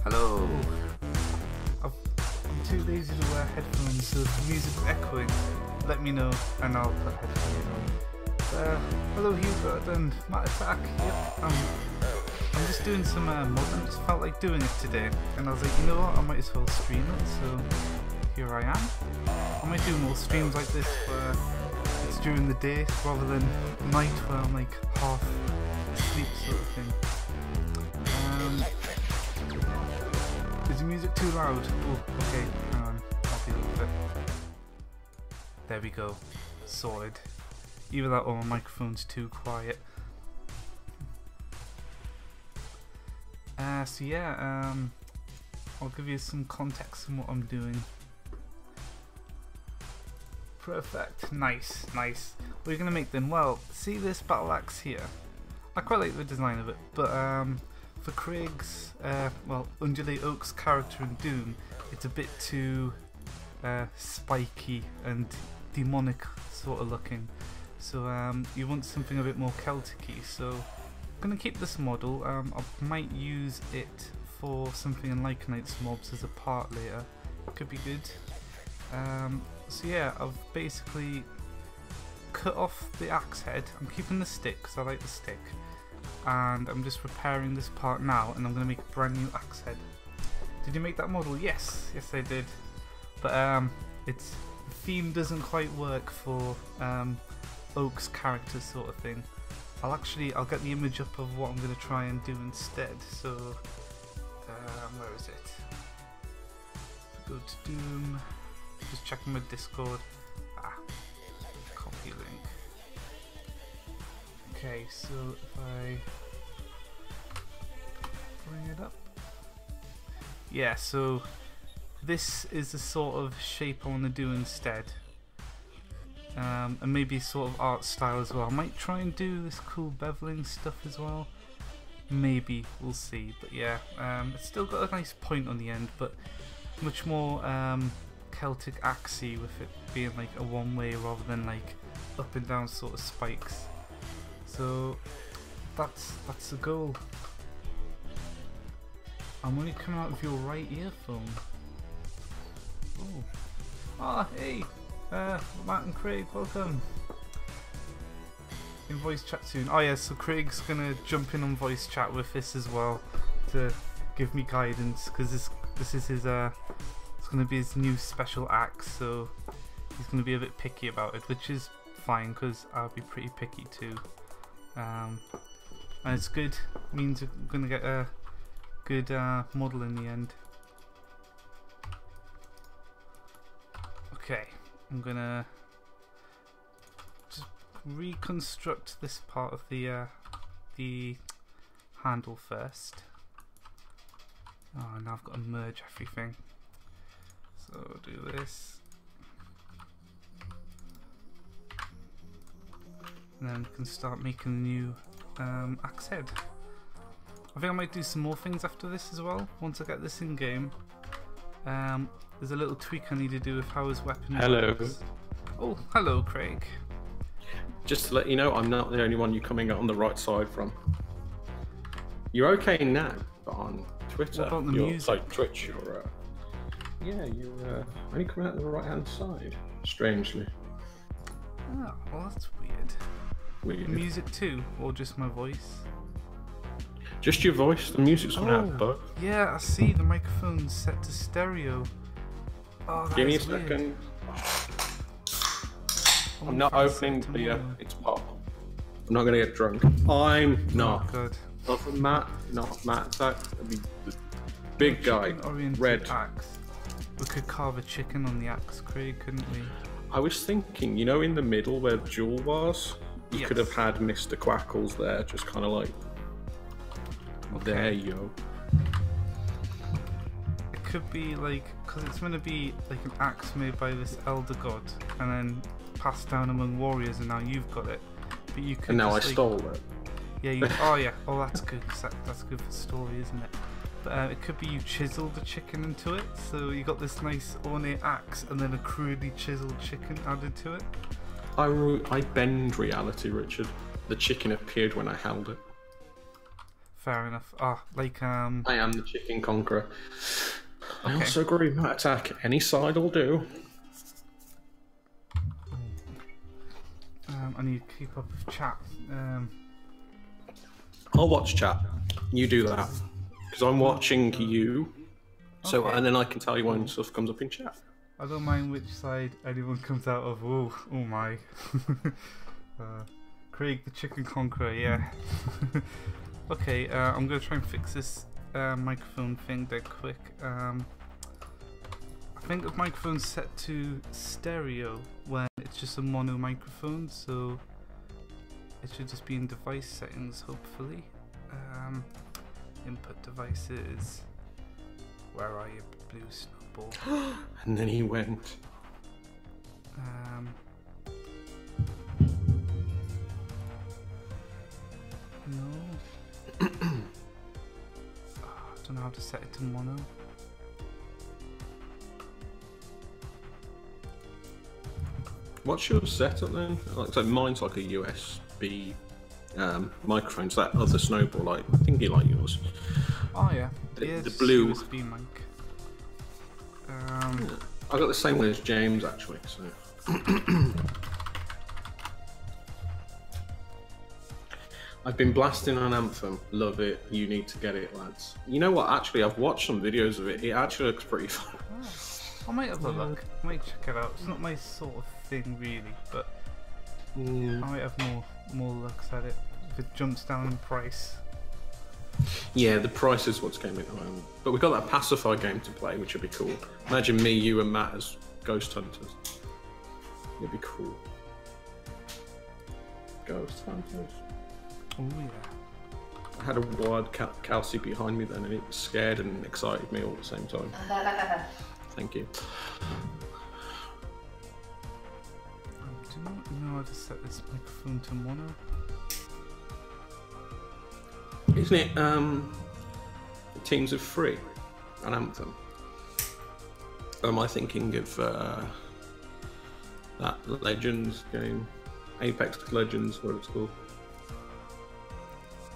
Hello! I'm too lazy to wear headphones, so if the music's echoing, let me know and I'll put headphones on. Hello Hubert and Matt Attack. Yep, I'm just doing some modding. Just felt like doing it today, and I was like, you know what, I might as well stream it, so here I am. I might do more streams like this where it's during the day rather than night where I'm like half asleep sort of thing. Is the music too loud? Oh, okay, hang on, I'll deal with it. There we go, sorted. Either that or my microphone's too quiet. So yeah, I'll give you some context on what I'm doing. Perfect, nice, nice. What are you gonna make then? Well, see this battle axe here? I quite like the design of it, but for Craig's, well, UndulateOak's character in Doom, it's a bit too spiky and demonic sort of looking. So you want something a bit more Celtic-y. So I'm gonna keep this model. I might use it for something in Lycanite's mobs as a part later. Could be good. So yeah, I've basically cut off the axe head. I'm keeping the stick because I like the stick, and I'm just repairing this part now, and I'm gonna make a brand new axe head. Did you make that model? Yes, yes I did. But its theme doesn't quite work for Oak's character sort of thing. I'll get the image up of what I'm gonna try and do instead. So where is it? Go to Doom. Just checking my Discord. Copy link. Okay, so if I bring it up. Yeah, so this is the sort of shape I want to do instead. And maybe sort of art style as well. I might try and do this cool beveling stuff as well. Maybe, we'll see. But yeah, it's still got a nice point on the end, but much more Celtic axey with it being like a one way rather than like up and down sort of spikes. So that's the goal. I'm only coming out of your right earphone. Oh, ah, hey, Matt and Craig, welcome. In voice chat soon. Oh yeah, so Craig's gonna jump in on voice chat with this as well to give me guidance, because this is his it's gonna be his new special axe, so he's gonna be a bit picky about it, which is fine because I'll be pretty picky too. And it's good, means we're gonna get a good model in the end. Okay, I'm gonna just reconstruct this part of the handle first. Oh, now I've got to merge everything. So do this, and then we can start making a new axe head. I think I might do some more things after this as well. Once I get this in game, there's a little tweak I need to do with how his weapon works. Oh, hello, Craig. Just to let you know, I'm not the only one you're coming out on the right side from. You're okay now, but on Twitter, what about the you're music? like Twitch, you're yeah, you're only coming out on the right hand side, strangely. Oh, well that's weird. Weird. Music too, or just my voice? Just your voice, the music's coming out of both. Yeah, I see, the microphone's set to stereo. Oh, Give me a weird. second. I'm not opening the it's pop. I'm not gonna get drunk. I'm not. Oh, God. Not from Matt, not Matt. That'd be the big guy, red. Axe. We could carve a chicken on the axe, Craig, couldn't we? I was thinking, you know, in the middle where the jewel was, you could have had Mr. Quackles there, just kind of like, there you go. It could be like, because it's going to be like an axe made by this elder god, and then passed down among warriors, and now you've got it. But you could. And now just, I stole it. Yeah. You, oh yeah. Oh, that's good. Cause that's good for story, isn't it? But it could be you chiseled the chicken into it, so you got this nice ornate axe and then a crudely chiseled chicken added to it. I bend reality, Richard. The chicken appeared when I held it. Fair enough. Ah, like I am the chicken conqueror. I Okay. also agree, Matt attack. Any side will do. I need to keep up with chat. I'll watch chat. You do that. Because I'm watching you. So, Okay. and then I can tell you when stuff comes up in chat. I don't mind which side anyone comes out of. Oh my. Craig the chicken conqueror, yeah. Okay, I'm gonna try and fix this microphone thing dead quick. I think the microphone's set to stereo when it's just a mono microphone, so it should just be in device settings, hopefully. Input devices. Where are you, blue snowball? And then he went. No. I don't know how to set it to mono. What's your setup then? So mine's like a USB microphone. So that other snowball, like I think you like yours. Oh yeah, The blue. USB mic. I got the same one as James actually. So. I've been blasting on Anthem. Love it. You need to get it, lads. You know what? Actually, I've watched some videos of it. It actually looks pretty fun. Oh, I might have a look. I might check it out. It's not my sort of thing really, but I might have more looks at it if it jumps down in price. Yeah, the price is what's going at the moment. But we've got that Pacify game to play, which would be cool. Imagine me, you, and Matt as ghost hunters. It'd be cool. Ghost hunters. Oh yeah. I had a wild Kelsey behind me then, and it scared and excited me all at the same time. Thank you. I do not know how to set this microphone to mono. Isn't it Teams of Free on Anthem? Or am I thinking of that Legends game? Apex Legends, what it's called?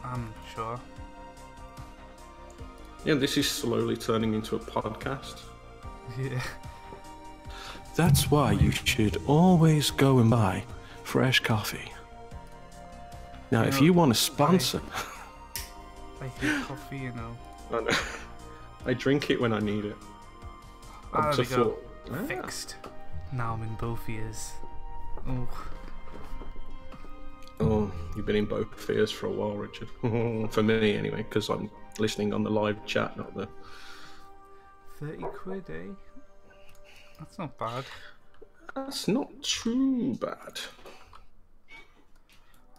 I'm not sure. Yeah, this is slowly turning into a podcast. Yeah. That's why you should always go and buy fresh coffee. Now, if you want to sponsor... I hate coffee, you know. I know. I drink it when I need it. There we go. Fixed. Now I'm in both ears. Oh. Oh, you've been in both ears for a while, Richard. For me, anyway, because I'm listening on the live chat, not the... 30 quid, eh? That's not bad. That's not too bad.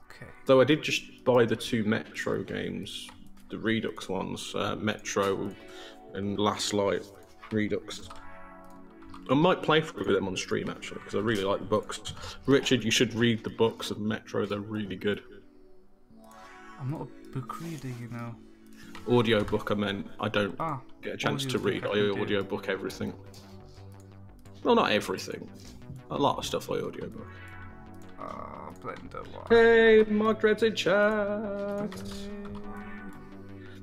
Okay. Though I did just buy the 2 Metro games, the Redux ones, Metro and Last Light Redux. I might play through them on stream actually, because I really like the books. Richard, you should read the books of Metro, they're really good. I'm not a book reader, you know. Audiobook, I meant. I don't get a chance to read. I audiobook everything. Well, not everything. A lot of stuff I audiobook. Blender, why? Hey, Mogdread's in chat.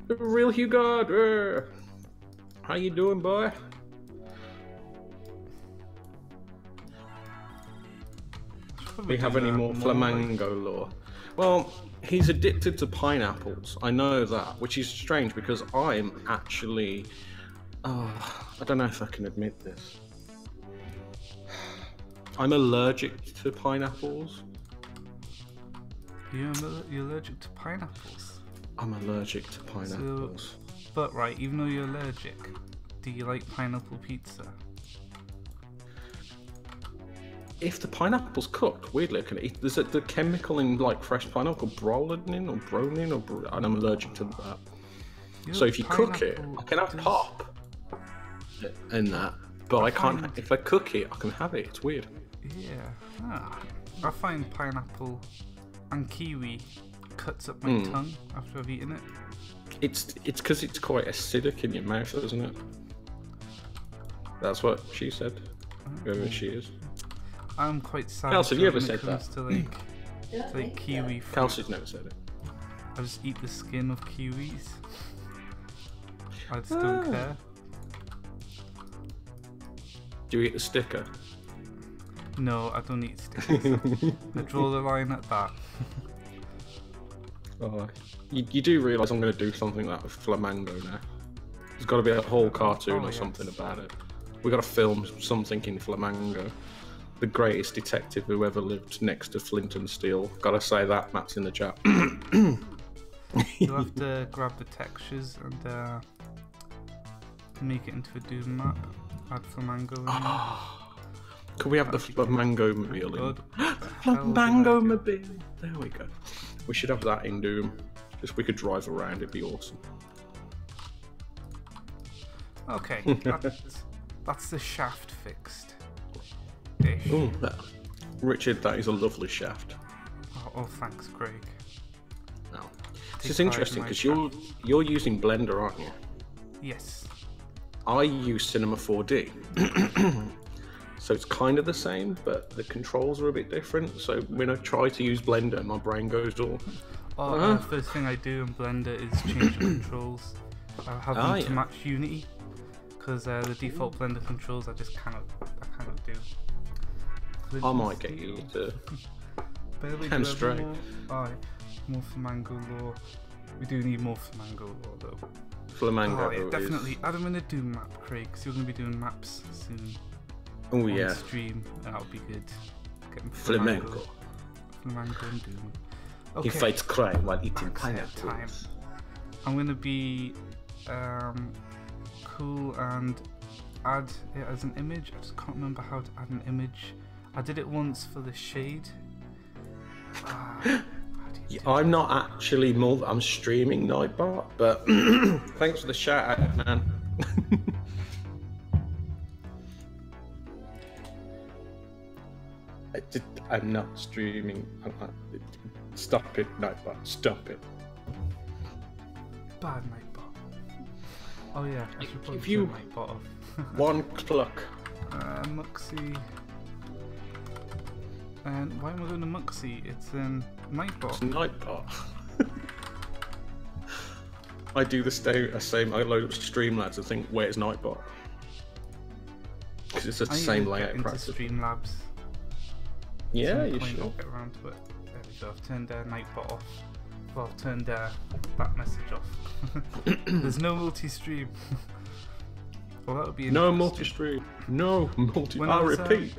The real Hugo. How you doing, boy? We have any more Flamingo lore? Well, he's addicted to pineapples. I know that, which is strange because I'm actually... I don't know if I can admit this. I'm allergic to pineapples. You're allergic to pineapples? I'm allergic to pineapples. So, but right, even though you're allergic, do you like pineapple pizza? If the pineapple's cooked, weirdly I can eat. There's the chemical in like fresh pineapple called bronin, and I'm allergic to that. So if you cook it, I can have pop in that, but I can't. If I cook it, I can have it. It's weird. Yeah. I find pineapple and kiwi cuts up my tongue after I've eaten it. It's because it's quite acidic in your mouth, isn't it? That's what she said. Whoever she is. I'm quite sad. Kelsey, have you ever said that? To like kiwi fruit. Kelsey's never said it. I just eat the skin of kiwis. I just don't care. Do you eat the sticker? No, I don't eat stickers. I draw the line at that. Oh, you do realise I'm going to do something like that with Flamingo now. There's got to be a whole cartoon or something about it. We've got to film something in Flamingo. The greatest detective who ever lived next to Flint and Steel. Gotta say that, Matt's in the chat. You'll have to grab the textures and make it into a Doom map. Add Flamingo in there. Can we have the Flamingo mobile in? Flamingo mobile! There we go. We should have that in Doom. Just we could drive around, it'd be awesome. Okay, that's the shaft fixed. Oh, Richard, that is a lovely shaft. Oh, thanks, Craig. Oh. This is interesting because you're using Blender, aren't you? Yes. I use Cinema 4D. So it's kind of the same, but the controls are a bit different. So when I try to use Blender, my brain goes all... First thing I do in Blender is change the controls. I have them to match Unity, because the default Blender controls I cannot do. I might get you to demonstrate. More Flamingo lore. We do need more Flamingo lore though. Flamingo yeah, definitely. Add them in a Doom map, Craig, because you're going to be doing maps soon. Oh yeah. Stream, and that'll be good. Flamingo and Doom. Okay. He fights crime while eating pineapple. I'm going to be cool and add it as an image. I just can't remember how to add an image. I did it once for the shade. I'm not actually I'm streaming Nightbot, but thanks for the shout out, man. I'm not streaming. Stop it, Nightbot. Stop it. Bad Nightbot. Oh yeah, I should probably if you Nightbot off. one cluck. Muxy. And why am I going to Muxy? It's Nightbot. It's Nightbot. I do the same. I load up Streamlabs and think, where's Nightbot? Because it's the same layout practice. Streamlabs. Yeah, you should. I'll get around to it. There we go. I've turned Nightbot off. Well, I've turned that message off. There's no multi-stream. Well, that would be no multi-stream. No multi. I repeat.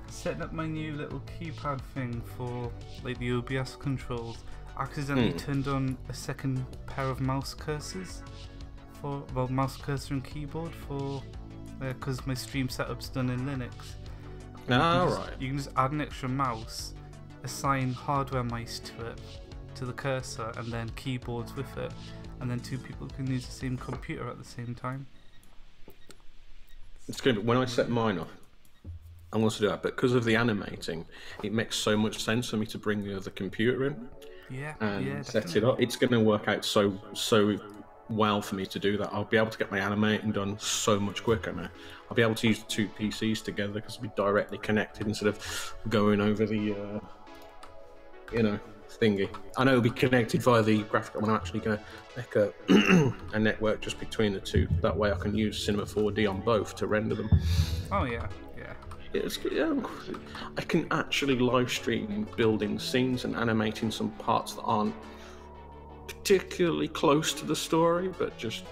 Setting up my new little keypad thing for like the OBS controls, I accidentally turned on a second pair of mouse cursors for mouse cursor and keyboard for because my stream setup's done in Linux. You can just add an extra mouse, assign hardware mice to it, to the cursor, and then keyboards with it, and then two people can use the same computer at the same time. It's good. When I set mine up, I want to do that, but because of the animating, it makes so much sense for me to bring the other computer in and set it up. It's going to work out so well for me to do that. I'll be able to get my animating done so much quicker now. I'll be able to use the two PCs together because it'll be directly connected instead of going over the, thingy. I know it'll be connected via the graphic. I'm actually going to make a network just between the two. That way I can use Cinema 4D on both to render them. Oh yeah. I can actually live stream building scenes and animating some parts that aren't particularly close to the story, but just,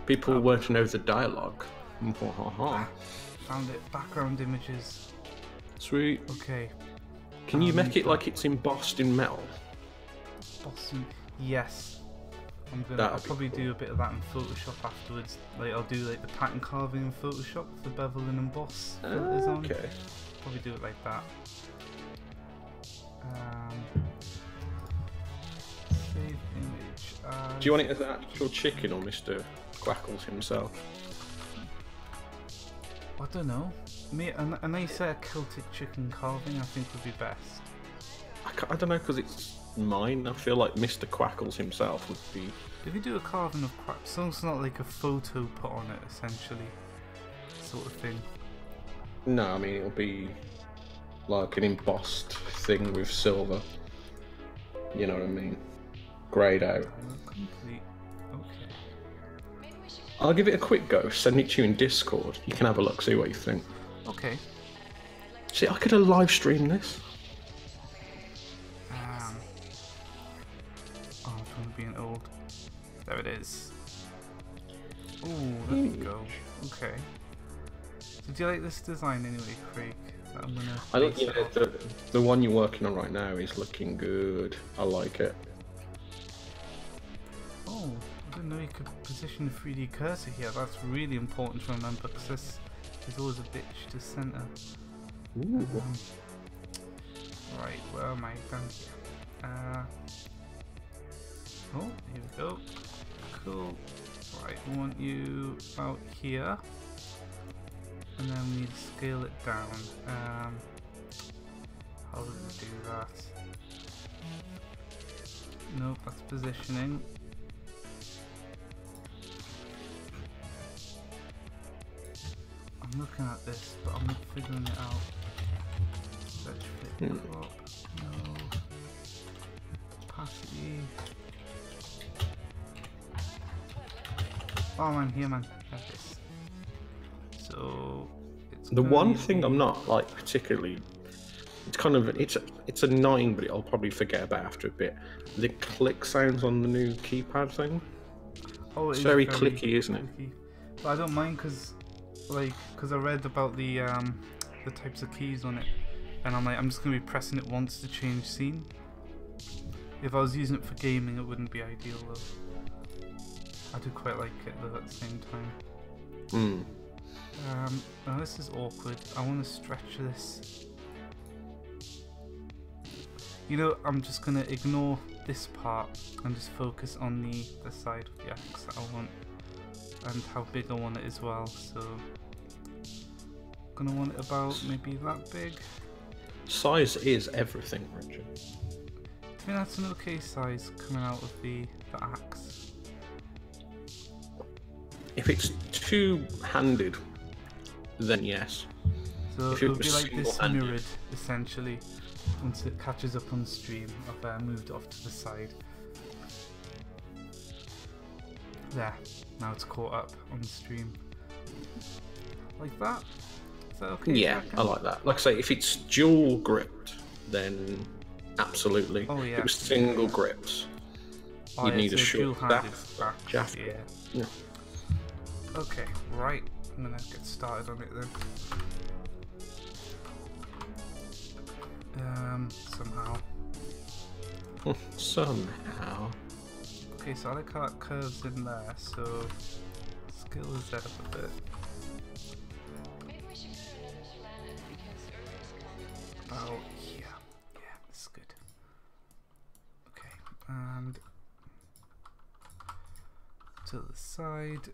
people want to know the dialogue. Found it. Background images. Sweet. Okay. Can you make it like it's embossed in metal? Boston. Yes. I'll probably do a bit of that in Photoshop afterwards. Like I'll do like the pattern carving in Photoshop with the bevel and emboss filters on. Okay. Probably do it like that. Save image. Do you want it as an actual chicken or Mr. Quackles himself? I don't know. A nice Celtic chicken carving I think would be best. I don't know, because it's mine. I feel like Mr. Quackles himself would be... If you do a carving of Quackles, so it's not like a photo put on it, essentially, sort of thing. No, I mean, it'll be like an embossed thing with silver. You know what I mean? Grayed out. Complete. Okay. I'll give it a quick go. Send it to you in Discord. You can have a look, see what you think. Okay. See, I could have live streamed this. Oh, I'm from being old. There it is. Oh, there we go. Okay. Did you like this design anyway, Craig? That I'm gonna. I think the one you're working on right now is looking good. I like it. Oh, I didn't know you could position the 3D cursor here. That's really important to remember because this is always a bitch to center. Right, where am I? Down here. Oh, here we go. Cool. Right, we want you out here. And then we need to scale it down. How do we do that? Nope, that's positioning. I'm looking at this, but I'm not figuring it out. Let's flip crop. No. Opacity. Oh man, here man. Have this. So it's the one thing I'm not like particularly, it's kind of it's annoying, but I'll probably forget about after a bit. The click sounds on the new keypad thing. Oh, it's very clicky, isn't it? Clicky. But I don't mind because I read about the types of keys on it, and I'm like, I'm just gonna be pressing it once to change scene. If I was using it for gaming, it wouldn't be ideal though. I do quite like it though at the same time. Now this is awkward. I want to stretch this. You know, I'm just gonna ignore this part and just focus on the side of the axe that I want and how big I want it as well. So gonna want it about maybe that big. Size is everything, Richard. I think that's an okay size coming out of the axe. If it's two-handed, then yes. So it'll be like this mirrored, essentially, once it catches up on stream. I've moved it off to the side. There, now it's caught up on the stream. Like that? Is that okay? Yeah, I like that. Like I say, if it's dual gripped, then absolutely. Oh yeah. If it was single gripped, you'd need a short shaft. Yeah. Okay, right. I'm gonna get started on it then. Somehow. Somehow. Okay, so I like how it curves in there, so scale Z up a bit. Oh, yeah. Yeah, this is good. Okay, and to the side.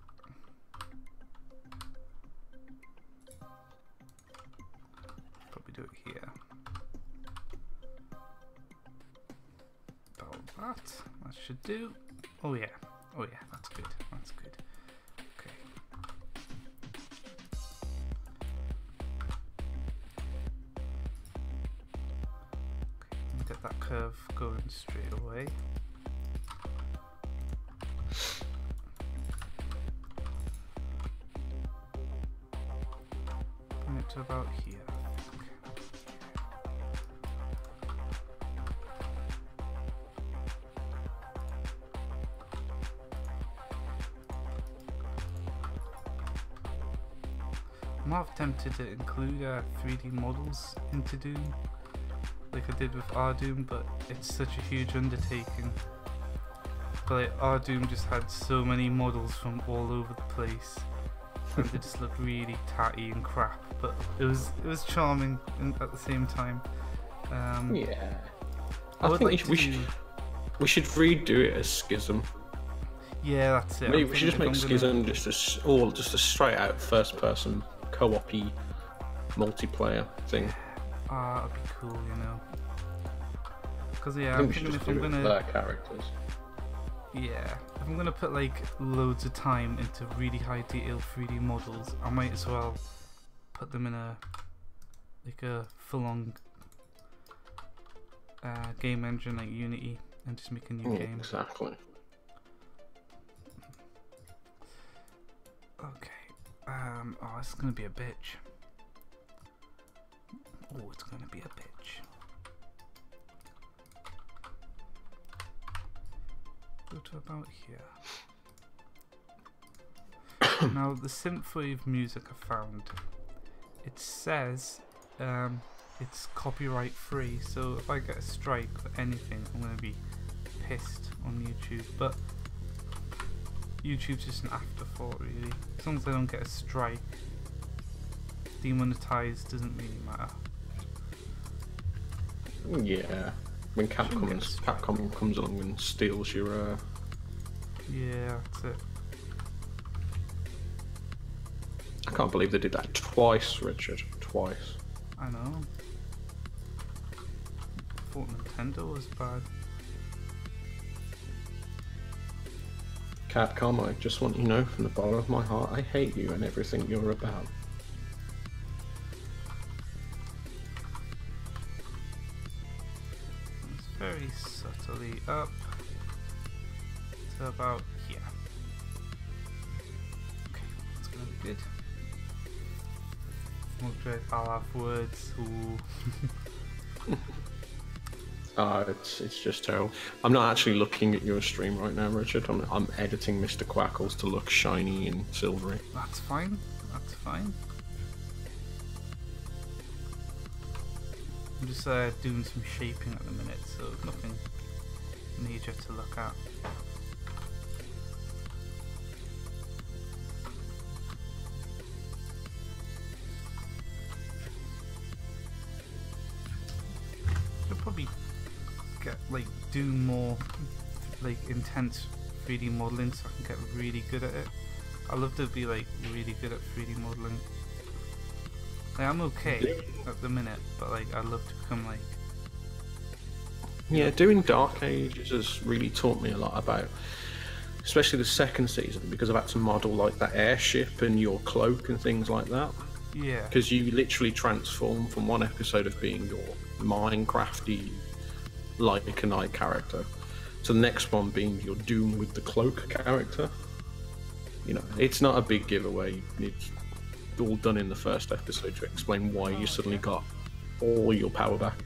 Probably do it here. About that. That should do. Oh yeah. Oh yeah, that's good. That's good. Okay. Get that curve going straight away. Bring it to about here. I'm half tempted to include 3D models into Doom, like I did with Doom, but it's such a huge undertaking. But like, Doom just had so many models from all over the place, and they just looked really tatty and crap. But it was charming at the same time. Yeah, I think we should redo it as Schism. Yeah, that's it. Maybe we should just make Schism just a straight out first person co-op-y multiplayer thing. That'd be cool, you know. Because yeah, I'm thinking if I'm gonna their characters. Yeah, if I'm gonna put like loads of time into really high detail 3D models, I might as well put them in a full-on game engine like Unity, and just make a new game. Exactly. Okay. Oh, it's gonna be a bitch. Oh, it's gonna be a bitch. Go to about here. Now the synthwave music I found, it says it's copyright free, so if I get a strike for anything, I'm gonna be pissed on YouTube. But YouTube's just an afterthought, really. As long as I don't get a strike, demonetized doesn't really matter. Yeah, when Capcom comes along and steals your Yeah, that's it. I can't believe they did that twice, Richard. Twice. I know. Thought Nintendo was bad. Capcom, I just want you to know from the bottom of my heart, I hate you and everything you're about. It's very subtly up to about here. Okay, that's gonna be good. Mogdread, I'll have words. Ooh. It's just terrible. I'm not actually looking at your stream right now, Richard. I'm editing Mr. Quackles to look shiny and silvery. That's fine. That's fine. I'm just doing some shaping at the minute, so nothing major to look at. I'll probably do more intense 3D modeling so I can get really good at it. I love to be really good at 3D modeling. I'm okay at the minute, but I'd love to become Yeah, doing Dark Ages has really taught me a lot about, especially the second season, because I've had to model that airship and your cloak and things like that. Yeah. Because you literally transform from one episode of being your Minecrafty like a night character to the next one being your Doom with the cloak character. You know, it's not a big giveaway. It's all done in the first episode to explain why you suddenly got all your power back.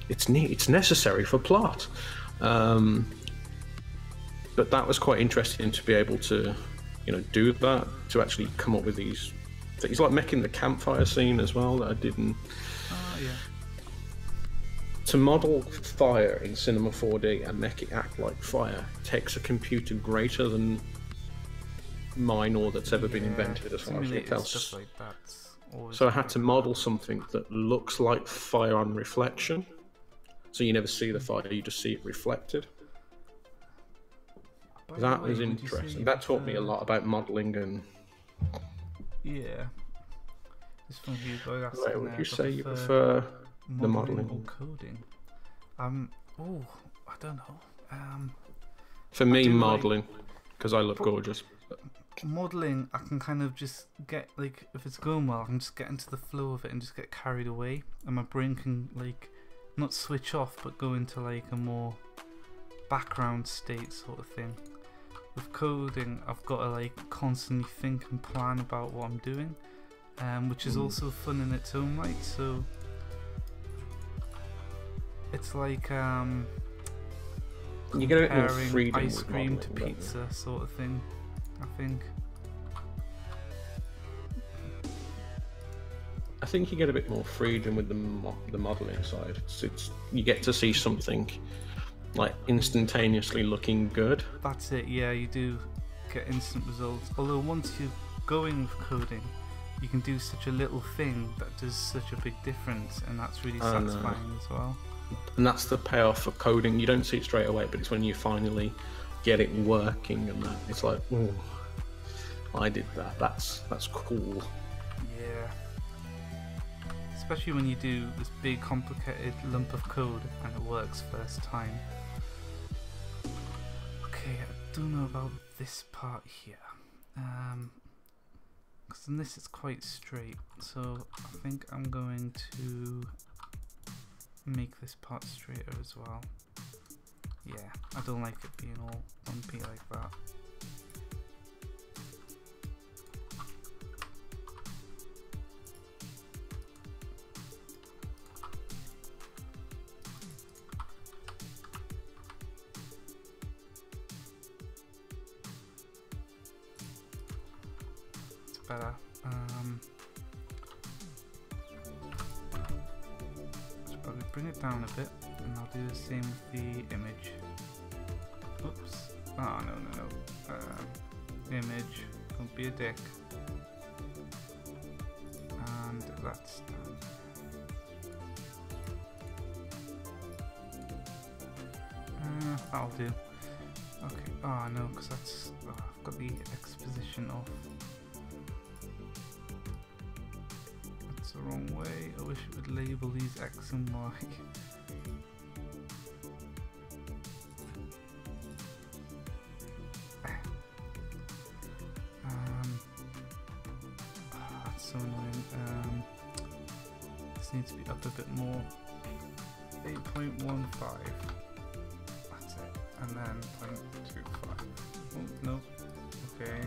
It's necessary for plot. But that was quite interesting to be able to, do that, to actually come up with these things, like making the campfire scene as well that I didn't. Yeah. To model fire in Cinema 4D and make it act like fire takes a computer greater than mine or that's ever been invented, as far as I can tell. Stuff like that's so I had to model something that looks like fire on reflection. So you never see the fire, you just see it reflected. That was interesting. That taught me a lot about modeling and. Yeah. This one here, Wait, would you say you prefer the modeling or coding? Oh, I don't know. For me, modeling, because I look gorgeous. Modeling, I can kind of just get if it's going well, I can just get into the flow of it and just get carried away, and my brain can not switch off, but go into a more background state sort of thing. With coding, I've got to constantly think and plan about what I'm doing, which is also fun in its own right. So it's you get a bit more freedom ice cream to pizza sort of thing, I think. I think you get a bit more freedom with the modelling side. It's you get to see something instantaneously looking good. That's it, yeah, you do get instant results. Although once you're going with coding, you can do such a little thing that does such a big difference, and that's really satisfying as well. And that's the payoff for coding. You don't see it straight away, but it's when you finally get it working and that it's like, oh, I did that. That's cool. Yeah. Especially when you do this big complicated lump of code and it works first time. Okay, I don't know about this part here. Because in this it's quite straight, so I think I'm going to make this part straighter as well. Yeah, I don't like it being all lumpy like that. It's better. I'll bring it down a bit, and I'll do the same with the image. Oops. Oh, no. Image. Don't be a dick. And that's done. That'll do. Okay. Oh, no, because that's... Oh, I've got the exposition off. The wrong way. I wish it would label these X and Y. That's so annoying. This needs to be up a bit more. 8.15. That's it. And then 0.25. Oh, no. Okay.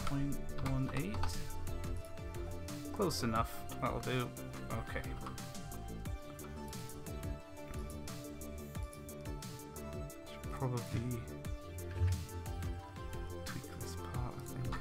0.18. Close enough. That'll do. Okay. Should probably tweak this part, I think.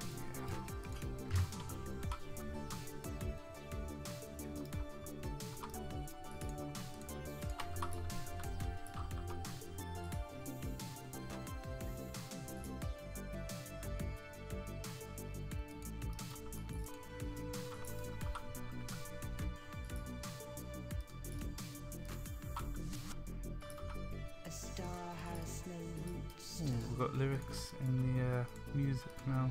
We've got lyrics in the music now.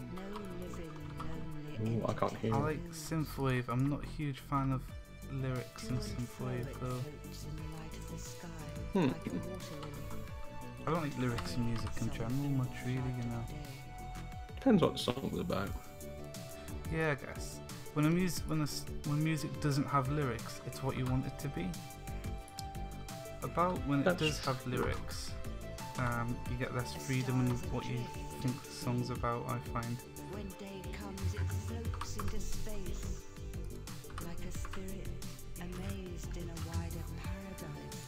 Ooh, I can't hear. I like synthwave. I'm not a huge fan of lyrics in synthwave though. I don't like lyrics in music in general much, really, you know. Depends what the song's about. Yeah, I guess. When music doesn't have lyrics, it's what you want it to be. About when it does have lyrics, you get less freedom in what you think the song's about, I find. When day comes, it floats into space, like a spirit amazed in a wider paradise.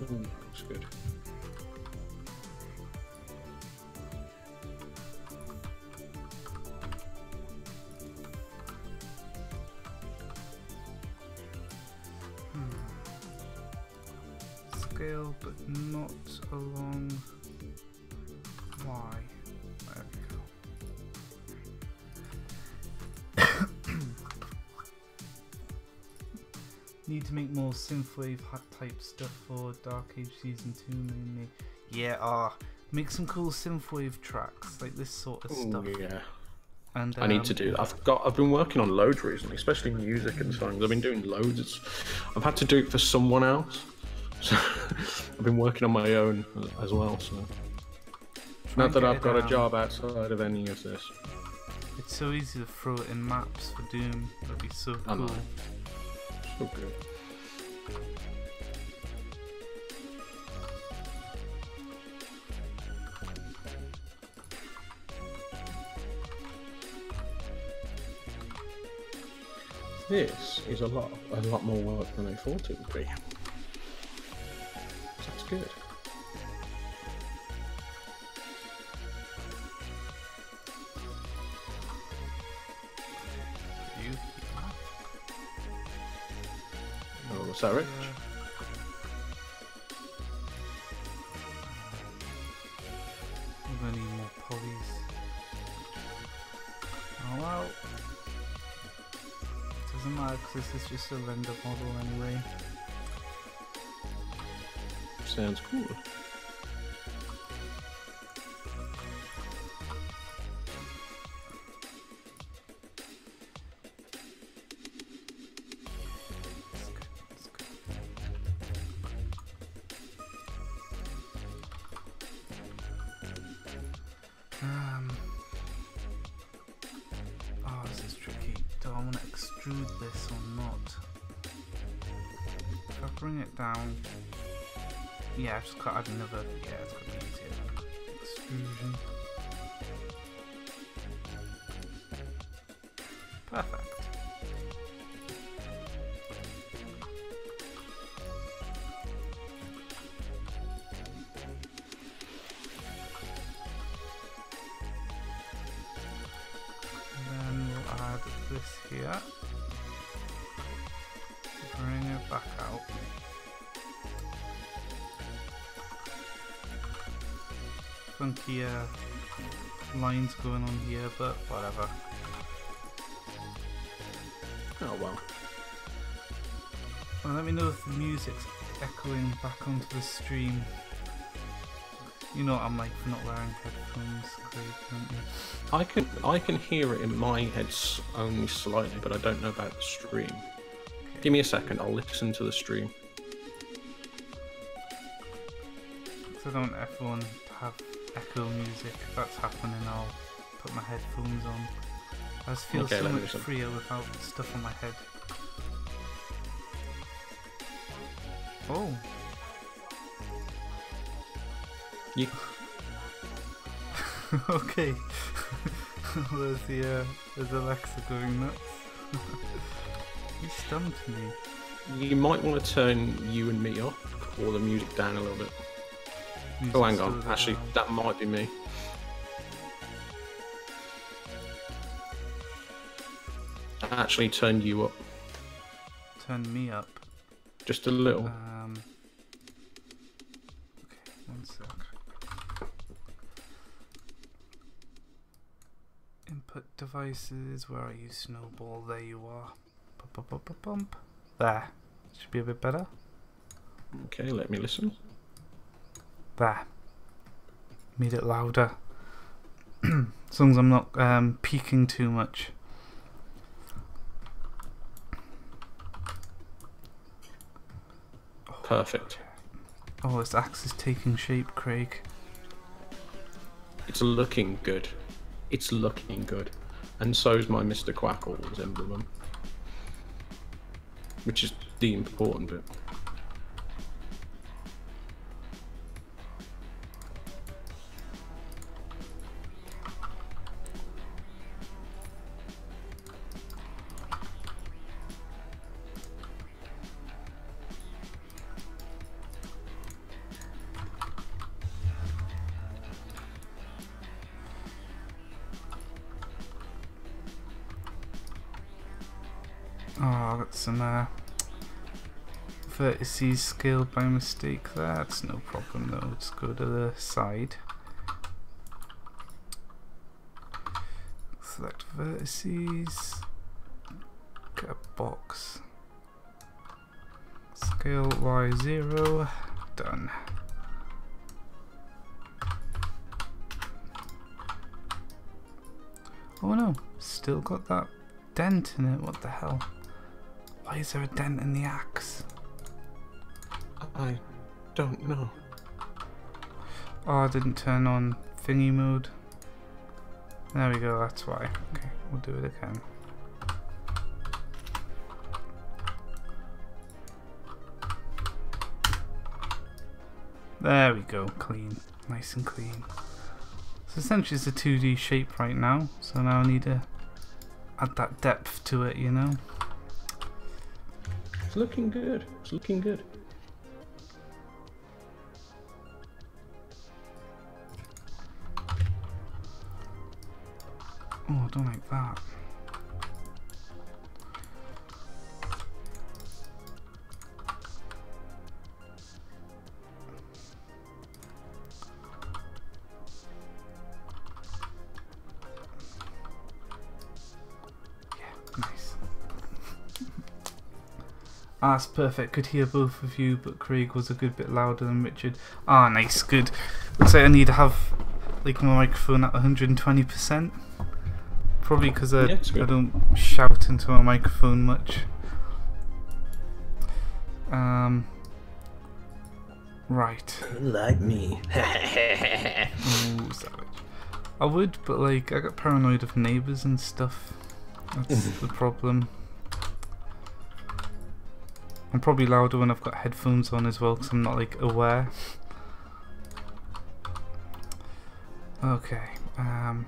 Ooh, that's good. Scale, but not along Y. There we go. Need to make more synthwave type stuff for Dark Age Season 2 mainly. Yeah, make some cool synthwave tracks, like this sort of stuff. Yeah. And I need to do that. I've been working on loads recently, especially music and songs. I've been doing loads. I've had to do it for someone else. So I've been working on my own as well. So not that I've got a job outside of any of this. It's so easy to throw it in maps for Doom. That'd be so cool. So good. This is a lot more work than I thought it would be. That's good. Oh, was that rich? We're gonna need more polys. Oh well. Doesn't matter because this is just a render model anyway. Sounds cool. extrude this or not. If I bring it down, yeah, I've just got to add another, yeah, it's got to be easier than extrusion. Perfect. This here, bring it back out. Funky lines going on here, but whatever. Oh well. Well, let me know if the music's echoing back onto the stream. You know what I'm like for not wearing headphones, Craig, don't you? I can hear it in my head only slightly, but I don't know about the stream. Okay. Give me a second, I'll listen to the stream. So I don't want everyone to have echo music. If that's happening, I'll put my headphones on. I just feel so much freer without stuff on my head. Oh. You. Okay. There's Alexa going nuts. You stumped me. You might want to turn you and me up, or the music down a little bit. Music's oh, hang on. Actually, down. that might be me. I actually turned you up. Turn me up. Just a little. Okay, one sec. Input devices, where are you, Snowball? There you are. Bump. There. Should be a bit better. Okay, let me listen. There. Made it louder. As long as I'm not peaking too much. Perfect. Oh, this axe is taking shape, Craig. It's looking good. It's looking good. And so is my Mr. Quackle's emblem. Which is the important bit. Oh, I got some vertices scaled by mistake there. That's no problem though. Let's go to the side. Select vertices. Get a box. Scale Y0. Done. Oh no, still got that dent in it. What the hell? Why is there a dent in the axe? I don't know. Oh, I didn't turn on thingy mode. There we go, that's why. Okay, we'll do it again. There we go, clean. Nice and clean. So essentially it's a 2D shape right now, so now I need to add that depth to it, you know? It's looking good. It's looking good. Oh, I don't like that. Ah, that's perfect. Could hear both of you, but Craig was a good bit louder than Richard. Ah, nice, good. Looks like I need to have like my microphone at 120%. Probably because I don't shout into my microphone much. Right. Like me. Oh, savage. I would, but like I got paranoid of neighbours and stuff. That's the problem. I'm probably louder when I've got headphones on as well, because I'm not like aware. Okay, turn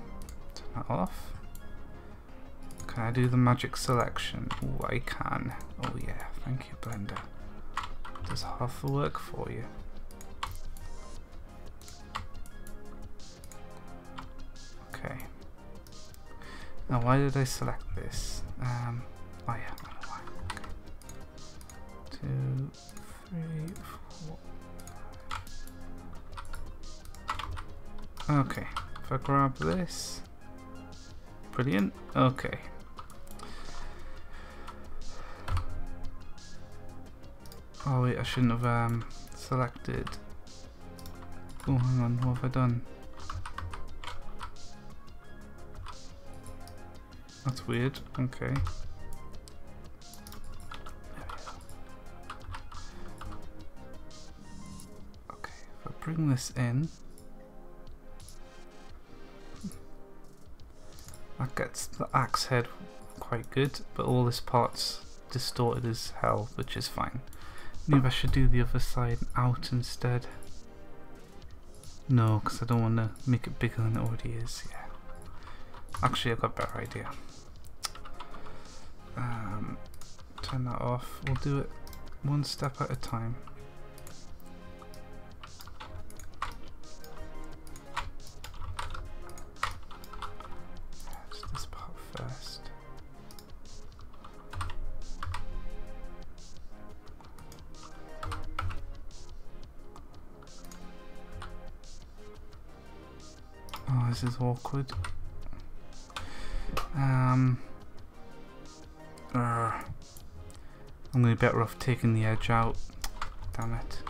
that off. Can I do the magic selection? Oh, I can. Oh yeah, thank you, Blender. Does half the work for you. Okay. Now, why did I select this? Oh yeah, I know why. Okay. 2, 3, 4. Okay, if I grab this. Brilliant. Okay. Oh wait, I shouldn't have selected. Oh, hang on, what have I done? That's weird. Okay. Okay, if I bring this in, that gets the axe head quite good, but all this part's distorted as hell, which is fine. Maybe I should do the other side out instead. No, because I don't want to make it bigger than it already is. Yeah. Actually, I've got a better idea. Turn that off. We'll do it one step at a time. Just this part first. Oh, this is awkward. I'm going to be better off taking the edge out. Damn it.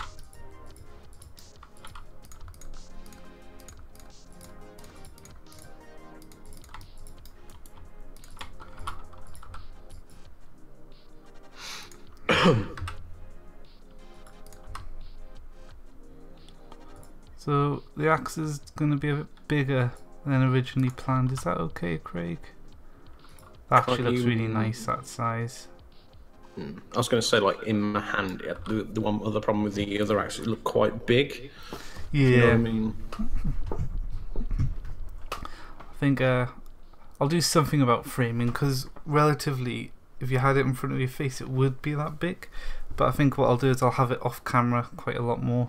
So the axe is going to be a bit bigger than originally planned. Is that okay, Craig? That actually looks really nice, that size. I was going to say, like, in my hand, yeah, the one other problem with the other axe, it looked quite big. Yeah. You know what I mean? I think I'll do something about framing, because relatively, if you had it in front of your face, it would be that big. But I think what I'll do is I'll have it off camera quite a lot more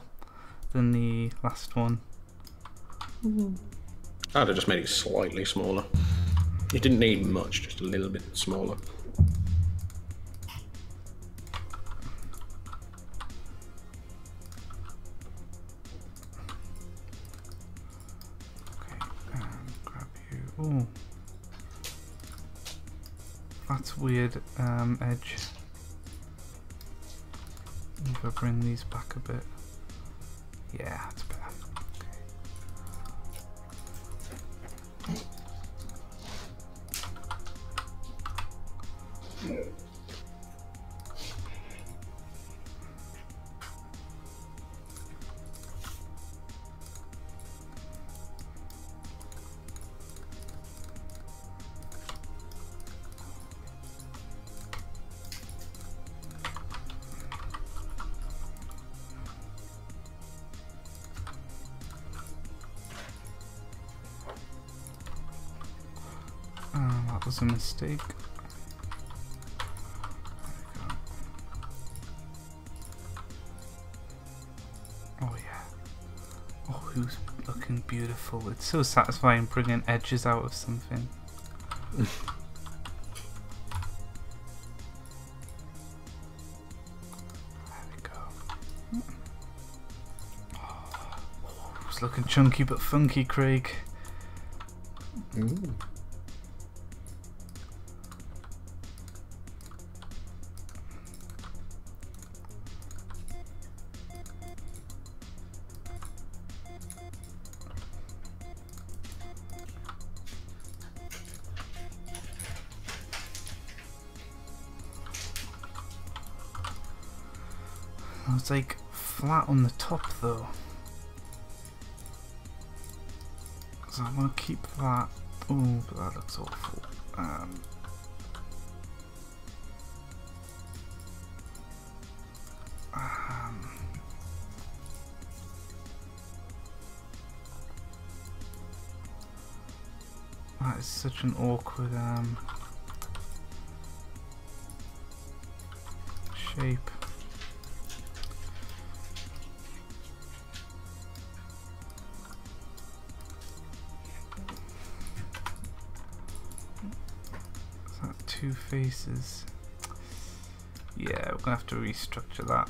than the last one. I'd have just made it slightly smaller. It didn't need much, just a little bit smaller. Ooh. That's weird, edge. If I bring these back a bit. Yeah, that's better. Okay. That was a mistake. Oh yeah. Oh, who's looking beautiful. It's so satisfying bringing edges out of something. There we go. Oh, it's looking chunky but funky, Craig. Ooh. It's like flat on the top though, so I want to keep that. Oh, but that looks awful. That is such an awkward shape. Is that two faces? Yeah, we're gonna have to restructure that.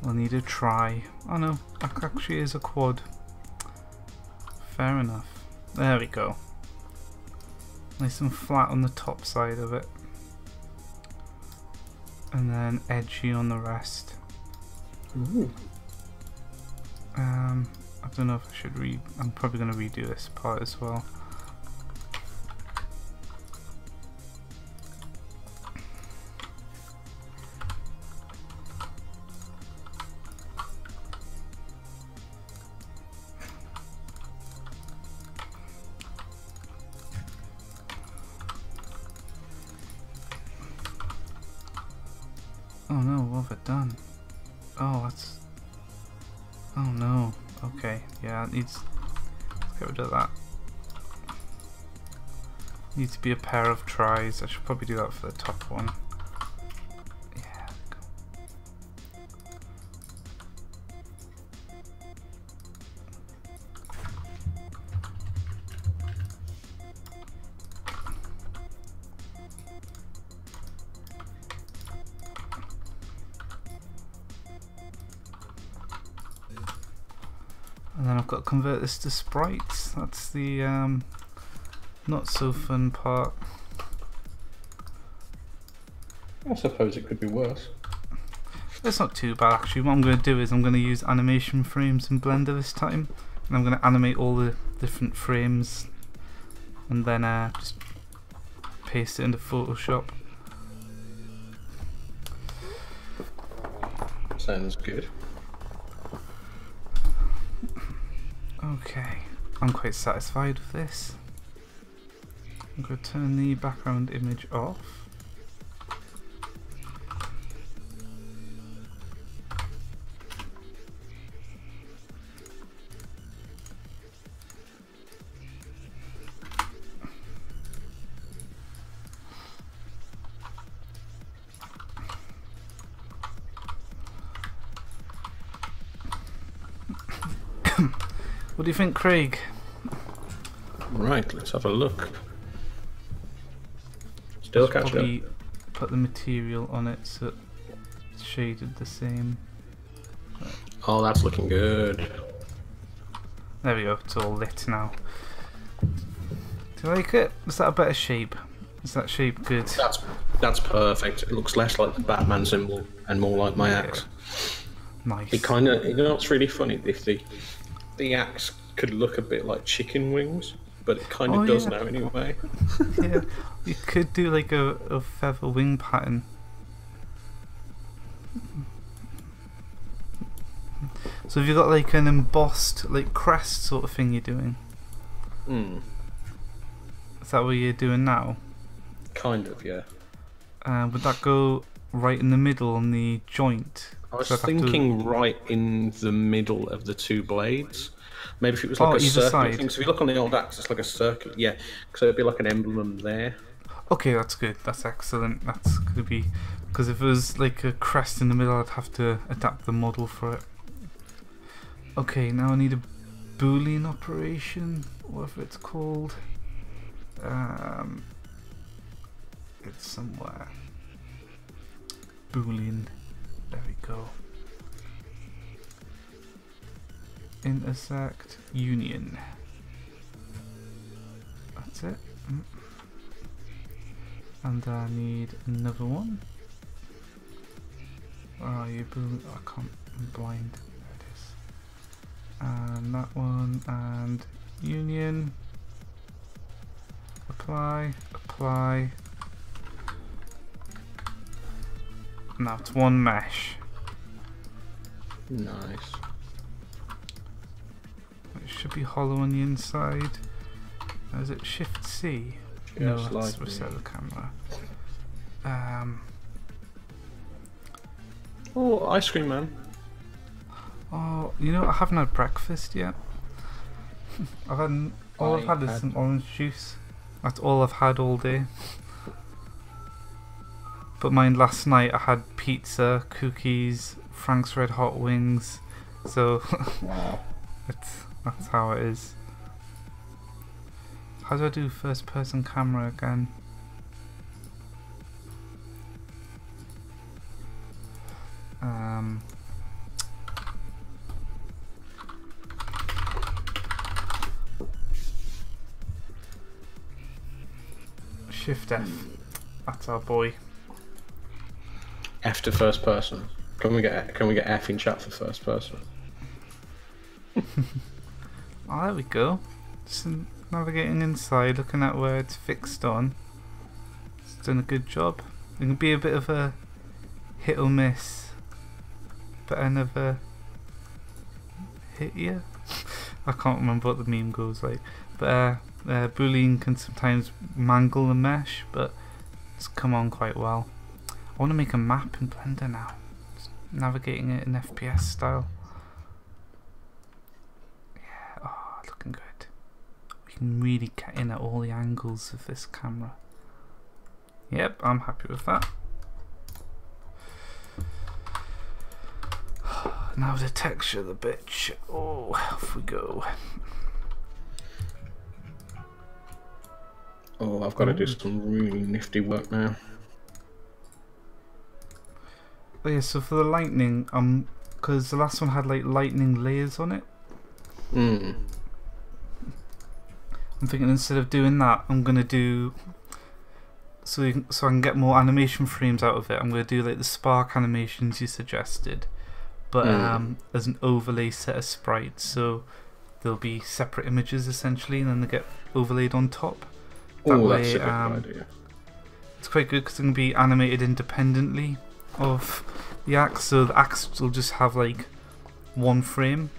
We'll need a try. Oh no, that actually is a quad. Fair enough. There we go. Nice and flat on the top side of it. And then edgy on the rest. Ooh. I don't know if I should I'm probably going to redo this part as well. Oh no, what have I done? Oh, that's... Oh no. Okay, yeah, it needs... Let's get rid of that. Needs to be a pair of tries. I should probably do that for the top one. Yeah, go. And then I've got to convert this to sprites. That's the not so fun part. I suppose it could be worse. It's not too bad actually. What I'm going to do is I'm going to use animation frames in Blender this time, and I'm going to animate all the different frames and then just paste it into Photoshop. Sounds good. Okay, I'm quite satisfied with this. I'm going to turn the background image off. What do you think, Craig? Right, let's have a look. Still catching Probably up. put the material on it so it's shaded the same. Oh, that's looking good. There we go, it's all lit now. Do you like it? Is that a better shape? Is that shape good? That's perfect. It looks less like the Batman symbol and more like my axe. Nice. It kind of, you know, what's really funny? If the axe could look a bit like chicken wings, but it kind of does now anyway. Yeah, you could do like a feather wing pattern. So have you got like an embossed like crest sort of thing you're doing? Hmm. Is that what you're doing now? Kind of, yeah. Would that go right in the middle on the joint? I was thinking right in the middle of the two blades. Maybe if it was like a circle thing. So if you look on the old axe, it's like a circle. Yeah, so it'd be like an emblem there. Okay, that's good. That's excellent. That's going to be... Because if it was like a crest in the middle, I'd have to adapt the model for it. Okay, now I need a Boolean operation, whatever it's called. It's somewhere. Boolean. There we go. Intersect union. That's it. And I need another one. Where are you, Boolean? Oh, I can't. I'm blind. There it is. And that one. And union. Apply. Apply. Now it's one mesh. Nice. It should be hollow on the inside. Is it Shift C? Yeah, No, let's reset the camera. Oh, ice cream man. Oh, you know, I haven't had breakfast yet. All I've had is some orange juice. That's all I've had all day. But mine last night, I had pizza, cookies, Frank's Red Hot Wings. So Wow. that's how it is. How do I do first person camera again? Shift F. That's our boy. F to first person. Can we get F in chat for first person? Oh, there we go. Just navigating inside, looking at where it's fixed on. It's done a good job. It can be a bit of a hit or miss, but I never hit you. I can't remember what the meme goes like, but Boolean can sometimes mangle the mesh, but it's come on quite well. I want to make a map in Blender now, just navigating it in FPS style. Yeah, oh, looking good. We can really get in at all the angles of this camera. Yep, I'm happy with that. Now the texture of the bitch. Oh, off we go. Oh, I've got to do some really nifty work now. Oh yeah, so for the lightning, because the last one had like lightning layers on it. I'm thinking instead of doing that, I'm gonna do so I can get more animation frames out of it. I'm gonna do like the spark animations you suggested, but as an overlay set of sprites, so there'll be separate images essentially, and then they get overlaid on top. That way, that's a good idea. It's quite good because it can be animated independently of the axe, so the axe will just have like one frame,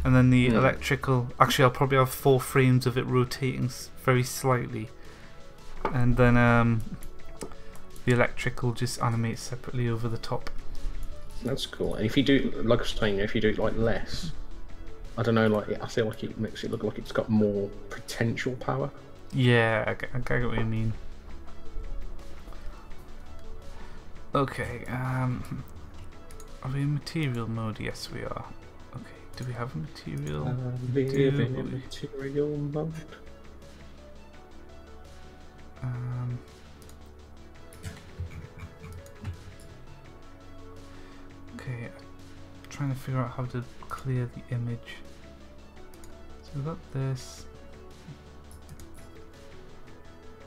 and then the electrical, actually I'll probably have 4 frames of it rotating very slightly, and then the electrical just animates separately over the top. That's cool. And if you do, like I was saying, if you do it like less, I don't know, like I feel like it makes it look like it's got more potential power. Yeah, I get what you mean. Okay, are we in material mode? Yes, we are. Okay, do we have a material? Living in material mode. Okay, I'm trying to figure out how to clear the image. So we've got this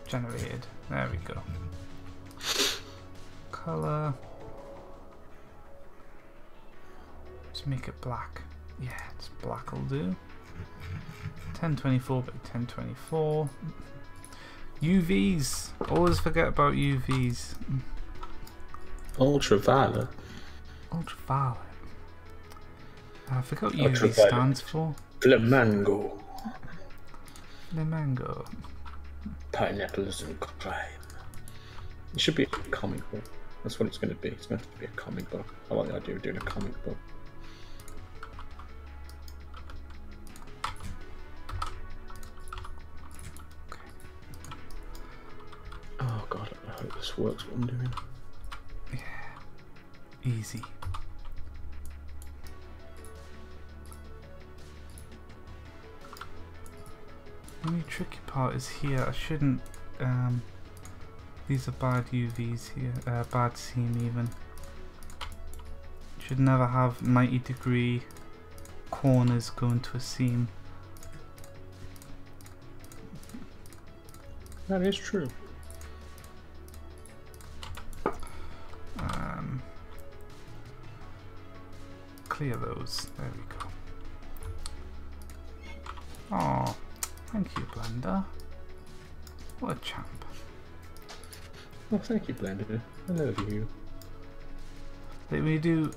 generated. There we go. Color. Just make it black. Yeah, it's black will do. 1024 by 1024. UVs. Always forget about UVs. Ultraviolet. Ultraviolet. I forgot what UV stands for. Flamingo. Flamingo. Pineapples and crime. It should be a comic book. That's what it's going to be. It's going to have to be a comic book. I like the idea of doing a comic book. Okay. Oh god, I hope this works what I'm doing. Yeah. Easy. The only tricky part is here. I shouldn't. These are bad UVs here. Bad seam even. Should never have 90-degree corners go into a seam. That is true. Clear those. There we go. Oh, thank you, Blender. What a champ. Oh, thank you, Blender. I love you. Like when you do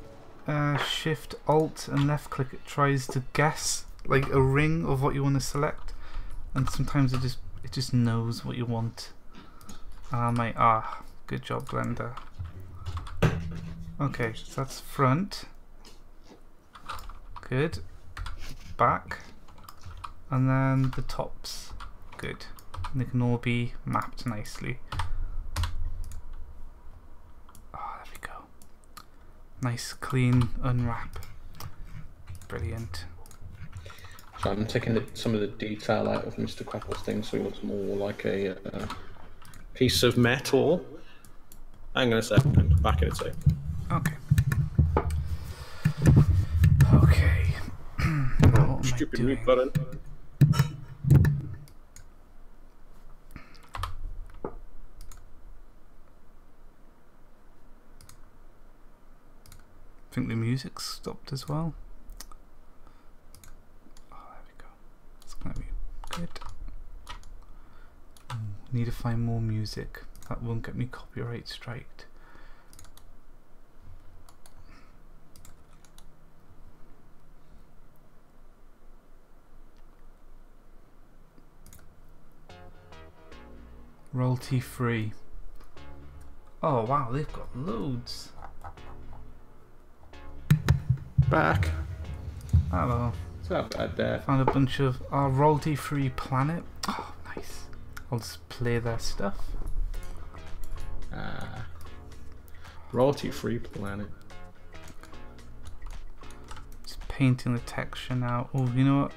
Shift, Alt, and left click, it tries to guess like a ring of what you want to select, and sometimes it just it just knows what you want. Good job, Blender. Okay, so that's front. Good. Back. And then the tops. Good. And they can all be mapped nicely. Oh, there we go. Nice, clean unwrap. Brilliant. So I'm taking some of the detail out of Mr. Quackle's thing, so it looks more like a piece of metal. Hang on a second. Back in a sec. Okay. Okay. What Stupid mute button. I think the music stopped as well. Oh, there we go. It's gonna be good. Need to find more music. That won't get me copyright striked. Royalty free. Oh wow, they've got loads. Back. Hello. It's not bad there. Found a bunch of royalty free planet. Oh, nice. I'll just play their stuff. Royalty free planet. Just painting the texture now. Oh, you know what?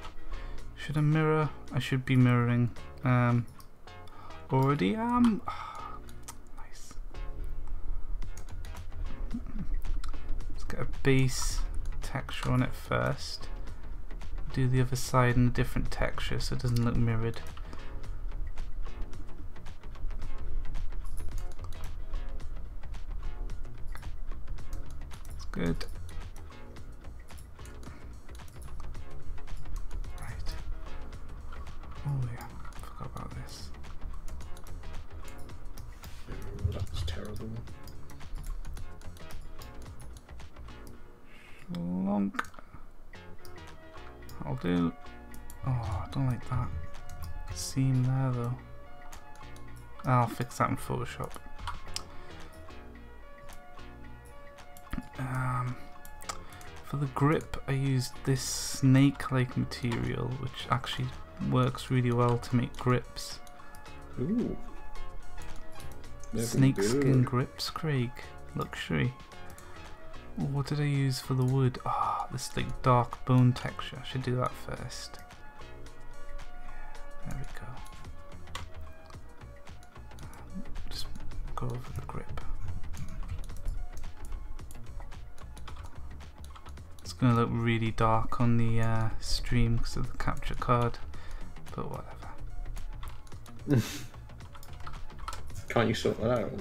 Should I mirror? I should be mirroring. Already am. Oh, nice. Let's get a base texture on it first. Do the other side in a different texture so it doesn't look mirrored. That's good. Right. Oh yeah, forgot about this. Oh, that's terrible. Long. I'll do. Oh, I don't like that seam there though. I'll fix that in Photoshop. For the grip, I used this snake-like material, which actually works really well to make grips. Ooh. Snakeskin grips, Craig. Luxury. Oh, what did I use for the wood? Ah, this like dark bone texture. I should do that first. Yeah, there we go. Just go over the grip. It's gonna look really dark on the stream because of the capture card, but whatever. Can't you sort that out?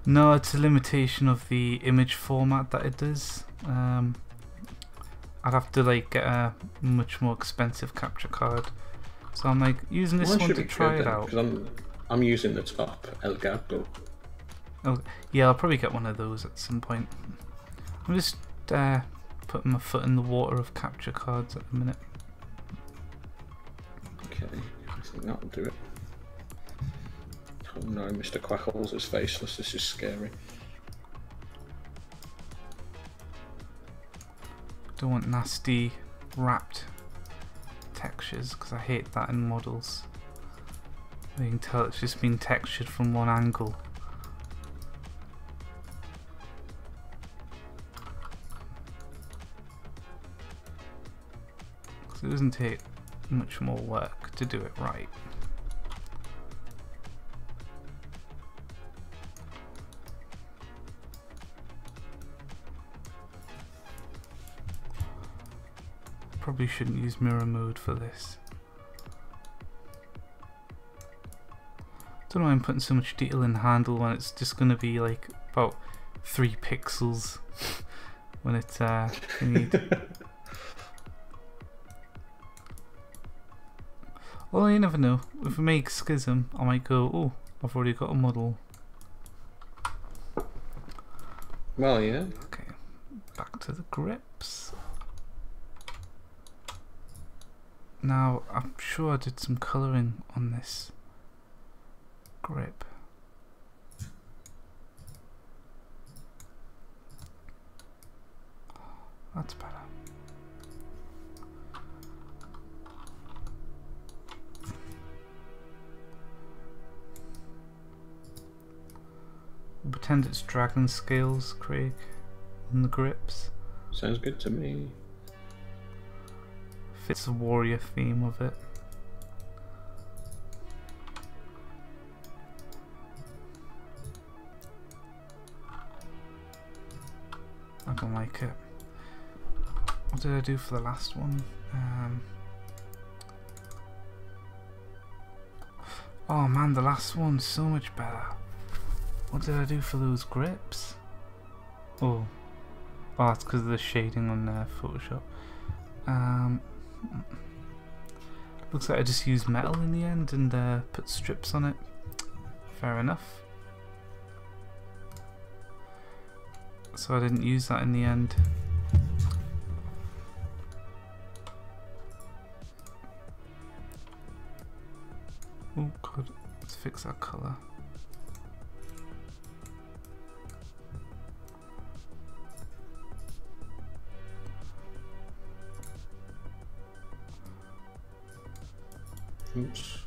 No, it's a limitation of the image format that it does. I'd have to like get a much more expensive capture card. So I'm like using this one to try it out. Because I'm using the top Elgato. Oh, yeah, I'll probably get one of those at some point. I'm just putting my foot in the water of capture cards at the minute. Okay, I think that'll do it. Oh no, Mr. Quackles is faceless, this is scary. Don't want nasty wrapped textures because I hate that in models. You can tell it's just been textured from one angle. Because it doesn't take much more work to do it right. Probably shouldn't use mirror mode for this. Don't know why I'm putting so much detail in the handle when it's just going to be like about 3 pixels when it's you need. Well, you never know. If I make Schism, I might go, oh, I've already got a model. Well, yeah. Okay, back to the grips. Now, I'm sure I did some colouring on this grip. That's better. We'll pretend it's dragon scales, Craig, on the grips. Sounds good to me. Fits the warrior theme of it. I don't like it. What did I do for the last one? Oh man, the last one's so much better. What did I do for those grips? Oh, that's because of the shading on Photoshop. Looks like I just used metal in the end and put strips on it. Fair enough. So I didn't use that in the end. Oh god, let's fix that colour. Oops.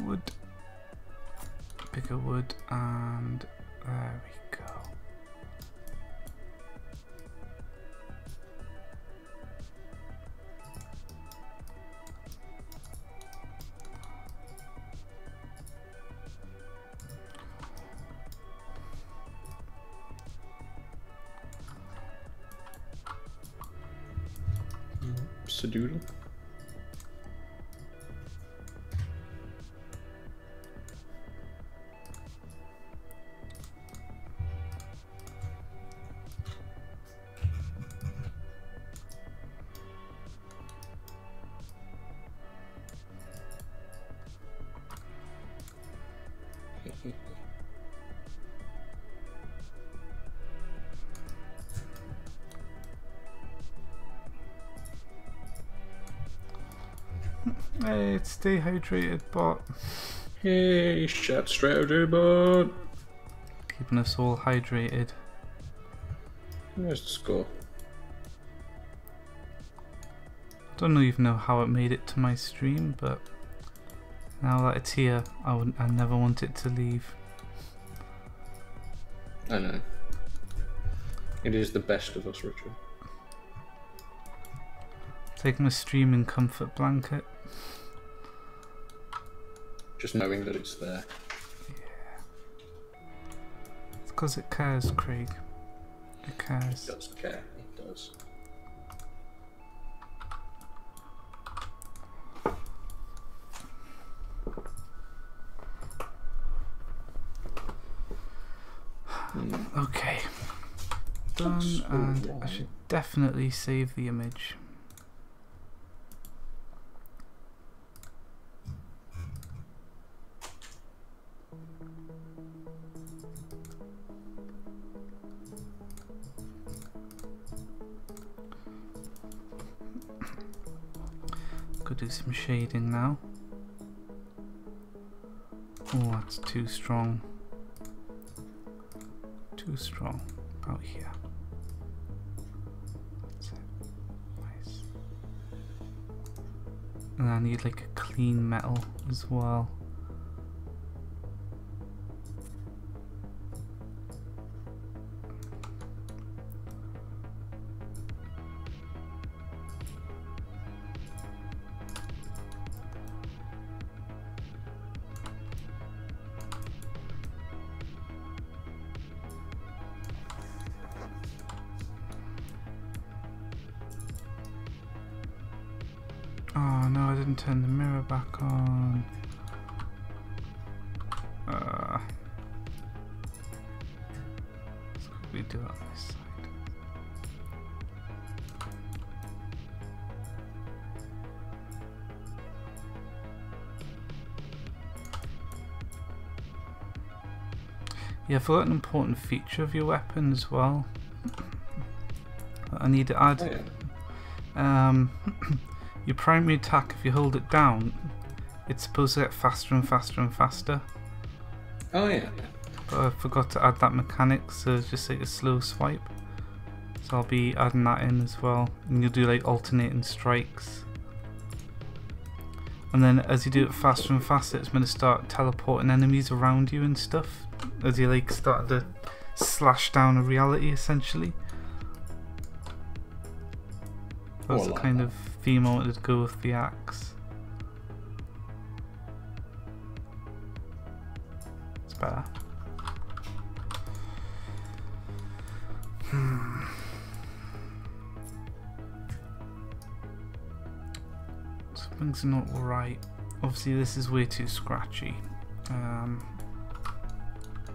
Wood, bigger wood, and there we go. Sedoodle. Hey, it's stay hydrated, bot. Hey, shot straight out of bud. Keeping us all hydrated. Where's the score? Don't even know how it made it to my stream, but now that it's here, I never want it to leave. I know. It is the best of us, Richard. Take my streaming comfort blanket. Just knowing that it's there. Yeah. It's because it cares, Craig. It cares. It does care. It does. Okay. Done, and I should definitely save the image. Could do some shading now. Oh, that's too strong. Too strong. About here. And I need like a clean metal as well. Oh no, I didn't turn the mirror back on. Let's quickly do it on this side. Yeah, I forgot an important feature of your weapon as well. I need to add. Your primary attack, if you hold it down, it's supposed to get faster and faster and faster. Oh yeah. But I forgot to add that mechanic, so it's just like a slow swipe. So I'll be adding that in as well. And you'll do like alternating strikes. And then as you do it faster and faster, it's going to start teleporting enemies around you and stuff. As you like start to slash down a reality essentially. That's the kind of theme I wanted to go with the axe. It's better. Something's not right. Obviously this is way too scratchy. I'm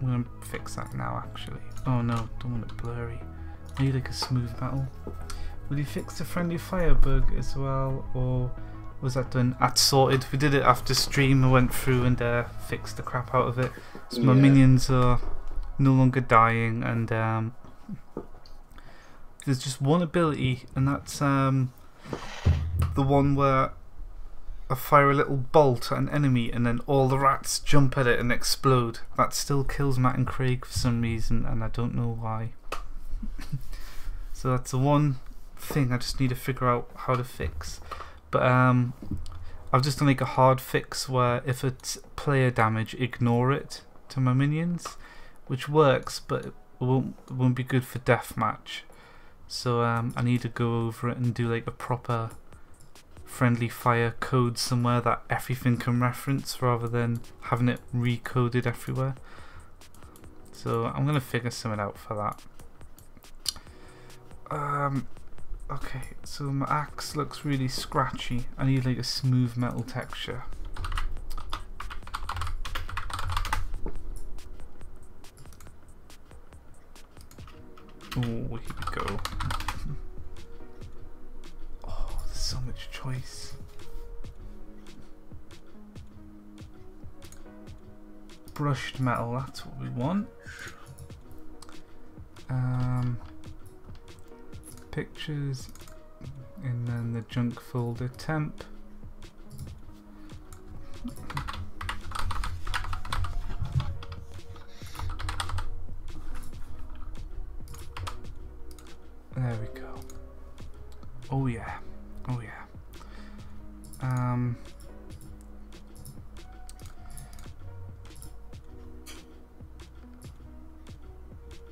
gonna fix that now actually. Oh no, don't want it blurry. I need like a smooth metal. Will you fix the friendly fire bug as well, or was that done at sorted? We did it after stream. I went through and fixed the crap out of it. So my minions are no longer dying, and there's just one ability, and that's the one where I fire a little bolt at an enemy and then all the rats jump at it and explode. That still kills Matt and Craig for some reason, and I don't know why. So that's the one thing I just need to figure out how to fix. But I've just done like a hard fix where if it's player damage, ignore it to my minions, which works, but it won't be good for deathmatch. So I need to go over it and do like a proper friendly fire code somewhere that everything can reference, rather than having it recoded everywhere. So I'm gonna figure something out for that. Okay, so my axe looks really scratchy. I need like a smooth metal texture. Oh, here we go. Oh, there's so much choice. Brushed metal, that's what we want. Pictures, and then the junk folder temp. There we go. Oh yeah, oh yeah. I'm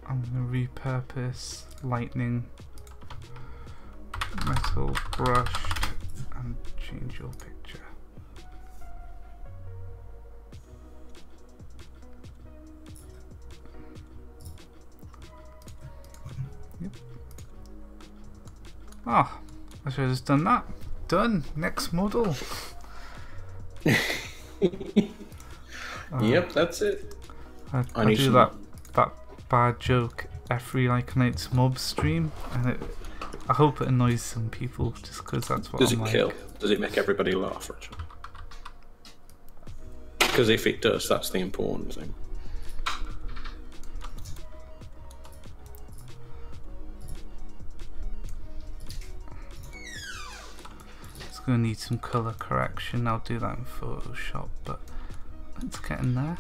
gonna repurpose lightning, metal, brushed, and change your picture. Yep. Ah, I should have just done that. Done. Next model. Yep, that's it. I do that bad joke every like night's mob stream, and I hope it annoys some people just because that's what Does I'm it like. kill? Does it make everybody laugh, Richard? Because if it does, that's the important thing. It's going to need some colour correction. I'll do that in Photoshop, but it's getting there.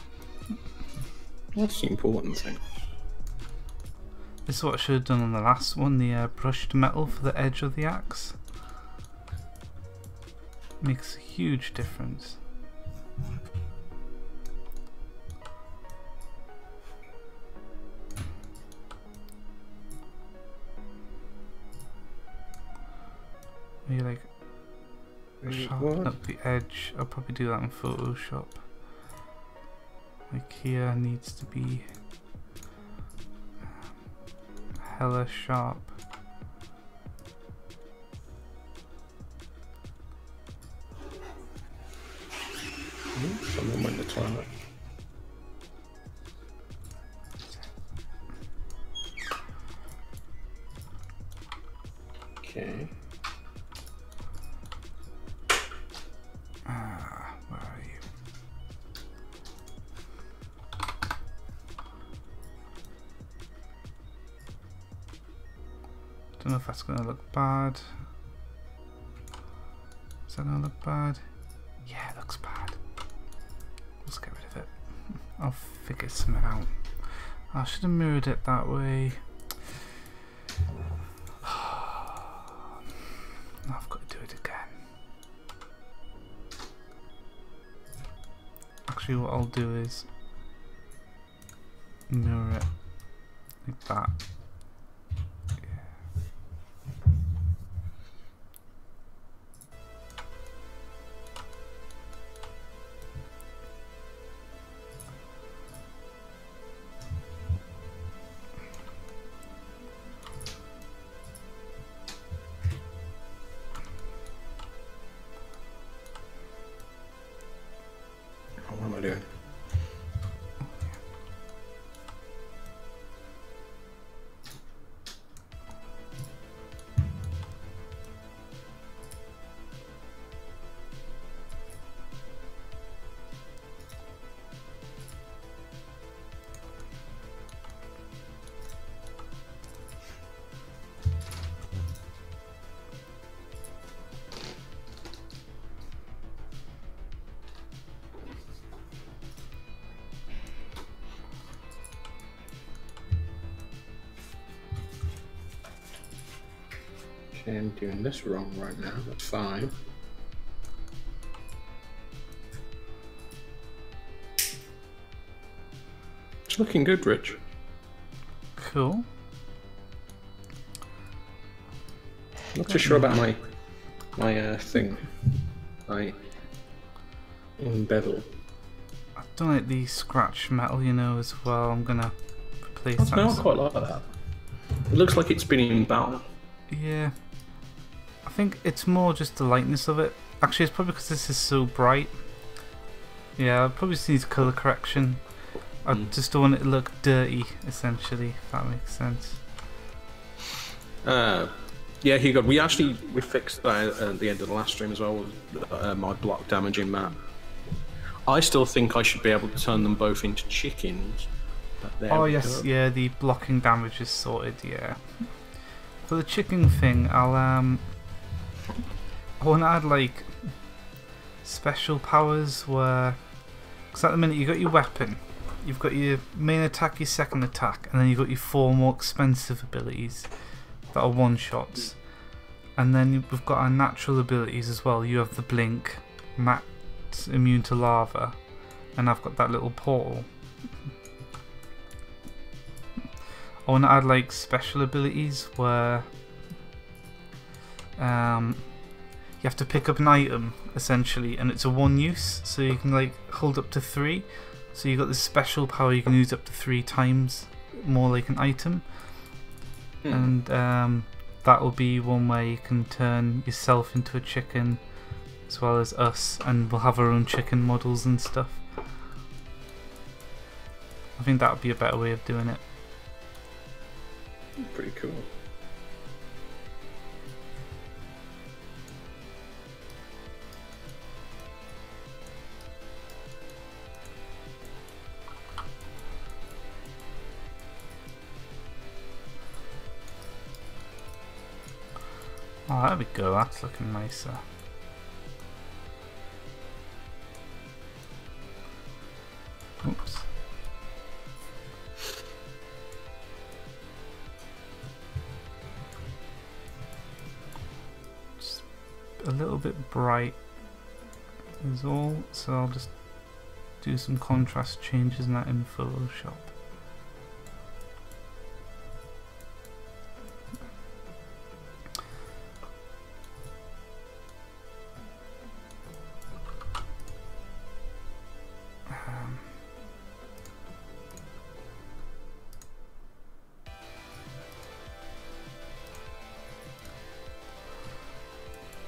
That's the important thing. This is what I should have done on the last one, the brushed metal for the edge of the axe. makes a huge difference. Maybe like sharpen up the edge. I'll probably do that in Photoshop. Like here needs to be hella sharp. Someone went to the toilet. Okay. Where are you? Don't know if that's gonna look bad. Is that gonna look bad? Yeah, it looks bad. Let's get rid of it. I'll figure something out. I should have mirrored it that way. I've got to do it again. Actually, what I'll do is mirror it like that. What am I doing? Okay, I'm doing this wrong right now. That's fine. It's looking good, Rich. Cool. Not too sure about my thing. My bevel. I've done like the scratch metal, you know, as well. I'm gonna replace that. I quite like that. It looks like it's been in battle. Yeah. I think it's more just the lightness of it. Actually, it's probably because this is so bright. Yeah, I probably just need colour correction. I just don't want it to look dirty, essentially, if that makes sense. Yeah, Hugo, we fixed that at the end of the last stream as well, my block damaging map. I still think I should be able to turn them both into chickens. Oh yes, yeah, the blocking damage is sorted, yeah. For the chicken thing, I want to add like special powers where, because at the minute you got your weapon, you've got your main attack, your second attack, and then you've got your 4 more expensive abilities that are one-shots. And then we've got our natural abilities as well. You have the blink, Matt's immune to lava, and I've got that little portal. I want to add like special abilities where you have to pick up an item essentially, and it's a one use, so you can like hold up to 3. So you got this special power you can use up to 3 times more like an item. And that will be one way you can turn yourself into a chicken as well as us, and we'll have our own chicken models and stuff. I think that would be a better way of doing it. Pretty cool. Oh, there we go, that's looking nicer. Oops. Just a little bit bright is all, so I'll just do some contrast changes in that in Photoshop.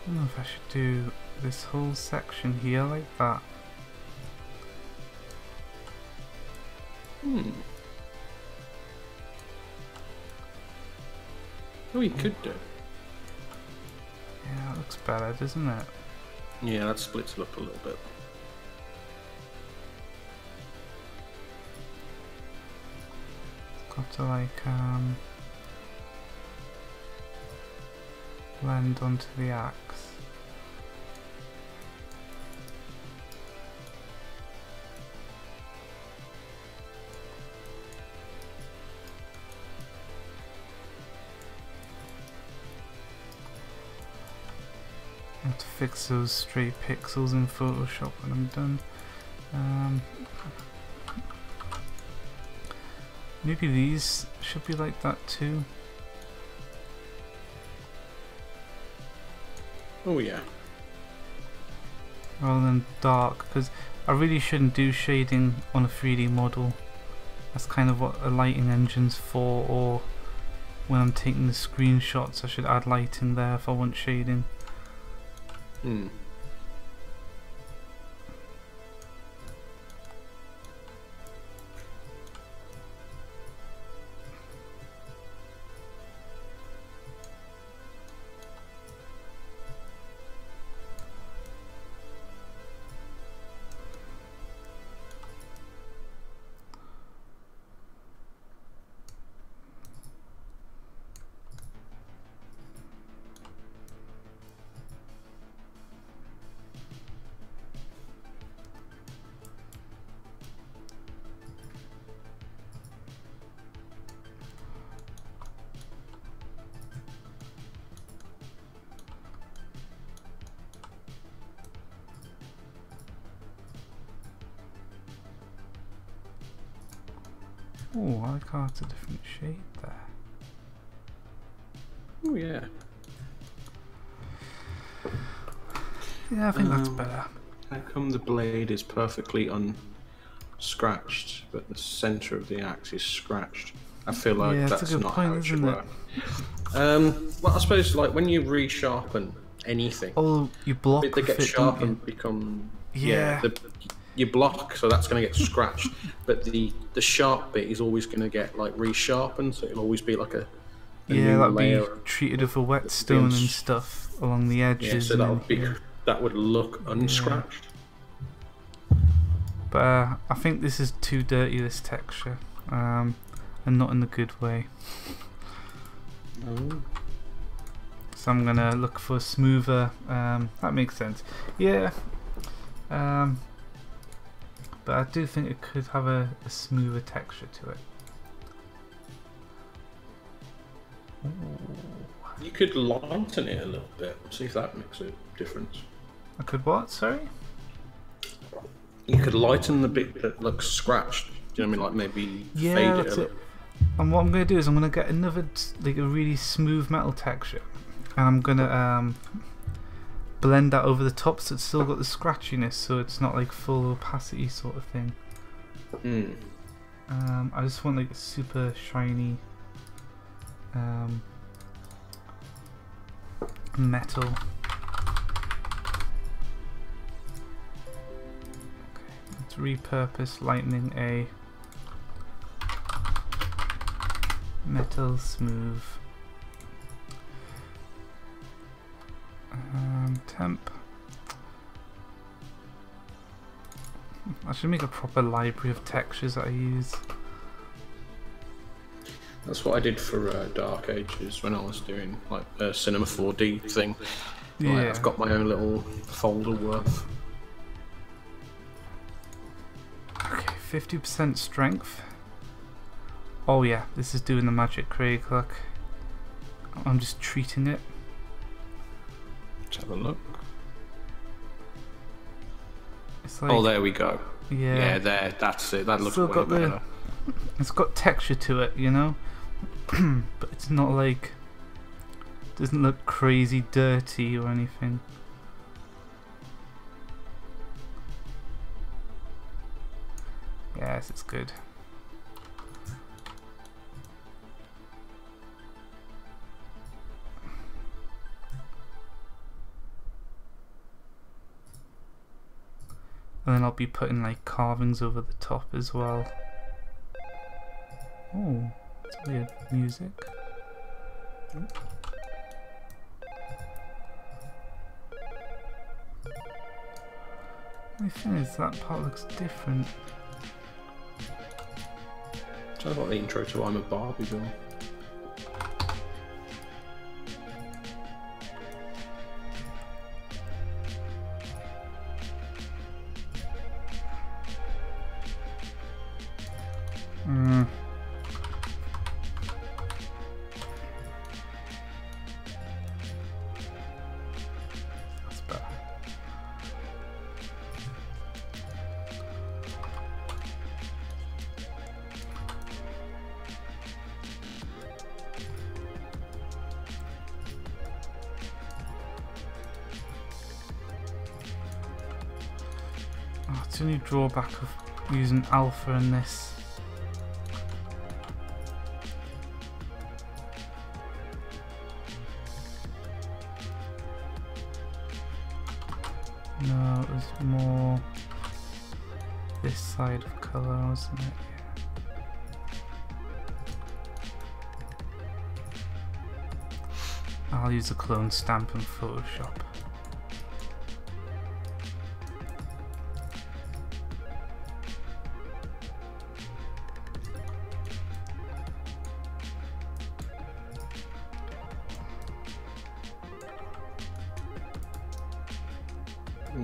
I don't know if I should do this whole section here like that. Oh, you could do. Yeah, that looks better, doesn't it? Yeah, that splits it up a little bit. Got to like blend onto the axe. I have to fix those stray pixels in Photoshop when I'm done. Maybe these should be like that too. Oh yeah. Rather than dark, because I really shouldn't do shading on a 3D model. That's kind of what a lighting engine's for, or when I'm taking the screenshots I should add lighting there if I want shading. Oh, I like how it's a different shade there. Oh yeah. Yeah, I think that's better. How come the blade is perfectly unscratched, but the centre of the axe is scratched? I feel like Yeah, that's a good not point, how it should isn't it? work. Well, I suppose like when you resharpen anything, Oh, you block they with get it, sharp don't you? and become Yeah. you block, so that's going to get scratched. But the sharp bit is always going to get like resharpened, so it'll always be like a Yeah, new that'd layer. be treated with a whetstone and stuff along the edges. Yeah, so and that then would be here. that would look unscratched. But I think this is too dirty, this texture, and not in the good way. Oh. So I'm gonna look for smoother. That makes sense. Yeah. But I do think it could have a smoother texture to it. Ooh. You could lighten it a little bit, see if that makes a difference. I could what? Sorry? You could lighten the bit that looks scratched. Do you know what I mean? Like maybe Yeah, fade it that's a it. little. And what I'm gonna do is I'm gonna get another like a really smooth metal texture, and I'm gonna blend that over the top so it's still got the scratchiness, so it's not like full opacity sort of thing. I just want like a super shiny metal. Okay, let's repurpose lightning a metal smooth. Temp. I should make a proper library of textures that I use. That's what I did for Dark Ages when I was doing like a Cinema 4D thing. Yeah. Like, I've got my own little folder worth. Okay, 50% strength. Oh yeah, this is doing the magic, Craig. Look, I'm just treating it. Let's have a look. It's like, oh, there we go. Yeah. Yeah, there. That's it. That looks Still way got better. it's got texture to it, you know, but it's not like, doesn't look crazy dirty or anything. Yes, it's good. And then I'll be putting like carvings over the top as well. Oh, that's weird music. The thing is, that part looks different. Sounds like the intro to I'm a Barbie girl. That's better. Oh, it's the only drawback of using alpha in this. No, it was more this side of colour, wasn't it? Yeah. I'll use a clone stamp in Photoshop.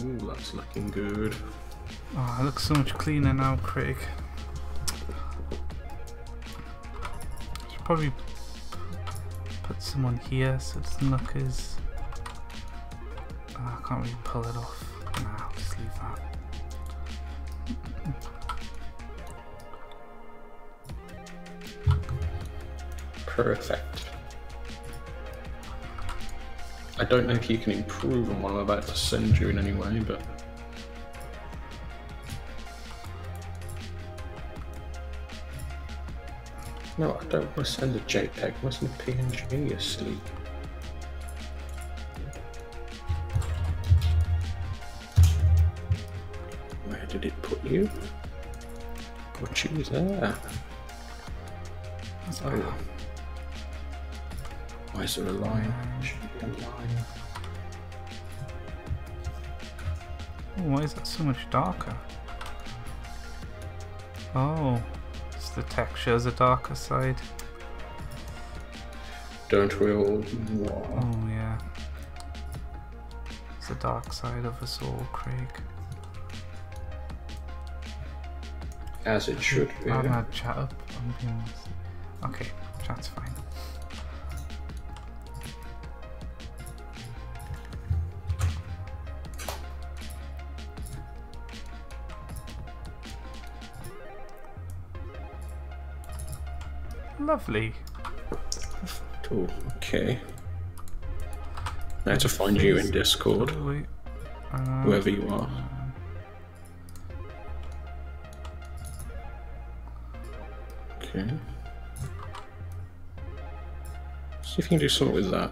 Ooh, that's looking good. Oh, it looks so much cleaner now, Craig. Should probably put someone here so it doesn't look as... Oh, I can't really pull it off. Nah, I'll just leave that. Perfect. I don't know if you can improve on what I'm about to send you in any way, but... No, I don't want to send a JPEG, I want to send a PNG, you silly. Where did it put you? Put you there. That's Oh. better. Why is there a line? Should be a line. Oh, why is that so much darker? Oh, it's the texture's a darker side. Don't we all? Oh yeah. It's the dark side of us all, Craig. As it should be. I haven't had chat up, I'm being honest. Okay, chat's fine. Lovely. Oh, okay. Now to find you in Discord, Oh, wait. whoever you are. Okay. See if you can do something with that.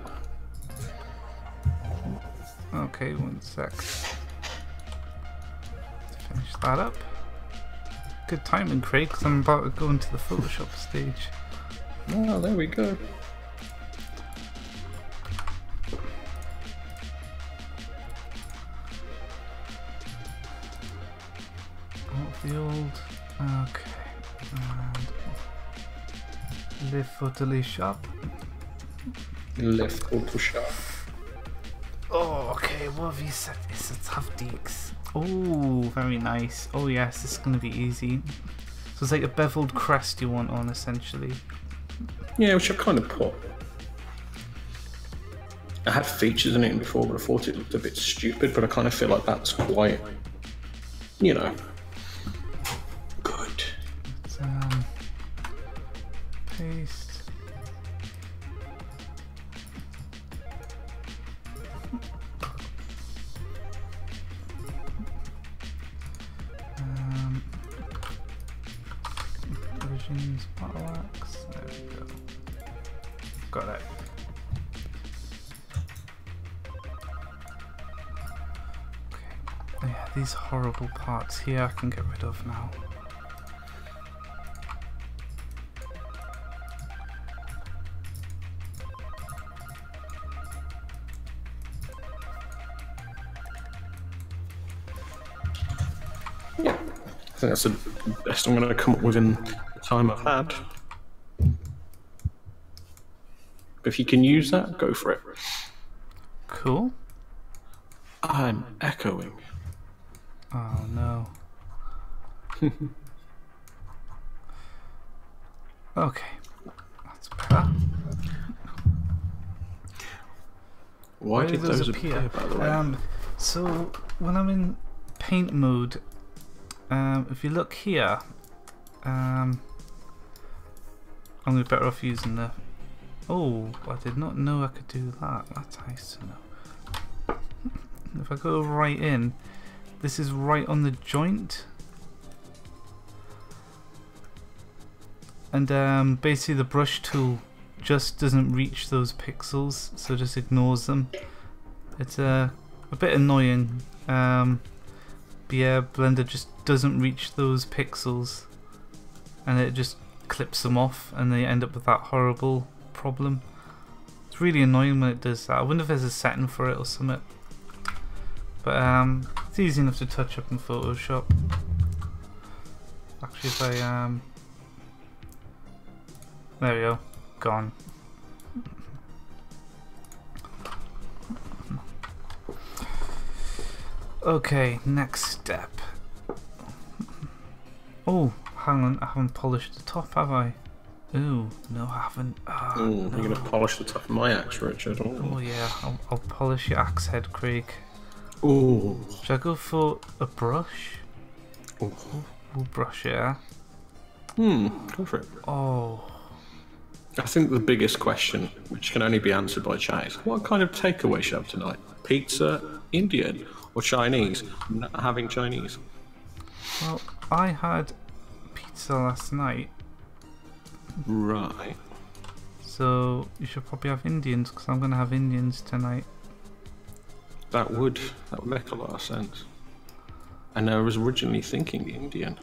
Okay, 1 sec. Finish that up. Good timing, Craig, because I'm about to go into the Photoshop stage. Oh, there we go. Outfield. Okay. And live Photoshop. Left Photoshop. Oh, okay. What have you said? It's a tough deeks. Oh, very nice. Oh yes, this is going to be easy. So it's like a beveled crest you want on, essentially. Yeah, which I kind of put. I had features in it before, but I thought it looked a bit stupid, but I kind of feel like that's quite you know, good. Let's, paste. Provisions, battle axe. There we go. Got it. Okay. Yeah, these horrible parts here I can get rid of now. Yeah, I think that's the best I'm going to come up with in the time I've had. If you can use that, go for it. Cool. I'm echoing. Oh no. Okay, that's better. Why did those appear, by the way? So when I'm in paint mode, if you look here, I'm gonna be better off using the. Oh, I did not know I could do that. That's nice to know. If I go right in, this is right on the joint, and basically the brush tool just doesn't reach those pixels, so just ignores them. It's a bit annoying, but yeah, Blender just doesn't reach those pixels, and it just clips them off, and they end up with that horrible problem. It's really annoying when it does that. I wonder if there's a setting for it or something. But it's easy enough to touch up in Photoshop. Actually, if I there we go, gone. Okay, next step. Oh, hang on, I haven't polished the top, have I? Ooh, no, I haven't. Ooh, no. you're going to polish the top of my axe, Richard. Oh yeah, I'll polish your axe head, Craig. Ooh. Should I go for a brush? Ooh. We'll brush it, yeah? Go for it. Oh. I think the biggest question, which can only be answered by chat, is what kind of takeaway should I have tonight? Pizza, Indian, or Chinese? I'm not having Chinese. Well, I had pizza last night. Right. So you should probably have Indians, because I'm going to have Indians tonight. That would make a lot of sense. And I was originally thinking Indian.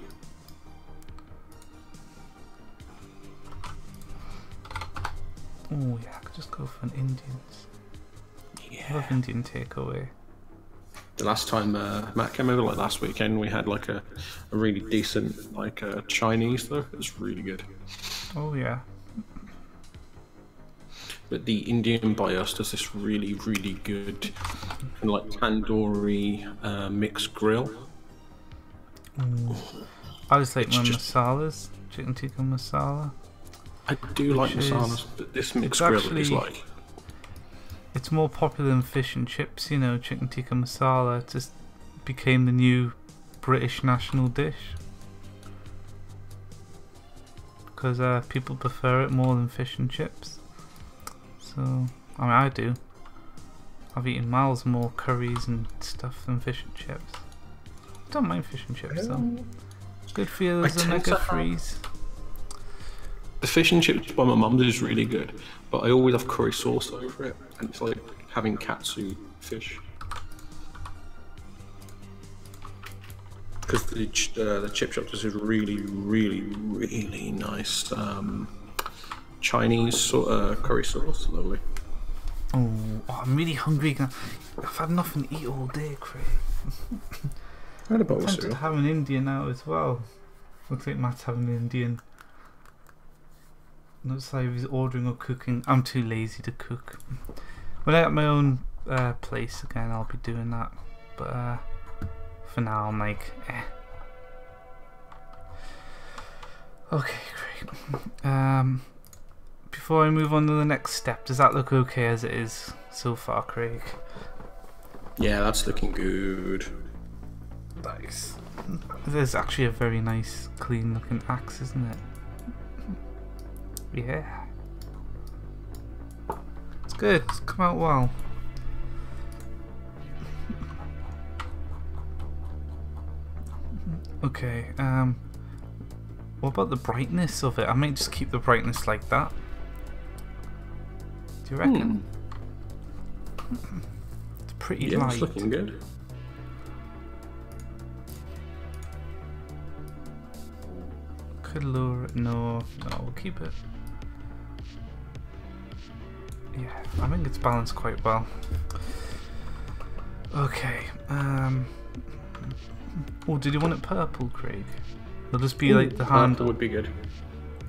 Oh yeah, I could just go for an Indians. Yeah. I love Indian takeaway. The last time Matt came over, like last weekend, we had like a really decent Chinese though. It was really good. Oh yeah. But the Indian bios does this really, really good kind of like tandoori mixed grill. I just like It's my just- masalas, chicken tikka masala. I do like Which masalas, is- but this mixed it's grill is actually- like... It's more popular than fish and chips, you know, chicken tikka masala. It just became the new British national dish. Because people prefer it more than fish and chips. So, I mean, I do. I've eaten miles more curries and stuff than fish and chips. Don't mind fish and chips though. Good for you, those tend to omega-3s. The fish and chips by my mum's is really good, but I always have curry sauce over it, and it's like having katsu fish. Because the chip shop does a really, really, really nice Chinese sort of curry sauce. Lovely. Oh, I'm really hungry. I've had nothing to eat all day, Craig. I had a bowl I'm of tempted cereal. to have an Indian now as well. Looks like Matt's having an Indian. Looks like he's ordering or cooking. I'm too lazy to cook. When I get my own place again, I'll be doing that. But for now, I'm like, eh. Okay, great. Before I move on to the next step, does that look okay as it is so far, Craig? Yeah, that's looking good. Nice. There's actually a very nice, clean looking axe, isn't it? Yeah. It's good. It's come out well. Okay, what about the brightness of it? I might just keep the brightness like that. Do you reckon? It's pretty light. It's looking good. Could lower it. No, we'll keep it. Yeah, I think it's balanced quite well. Okay, oh, did you want it purple, Craig? It'll just be like the handle. Purple would be good.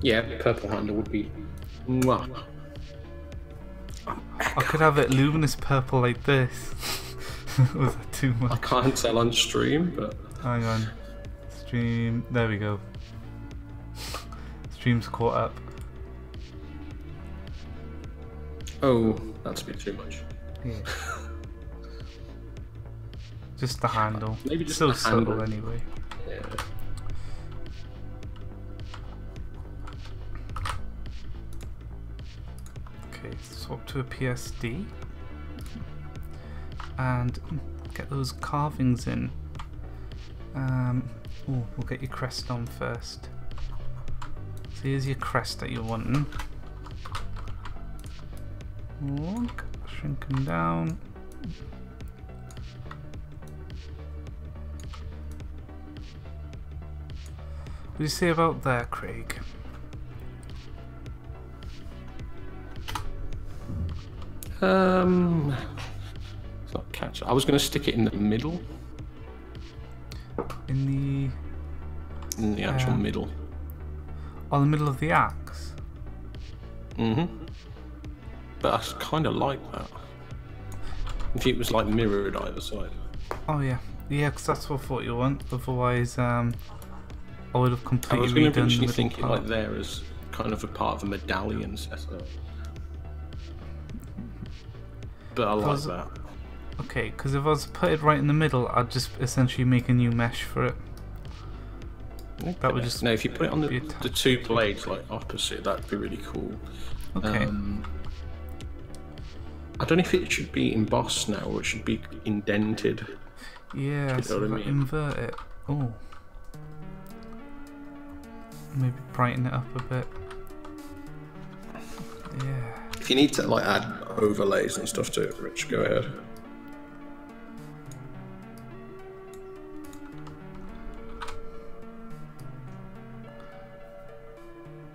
Yeah, purple handle would be... Mwah. I could have it luminous purple like this. Was that too much? I can't tell on stream, but... Hang on. Stream... There we go. Stream's caught up. Oh, that's a bit too much. Yeah. Just the handle. Maybe just so the subtle handle. Anyway. Yeah. Okay, swap to a PSD. And get those carvings in. Oh, we'll get your crest on first. So here's your crest that you're wanting. Look, shrink them down. What do you say about there, Craig? It's not catch. I was going to stick it in the middle. In the actual middle. Oh, the middle of the axe? But I kind of like that. If it was like mirrored either side. Oh yeah. Yeah, because that's what I thought you want. Otherwise, I would have I completely was going to redone the eventually middle think it part. like there as kind of a part of a medallion setup. But I like that. Okay, because if I was to put it right in the middle, I'd just essentially make a new mesh for it. Okay. That would just no, if you put it on be the two blades like opposite, that'd be really cool. Okay. I don't know if it should be embossed now or it should be indented. Yeah, You so know if what I I mean? invert it. Oh. Maybe brighten it up a bit. Yeah. If you need to like add overlays and stuff to it, Rich, go ahead.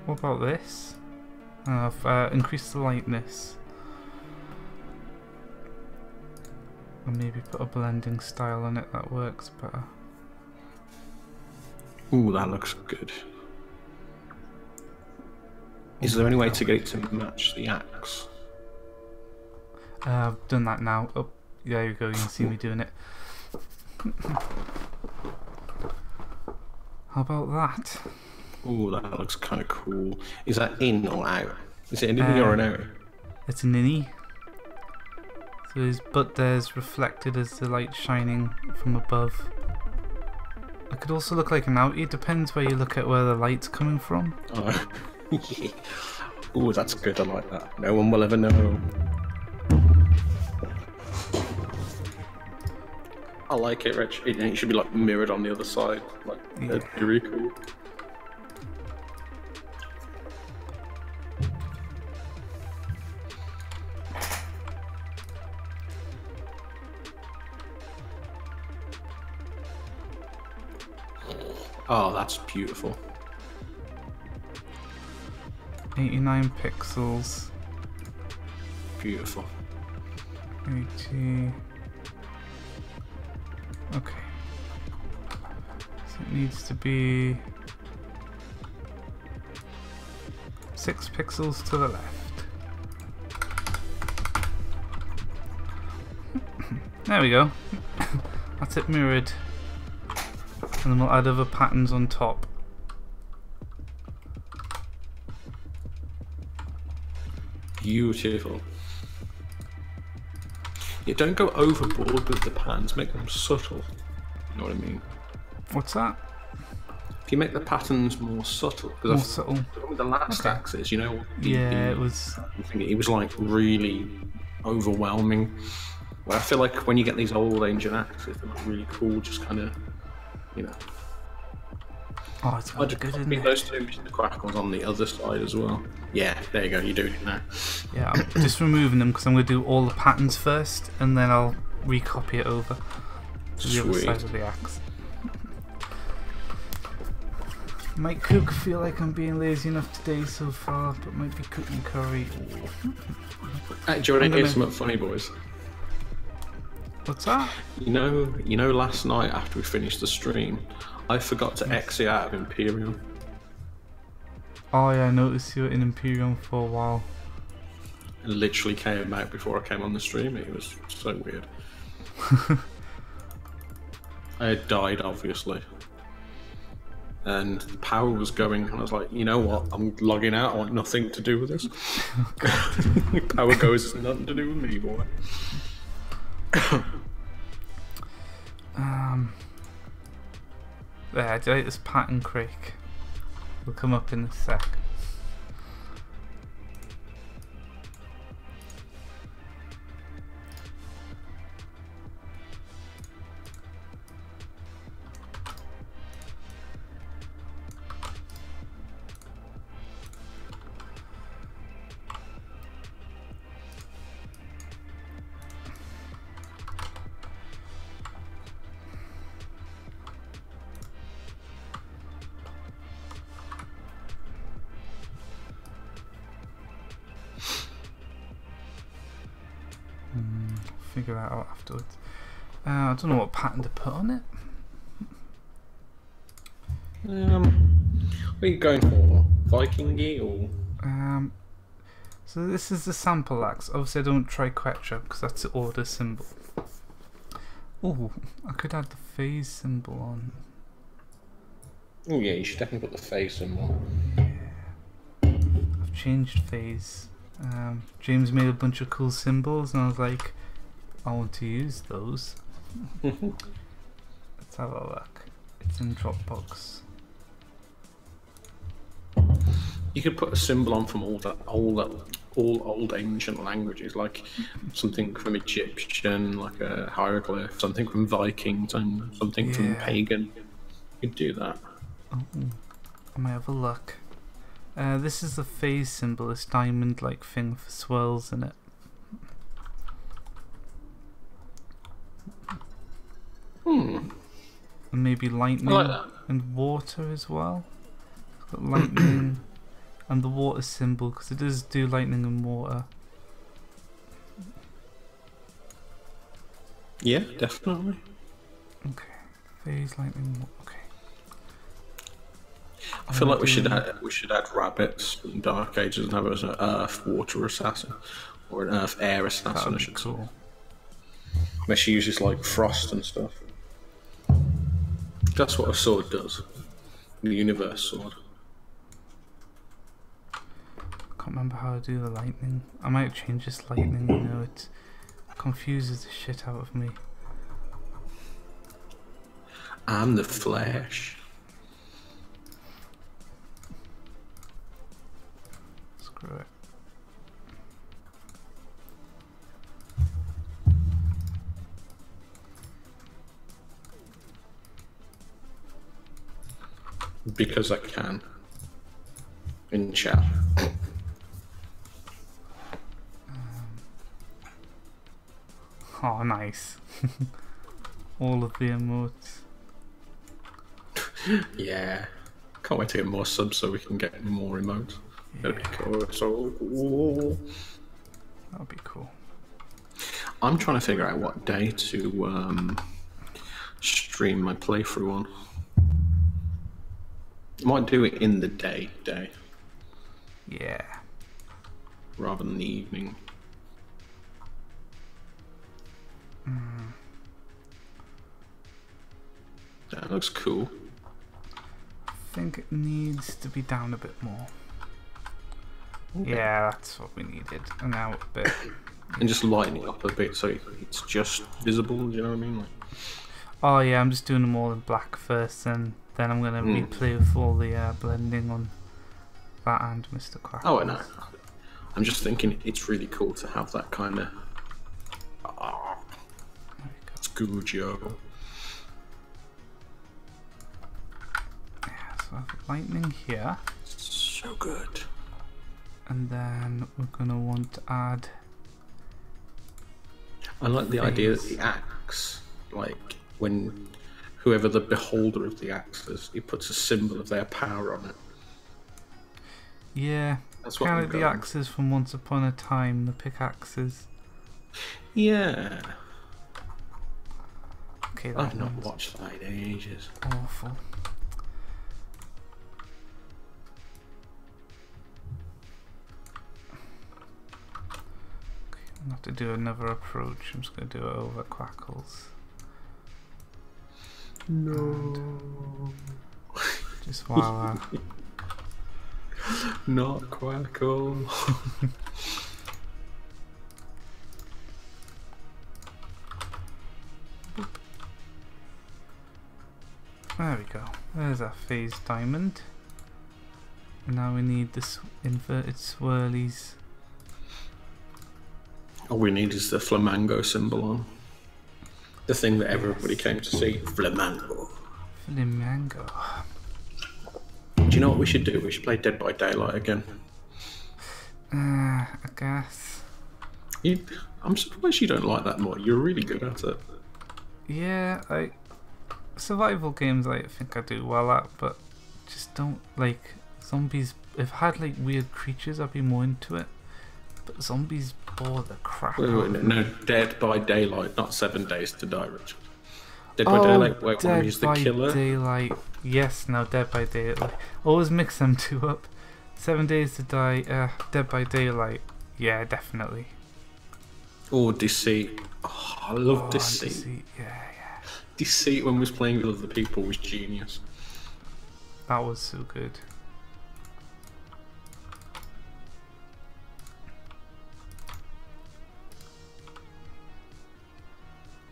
What about this? I've increased the lightness. And maybe put a blending style on it that works better. Ooh, that looks good. Is there any way to get it to match the axe? I've done that now. Oh, there you go, you can see me doing it. How about that? Ooh, that looks kind of cool. Is that in or out? Is it an innie or an out? It's an innie. So but there's reflected as the light shining from above. It could also look like an outie. It depends where you look at where the light's coming from. Oh. Yeah. Ooh, that's good. I like that. No one will ever know. I like it, Rich. It should be like mirrored on the other side. Like, that'd be really cool. Oh, that's beautiful. 89 pixels. Beautiful. 80. Okay. So it needs to be 6 pixels to the left. There we go. That's it mirrored. And then we'll add other patterns on top. Beautiful. Yeah, don't go overboard with the patterns, make them subtle. You know what I mean? What's that? If you make the patterns more subtle, More because subtle. with the last axis, you know, Yeah, it was. it was like really overwhelming. Well, I feel like when you get these old ancient axes, they're like really cool, just kind of, you know. Oh, it's I just good, isn't copied it? those two crackles on the other side as well. Yeah, there you go, you're doing it now. Yeah, I'm just removing them because I'm going to do all the patterns first, and then I'll recopy it over to the other side of the axe. Might cook, feel like I'm being lazy enough today so far, but might be cooking curry. Hey, do you want to hear something funny, boys? What's that? You know, last night after we finished the stream, I forgot to exit out of Imperium. Oh yeah, I noticed you were in Imperium for a while. It literally came out before I came on the stream. It was so weird. I had died, obviously. And the power was going, and I was like, you know what? I'm logging out. I want nothing to do with this. Power goes, it's nothing to do with me, boy. There, do this pattern creek. Will come up in a sec. Figure that out afterwards. I don't know what pattern to put on it. What are you going for? Vikingy or? So this is the sample axe. Obviously I don't try Quetra because that's the order symbol. Oh, I could add the phase symbol on. Oh yeah, you should definitely put the phase symbol. I've changed phase. James made a bunch of cool symbols and I was like, I want to use those. Let's have a look. It's in Dropbox. You could put a symbol on from all old ancient languages, like something from Egyptian, like a hieroglyph, something from Vikings, and something from pagan. You could do that. Oh, I might have a look. This is the phase symbol, this diamond-like thing for swirls in it. And maybe lightning and water as well. It's got lightning and the water symbol because it does do lightning and water. Yeah, definitely. Okay, phase lightning. Okay. I feel like we should add rabbits in Dark Ages and have it as an Earth Water Assassin or an Earth Air Assassin. I should say. Where she uses like frost and stuff. That's what a sword does. The universe sword. Can't remember how to do the lightning. I might change this lightning, you know, it confuses the shit out of me. I'm the Flash. Screw it. Because I can. In chat. Oh, nice. All of the emotes. Yeah. Can't wait to get more subs so we can get more emotes. That'd be cool. So cool. That'd be cool. I'm trying to figure out what day to stream my playthrough on. I might do it in the day. Yeah. Rather than the evening. That looks cool. I think it needs to be down a bit more. Okay. Yeah, that's what we needed. And now a bit. And just lighten it up a bit so it's just visible, do you know what I mean? Oh yeah, I'm just doing them all in black first, and then I'm gonna replay with all the blending on that and Mr. Quack. Oh, I know. I'm just thinking it's really cool to have that kind of. It's good, Joe. Yeah, so I have lightning here. So good. And then we're gonna want to add. I like the idea that the axe, like when whoever the beholder of the axe is, he puts a symbol of their power on it. Yeah, That's what kind I'm of the going. axes from Once Upon a Time, the pickaxes. Yeah. Okay, that I've not one's watched that in ages. awful. Okay, I'm gonna have to do another approach. I'm just gonna do it over Quackles. No. Just while Not Quackle. there we go. There's our phase diamond. And now we need this inverted swirlies. All we need is the flamingo symbol on. The thing that everybody came to see. Flamingo. Flamingo. Do you know what we should do? We should play Dead by Daylight again. I guess. I'm surprised you don't like that more. You're really good at it. Yeah, survival games I think I do well at, but just don't like zombies. If I had like weird creatures, I'd be more into it. But zombies bore the crap out of me. No, Dead by Daylight, not 7 Days to Die, Richard. Dead by Daylight, where one is the killer. Daylight. Yes, now Dead by Daylight. Always mix them two up. 7 Days to Die, Dead by Daylight. Yeah, definitely. Or Deceit. Oh, I love Deceit. Deceit. Yeah, yeah. Deceit when we was playing with other people was genius. That was so good.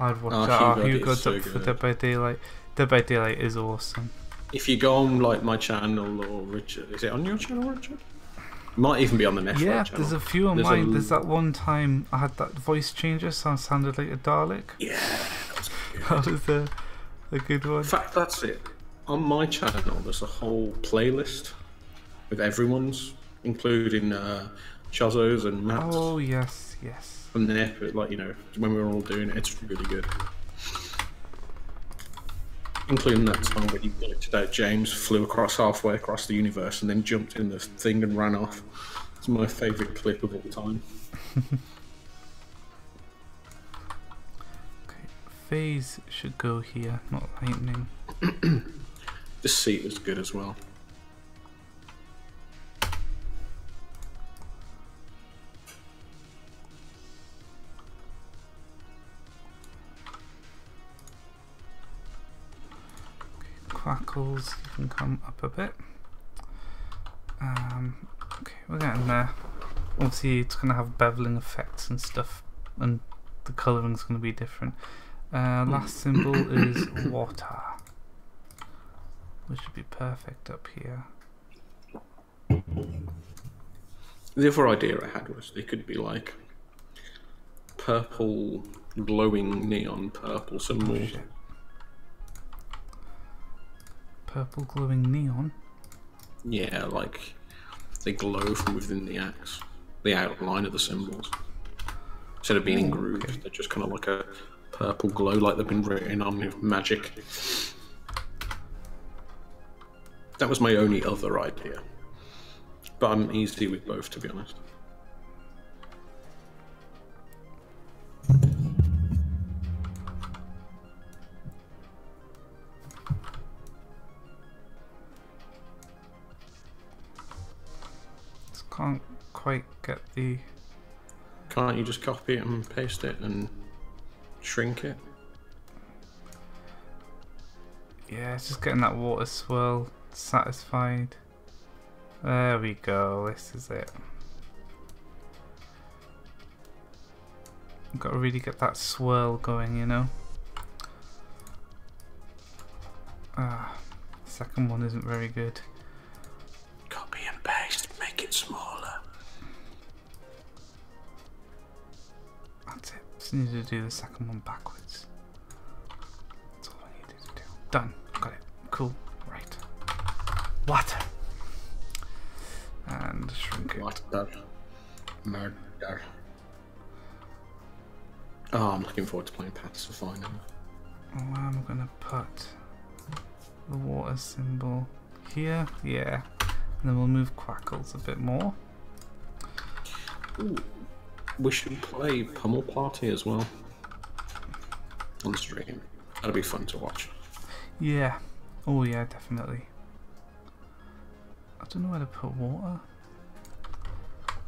I'd watch that. Who got up for Dead by Daylight? Dead by Daylight is awesome. If you go on like my channel or Richard, is it on your channel, Richard? It might even be on the Netflix yeah, channel. there's a few on mine. There's that one time I had that voice changer, so I sounded like a Dalek. Yeah, that was good. That was a good one. In fact, that's it. On my channel, there's a whole playlist with everyone's, including Chazzo's and Matt's. Oh yes, yes. From there, like, you know, when we were all doing it, it's really good. Including that time when you glitched out James, flew across halfway across the universe and then jumped in the thing and ran off. It's my favourite clip of all time. Okay, phase should go here, not lightning. The seat was good as well. Quackles, you can come up a bit. Okay, we're getting there. Obviously, it's going to have beveling effects and stuff, and the colouring's going to be different. Last symbol is water, which should be perfect up here. The other idea I had was they could be like purple, glowing neon purple symbols. Oh, purple glowing neon? Yeah, like they glow from within the axe, the outline of the symbols. Instead of being in grooves, okay. They're just kind of like a purple glow, like they've been written on with magic. That was my only other idea, but I'm easy with both, to be honest. Can't quite get the... Can't you just copy it and paste it and shrink it? Yeah, it's just getting that water swirl satisfied. There we go, this is it. I've got to really get that swirl going, you know? Second one isn't very good. Copy and paste, make it smaller. That's it. Just need to do the second one backwards. That's all I needed to do. Done. Got it. Cool. Right. Water. And shrink it. Water. Murder. Oh, I'm looking forward to playing Pacify now. Where am I gonna put the water symbol? Here? Yeah. And then we'll move Quackles a bit more. Ooh. We should play Pummel Party as well on stream. That'll be fun to watch. Yeah. Oh yeah, definitely. I don't know where to put water.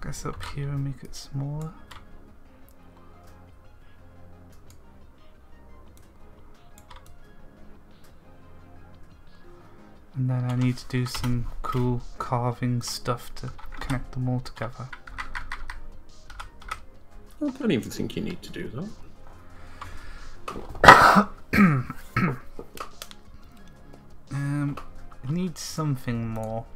Guess up here and make it smaller. And then I need to do some cool carving stuff to connect them all together. I don't even think you need to do that. It needs something more.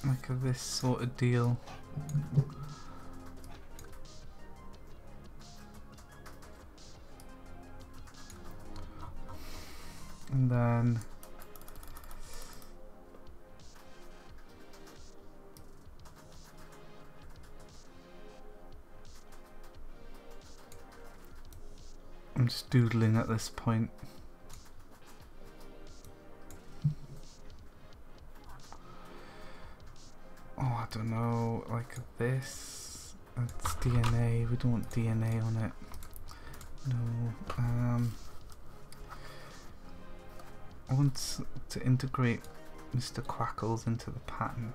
Like this sort of deal. And then I'm just doodling at this point. Oh, I don't know, like this. It's DNA, we don't want DNA on it. No, I want to integrate Mr. Quackles into the pattern.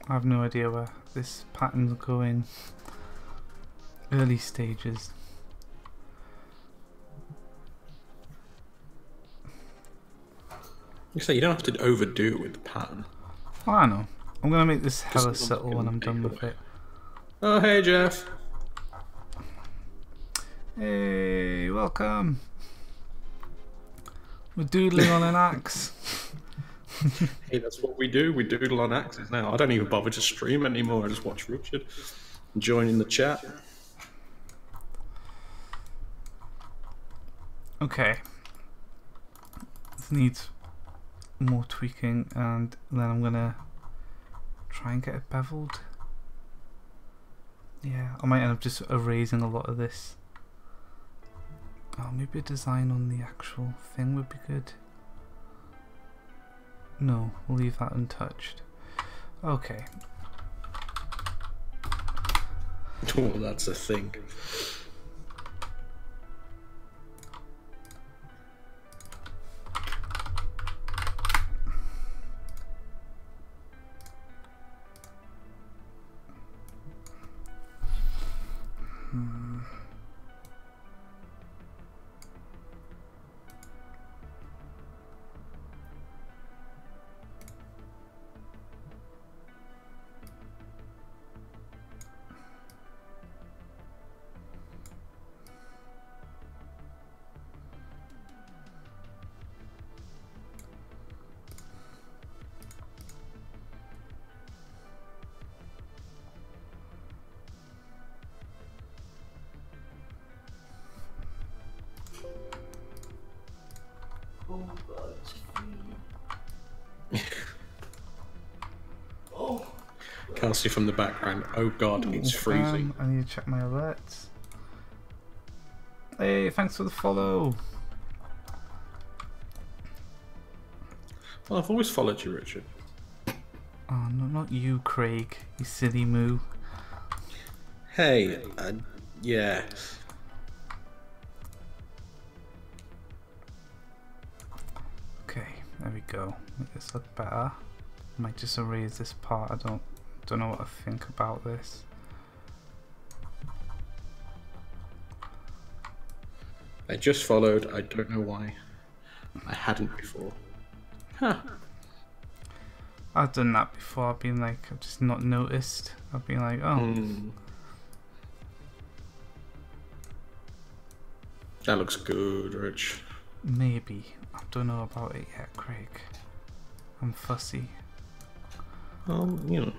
I have no idea where this pattern's going. Early stages. You say you don't have to overdo it with the pattern. Oh, I know. I'm gonna make this hella subtle when I'm done with it. Oh, hey Jeff. Hey, welcome. We're doodling on an axe. Hey, that's what we do. We doodle on axes now. I don't even bother to stream anymore. I just watch Richard join in the chat. Okay. This needs more tweaking, and then I'm gonna try and get it beveled. Yeah, I might end up just erasing a lot of this. Oh, maybe a design on the actual thing would be good. No, we'll leave that untouched. Okay. Oh, that's a thing. Kelsey from the background. Oh god, it's freezing. I need to check my alerts. Hey, thanks for the follow. Well, I've always followed you, Richard. Oh no, not you, Craig. You silly moo. Hey, yeah. Okay, there we go. Make this look better. Might just erase this part. I don't know what to think about this. I just followed. I don't know why. I hadn't before. Huh. I've done that before. I've been like, I've just not noticed. I've been like, oh. That looks good, Rich. Maybe. I don't know about it yet, Craig. I'm fussy. You know.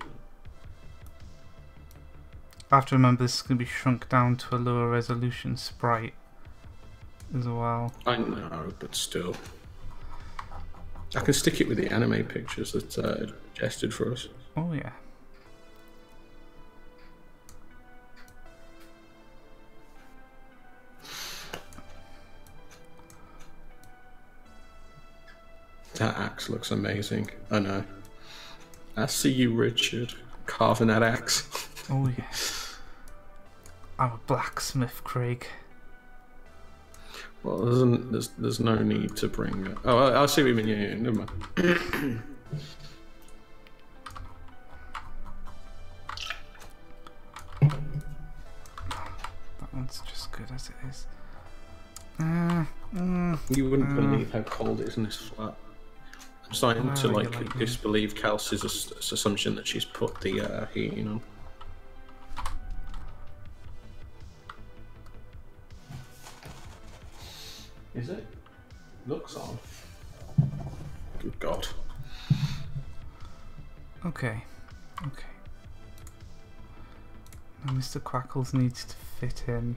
I have to remember this is going to be shrunk down to a lower resolution sprite as well. I know, but still. I can stick it with the anime pictures that suggested for us. Oh yeah. That axe looks amazing. I know. I see you, Richard, carving that axe. Oh yeah. I'm a blacksmith, Craig. Well, there's no need to bring. Oh, I see what you mean. Yeah, never mind. That one's just good as it is. You wouldn't believe how cold it is in this flat. I'm starting to like disbelieve Kelsey's assumption that she's put the heating on. Is it? Looks on. Good God. Okay. Okay. Now Mr. Quackles needs to fit in.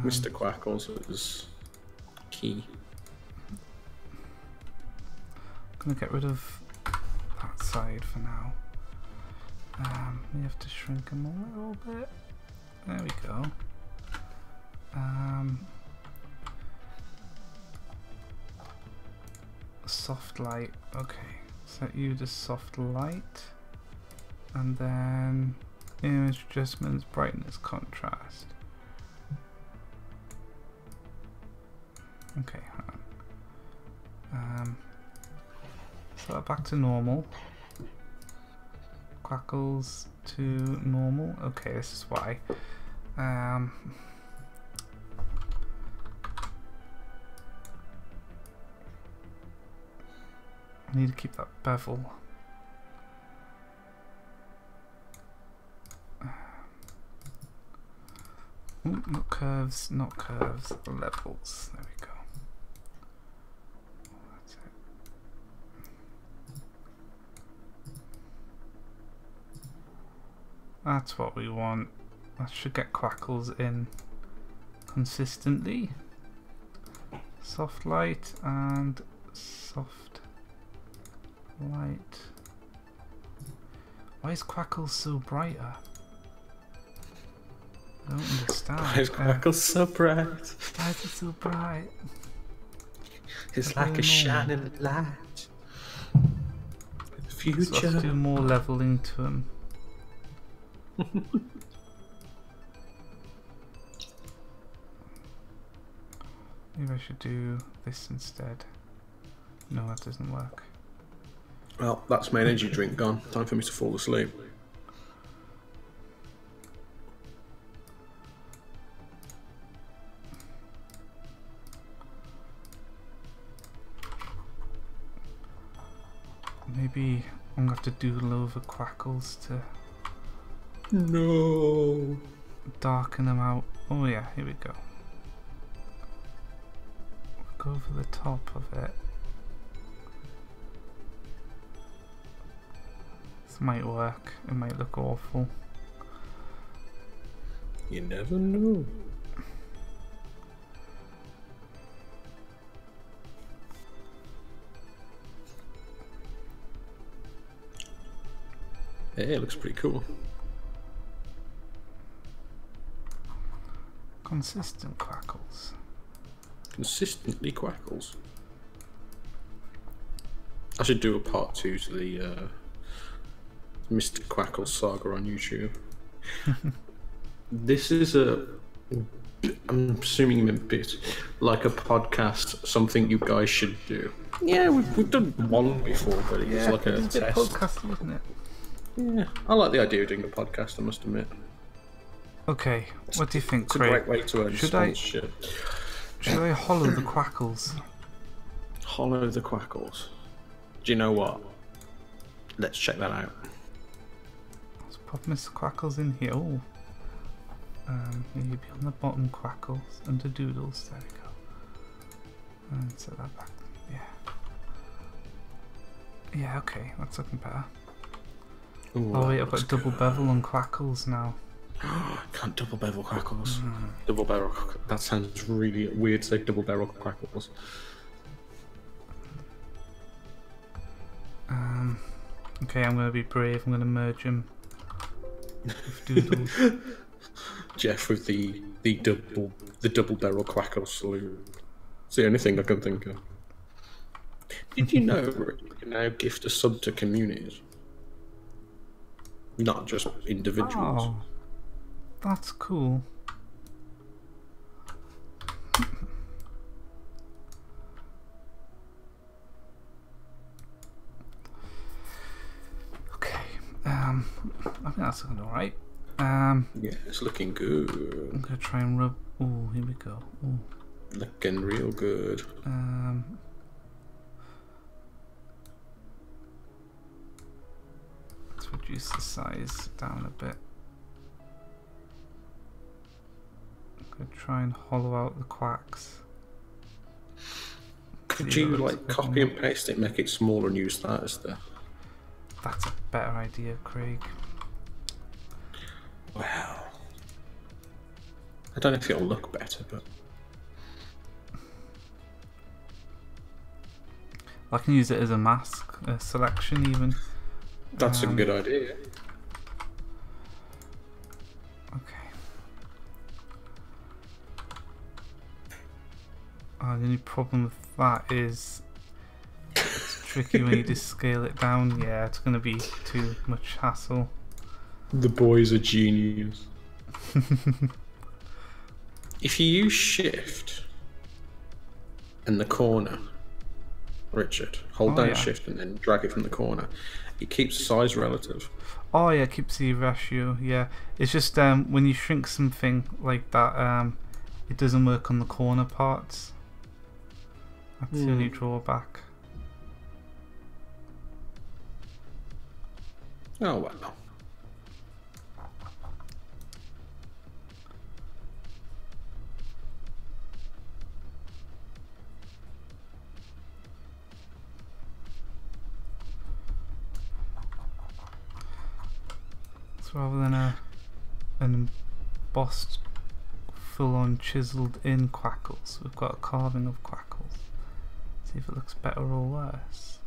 Mr. Quackles is key. I'm gonna get rid of that side for now. We have to shrink them a little bit. There we go. Soft light. Okay, set you to soft light, and then image adjustments, brightness, contrast. Okay, hang on. So that back to normal. Quackles to normal. Okay, this is why. I need to keep that bevel. Ooh, not curves, not curves, levels. There we go. That's it. That's what we want. That should get Quackles in consistently. Soft light and soft light. Why is Quackles so brighter? I don't understand. Why is Quackles so bright? Why is it so bright? It's like a shining light. The future. So let's do more leveling to him. Maybe I should do this instead. No, that doesn't work. Well, that's my energy drink gone. Time for me to fall asleep. Maybe I'm going to have to doodle over Quackles to No. darken them out. Oh yeah, here we go. Go over the top of it. This might work. It might look awful. You never know. Hey, it looks pretty cool. Consistent Quackles. Consistently Quackles. I should do a part 2 to the Mr. Quackle saga on YouTube. This is I'm assuming you meant bit like a podcast, something you guys should do. Yeah, we've done one before, but it's like a test. Podcast, isn't it? Yeah, I like the idea of doing a podcast, I must admit. Okay, what do you think, It's Craig? a great way to earn sponsorship. Should I hollow the quackles? Hollow the Quackles. Do you know what? Let's check that out. Let's pop Mr. Quackles in here. Oh. Maybe on the bottom quackles under doodles. There we go. And set that back. Yeah. Yeah, okay, that's looking better. Ooh, Oh wait, I've got double bevel on quackles now. Can't double bevel Quackles. Double barrel. That sounds really weird to say double barrel Quackles. Okay, I'm gonna be brave. I'm gonna merge them with doodles. Jeff with the double barrel Quackle salute. It's the only thing I can think of. Did you know you can now gift a sub to communities? Not just individuals. Oh, that's cool. Okay, I think that's looking alright. Yeah, it's looking good. I'm gonna try and rub. Oh, here we go. Ooh. Looking real good. Let's reduce the size down a bit. I'm gonna try and hollow out the quacks. Could you like copy and paste it, make it smaller and use that as the... That's a better idea, Craig. Wow. I don't know if it'll look better, but... I can use it as a mask, a selection even. That's a good idea. Okay. The only problem with that is it's tricky when you just scale it down. Yeah, it's going to be too much hassle. The boy's a genius. If you use shift and the corner, Richard, hold down shift and then drag it from the corner, it keeps the size relative. Oh yeah, it keeps the ratio, yeah. It's just when you shrink something like that, it doesn't work on the corner parts. That's the only drawback. Oh well. So rather than an embossed, full-on chiseled in quackles, we've got a carving of quackles. See if it looks better or worse.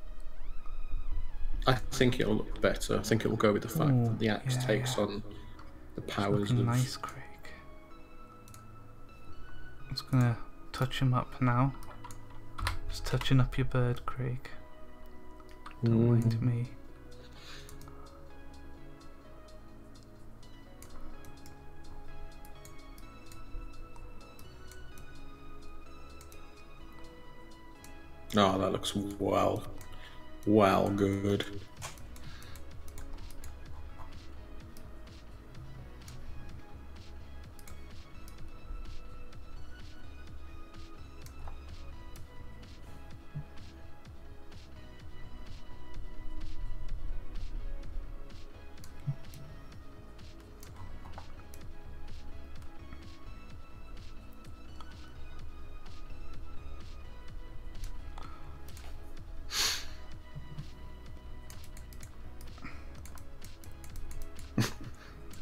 I think it'll look better. I think it will go with the fact that the axe takes on the powers of... Nice, Craig. I'm just gonna touch him up now. Just touching up your bird, Craig. Don't mind me. Oh, that looks well good.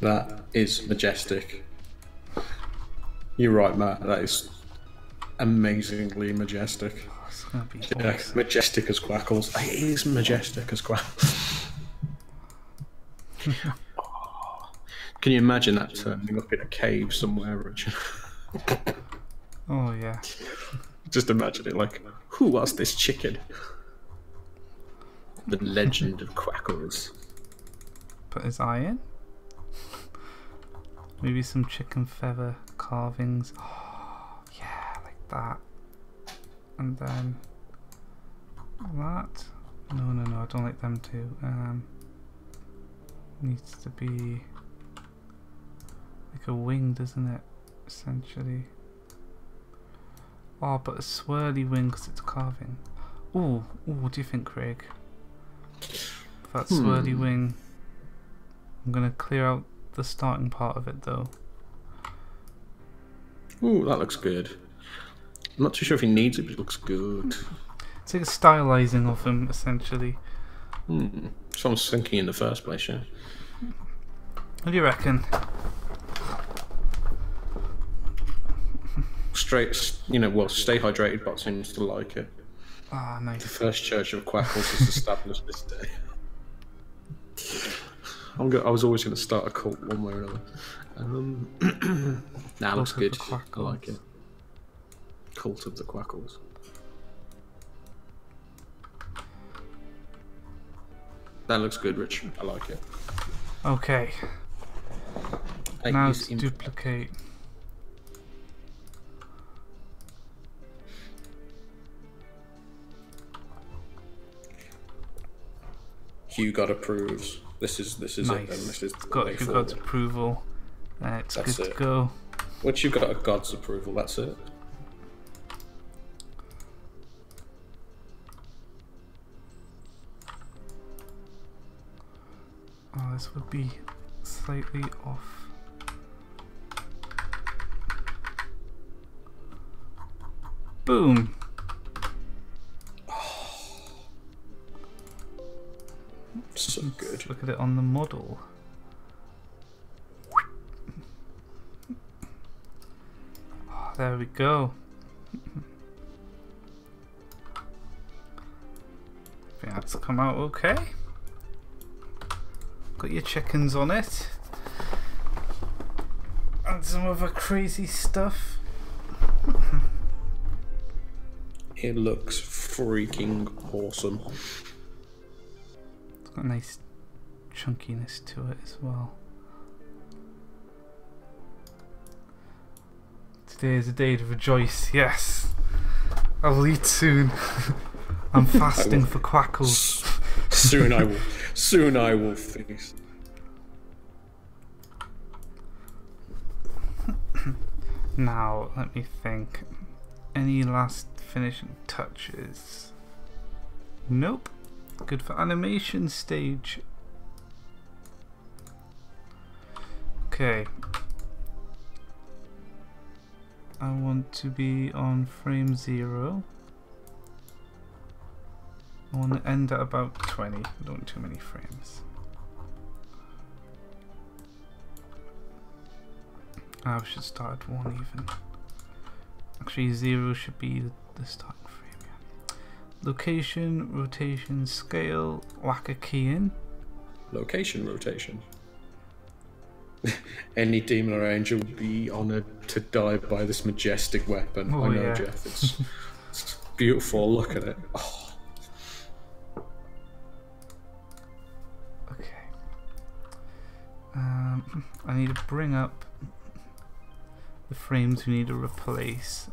That is majestic. You're right, Matt. That is amazingly majestic. It's gonna be awesome. Majestic as Quackles. It is majestic as Quackles. Can you imagine that turning up in a cave somewhere, Richard? Oh yeah. Just imagine it like, who was this chicken? The legend of Quackles. Put his eye in. Maybe some chicken feather carvings. Oh, yeah, like that. And then that. No, I don't like them too. Needs to be like a wing, doesn't it? Essentially. Oh, but a swirly wing because it's carving. Ooh, what do you think, Craig? That swirly wing. I'm gonna clear out the starting part of it though. Ooh, that looks good. I'm not too sure if he needs it, but it looks good. It's like a stylizing of him, essentially. So I was thinking in the first place, yeah. What do you reckon? Straight, you know, well, Stay Hydrated bot seems to like it. Ah, nice. The first church of Quackles is established this day. I was always going to start a cult one way or another. Nah, looks good. I like it. Cult of the Quackles. That looks good, Rich. I like it. Okay. Now to duplicate. Hugh God approves. This is Nice. it then. This is Got Hugh God's approval. It's good to go. Once you've got a God's approval, that's it. Oh, this would be slightly off. Boom! So good. Look at it on the model. Oh, there we go. I think that's come out okay. Got your chickens on it. And some other crazy stuff. It looks freaking awesome. It's got a nice chunkiness to it as well. Today is a day to rejoice, yes. I'll eat soon. I'm fasting for Quackles. Soon I will feast. Now, let me think. Any last finishing touches? Nope. Good for animation stage. Okay. I want to be on frame 0. I want to end at about 20. I don't want too many frames. I should start at 1 even. Actually 0 should be the starting frame, yeah. Location, rotation, scale, whack a key in. Location rotation. Any demon or angel would be honoured to die by this majestic weapon. Oh, I know, yeah. Jeff. It's beautiful. Look at it. Oh. Okay. I need to bring up the frames we need to replace.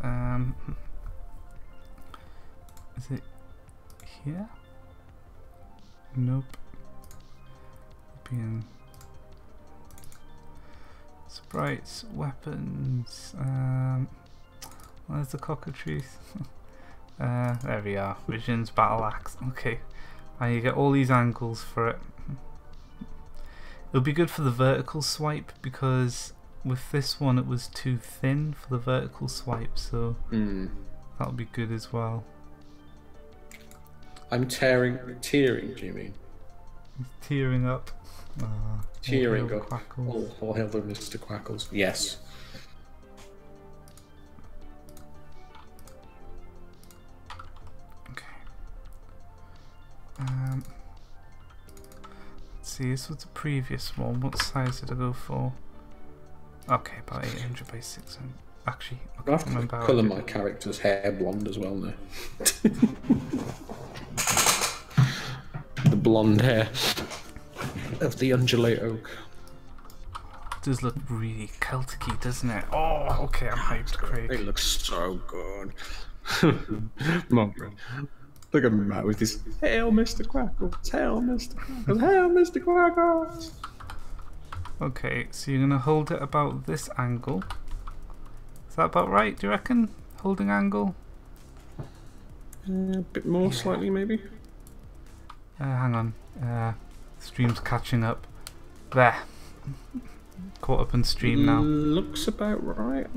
Is it here? Nope. Be in sprites, weapons. Where's the cockatrice? There we are. Visions, battle axe. Okay. I need to get all these angles for it. It'll be good for the vertical swipe because with this one it was too thin for the vertical swipe, so that'll be good as well. I'm tearing, do you mean? He's tearing up. Tearing all up. hail Quackles. All hail the Mr. Quackles. Yes. Okay. Let's see, this was the previous one. What size did I go for? Okay, about 800 by 600. Actually, I I can't have to remember how colour I did my it. character's hair blonde as well now. blonde hair of the UndulateOak. It does look really Celtic-y, doesn't it? Oh, okay, I'm hyped, Craig. It looks so good. Mogdread. Look at Matt with his "Hail, Mr. Quackles! Hail, Mr. Quackles! Hail, Mr. Quackles!" Okay, so you're gonna hold it about this angle. Is that about right, do you reckon? Holding angle? A bit more, slightly, maybe. Hang on. Stream's catching up. There. Caught up in stream now. Looks about right.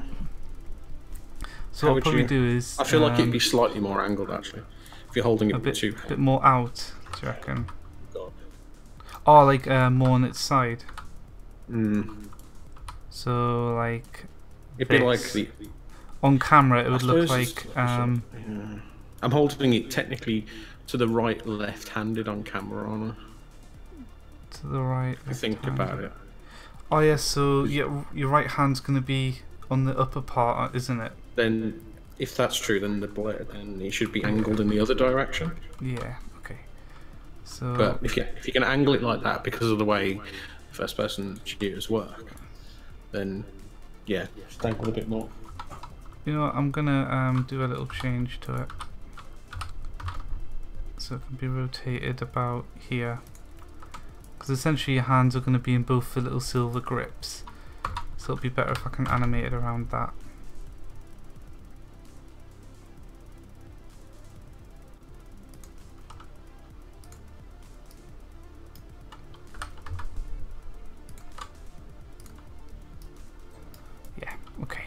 So what I'll probably do is... I feel like it'd be slightly more angled, actually. If you're holding it a too... bit more out, do you reckon? God. Oh, like more on its side. So, like... It'd be like the... On camera, it would look like... I'm holding it technically to the right left-handed on camera, aren't I? To the right. If you think about it. Oh yeah, so your right hand's going to be on the upper part, isn't it? Then, if that's true, then then it should be angled in the other direction. Yeah. Okay. So. But if you can angle it like that because of the way first-person shooters work, then yeah, just angle a bit more. You know what, I'm gonna do a little change to it, so it can be rotated about here. Because essentially your hands are going to be in both the little silver grips, so it'll be better if I can animate it around that. Yeah, okay.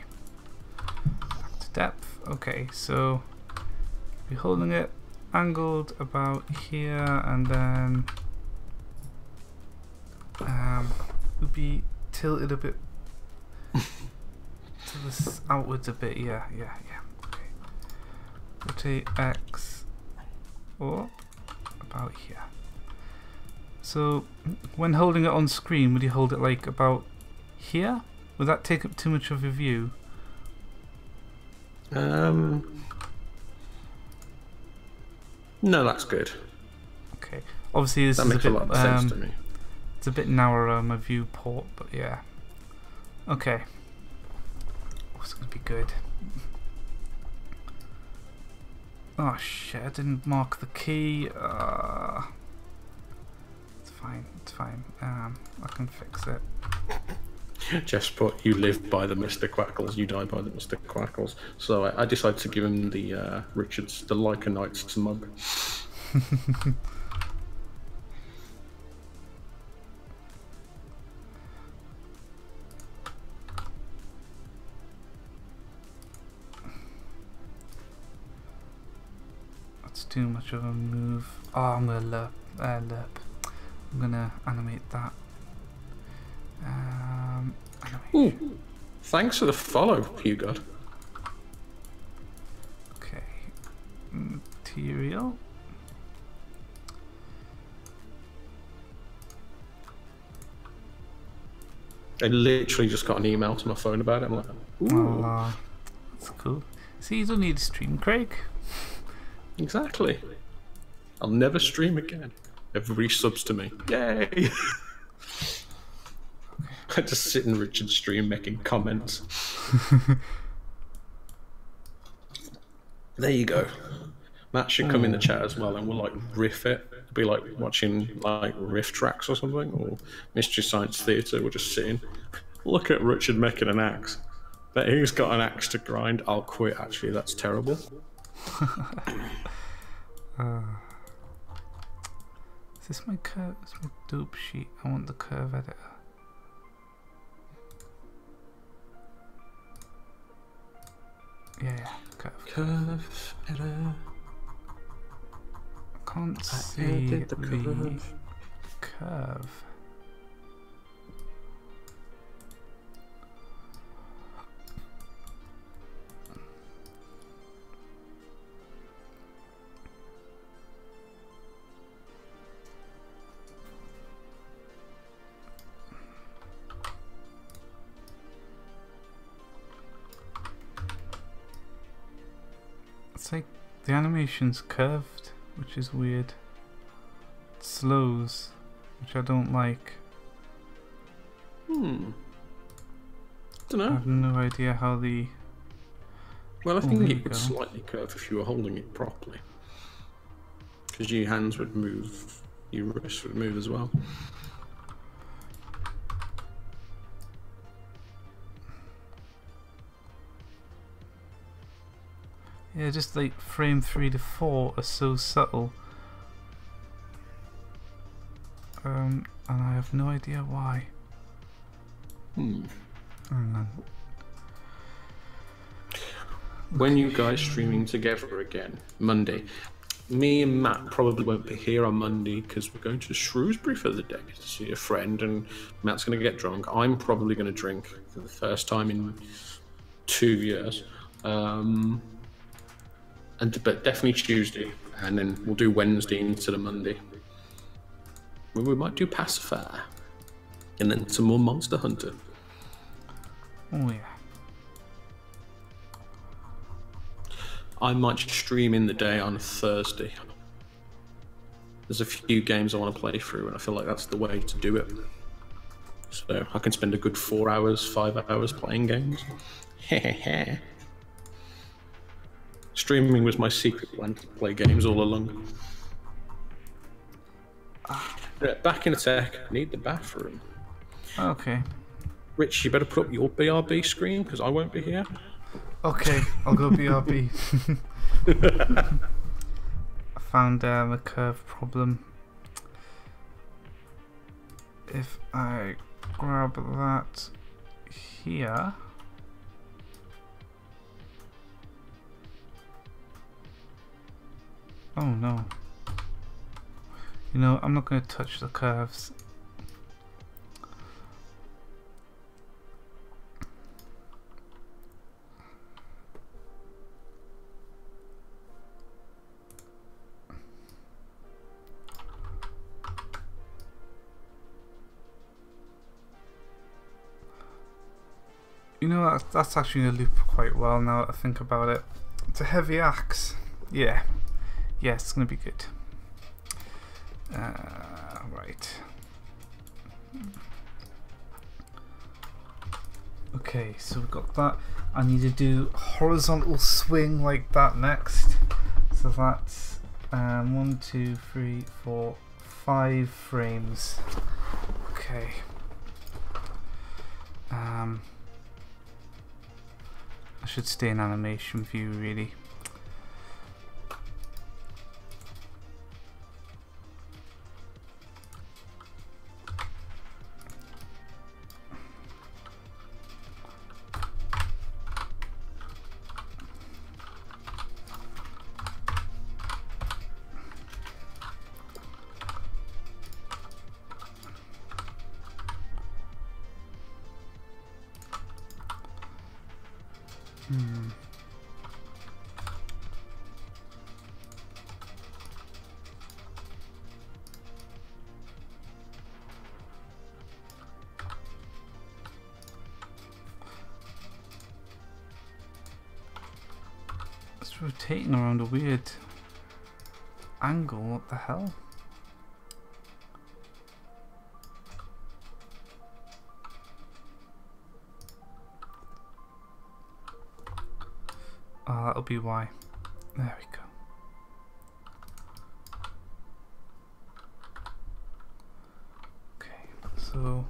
Back to depth. Okay, so be holding it angled about here, and then would be tilted a bit to this outwards a bit. Yeah. Okay. Rotate X up about here. So when holding it on screen, would you hold it like about here? Would that take up too much of your view? No, that's good. Okay. Obviously, this that is makes a bit a lot of sense to me. It's a bit narrower my viewport, but yeah. Okay. Oh, it's gonna be good. Oh shit! I didn't mark the key. It's fine. It's fine. I can fix it. Just put, you live by the Mr. Quackles, you die by the Mr. Quackles. So I decided to give him the the Leica Knights mug. That's too much of a move. Oh, I'm gonna lerp. I'm gonna animate that. Ooh, thanks for the follow, Hugo. Okay, material. I literally just got an email to my phone about it. I'm like, ooh. Oh, that's cool. See, you don't need to stream, Craig. Exactly. I'll never stream again. Everybody subs to me. Yay! I just sit in Richard's stream making comments. There you go. Matt should come in the chat as well, and we'll like riff it. It'll be like watching like riff tracks or something, or Mystery Science Theatre. We're just sitting. Look at Richard making an axe. Bet he's got an axe to grind. I'll quit. Actually, that's terrible. Is this my curve? It's my dope sheet. I want the curve editor. Yeah, curve editor. I can't see the curve. It's like the animation's curved, which is weird. It's slows, which I don't like. Don't know. I have no idea how the... Well, I think there it you would go. slightly curve if you were holding it properly. Because your hands would move, your wrists would move as well. Yeah, just like frame 3 to 4 are so subtle. And I have no idea why. Hang on. When you guys streaming together again, Monday, me and Matt probably won't be here on Monday because we're going to Shrewsbury for the day to see a friend, and Matt's going to get drunk. I'm probably going to drink for the first time in 2 years. But definitely Tuesday, and then we'll do Wednesday into the Monday. We might do Pacifier, and then some more Monster Hunter. Oh yeah. I might stream in the day on Thursday. There's a few games I want to play through, and I feel like that's the way to do it. So I can spend a good 4 hours, 5 hours playing games. Streaming was my secret plan to play games all along. Back in a sec. I need the bathroom. Okay. Rich, you better put up your BRB screen because I won't be here. Okay, I'll go BRB. I found a curve problem. If I grab that here. Oh no. You know, I'm not going to touch the curves. You know, that's actually going to loop quite well now that I think about it. It's a heavy axe. Yeah. Yeah, it's going to be good. Right. Okay, so we've got that. I need to do horizontal swing like that next. So that's 1, 2, 3, 4, 5 frames. Okay. I should stay in animation view really. It's rotating around a weird angle, what the hell? Oh, that'll be why. There we go. Okay, so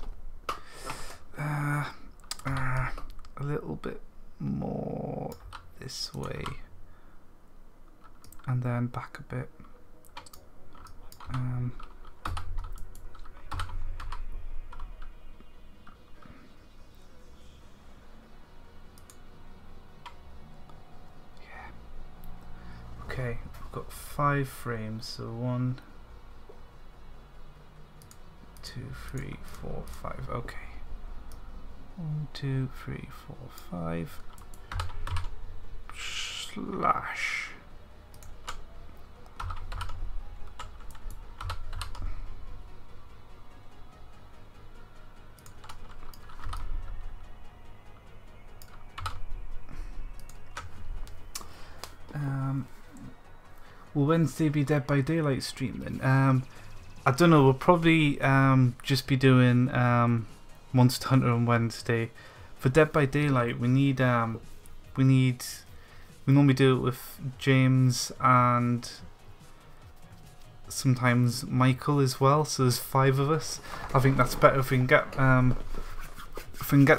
a little bit more this way, and then back a bit. Okay, we've got 5 frames, so 1, 2, 3, 4, 5. Okay. 1, 2, 3, 4, 5. Slash. Will Wednesday be Dead by Daylight stream then? I don't know. We'll probably just be doing Monster Hunter on Wednesday. For Dead by Daylight, we normally do it with James and sometimes Michael as well. So there's 5 of us. I think that's better if we can get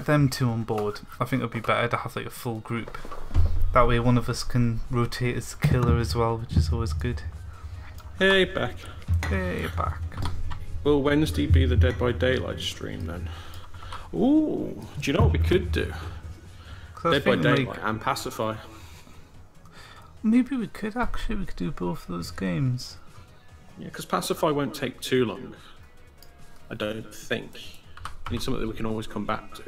them 2 on board. I think it'd be better to have like a full group. That way, one of us can rotate as killer as well, which is always good. Hey, back. Hey, back. Will Wednesday be the Dead by Daylight stream then? Ooh, do you know what we could do? Dead by Daylight like, and Pacify. Maybe we could actually. We could do both of those games. Yeah, because Pacify won't take too long. I don't think. We need something that we can always come back to.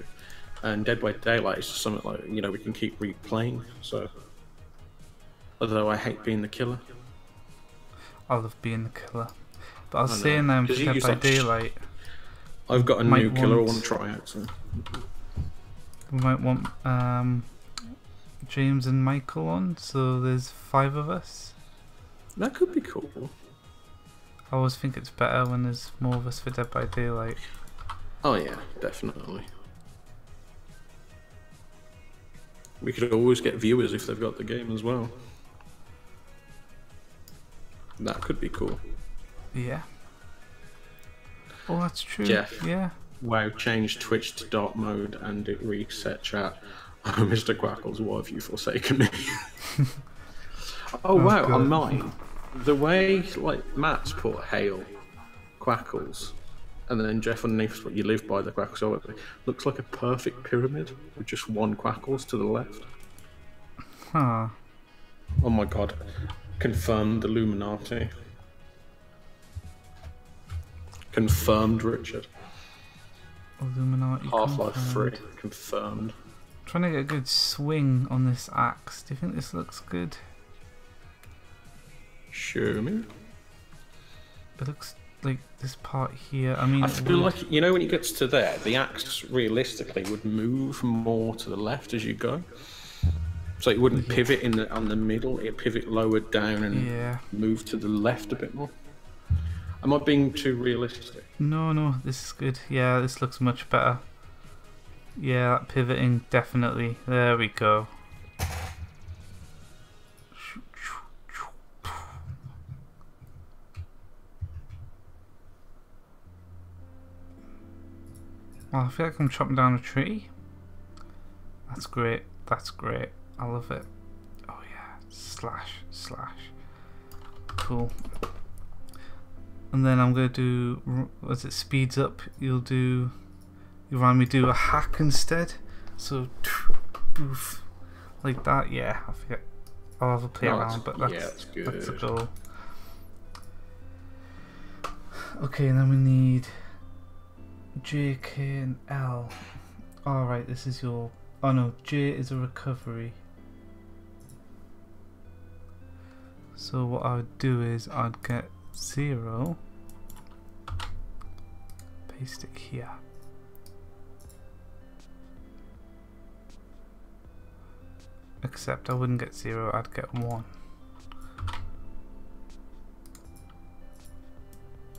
And Dead by Daylight is just something like, you know, we can keep replaying. So, although I hate being the killer. I love being the killer. But I was saying for Dead by Daylight, I've got a new killer I want to try out. So. We might want James and Michael on, so there's 5 of us. That could be cool. I always think it's better when there's more of us for Dead by Daylight. Oh yeah, definitely. We could always get viewers if they've got the game as well. That could be cool. Yeah. Oh, that's true. Jeff. Yeah. WoW changed Twitch to dark mode and it reset chat. Oh, Mr. Quackles, why have you forsaken me? Oh wow, God. On mine, the way like Matt's put hail, Quackles, and then Jeff underneath what you live by the Quackles, so it looks like a perfect pyramid with just one Quackles to the left. Huh. Oh my God. Confirmed Illuminati. Confirmed, Richard. Illuminati. Half-Life 3. Confirmed. Trying to get a good swing on this axe. Do you think this looks good? Show me. It looks like this part here. I mean, I feel like, you know, when it gets to there, the axe realistically would move more to the left as you go. So it wouldn't pivot on the middle, it'd pivot lower down and move to the left a bit more. Am I being too realistic? No, this is good. Yeah, this looks much better. Yeah, that pivoting, definitely. There we go. Well, I feel like I'm chopping down a tree. That's great. That's great. I love it. Oh yeah. Slash. Cool. And then I'm going to do, as it speeds up, you remind me do a hack instead. So, boof. Like that. Yeah, I forget. I'll have a play around, but that's good. That's the goal. Okay, and then we need J, K, and L. Alright, this is your... Oh no, J is a recovery. So what I would do is I'd get 0, paste it here. Except I wouldn't get 0, I'd get 1.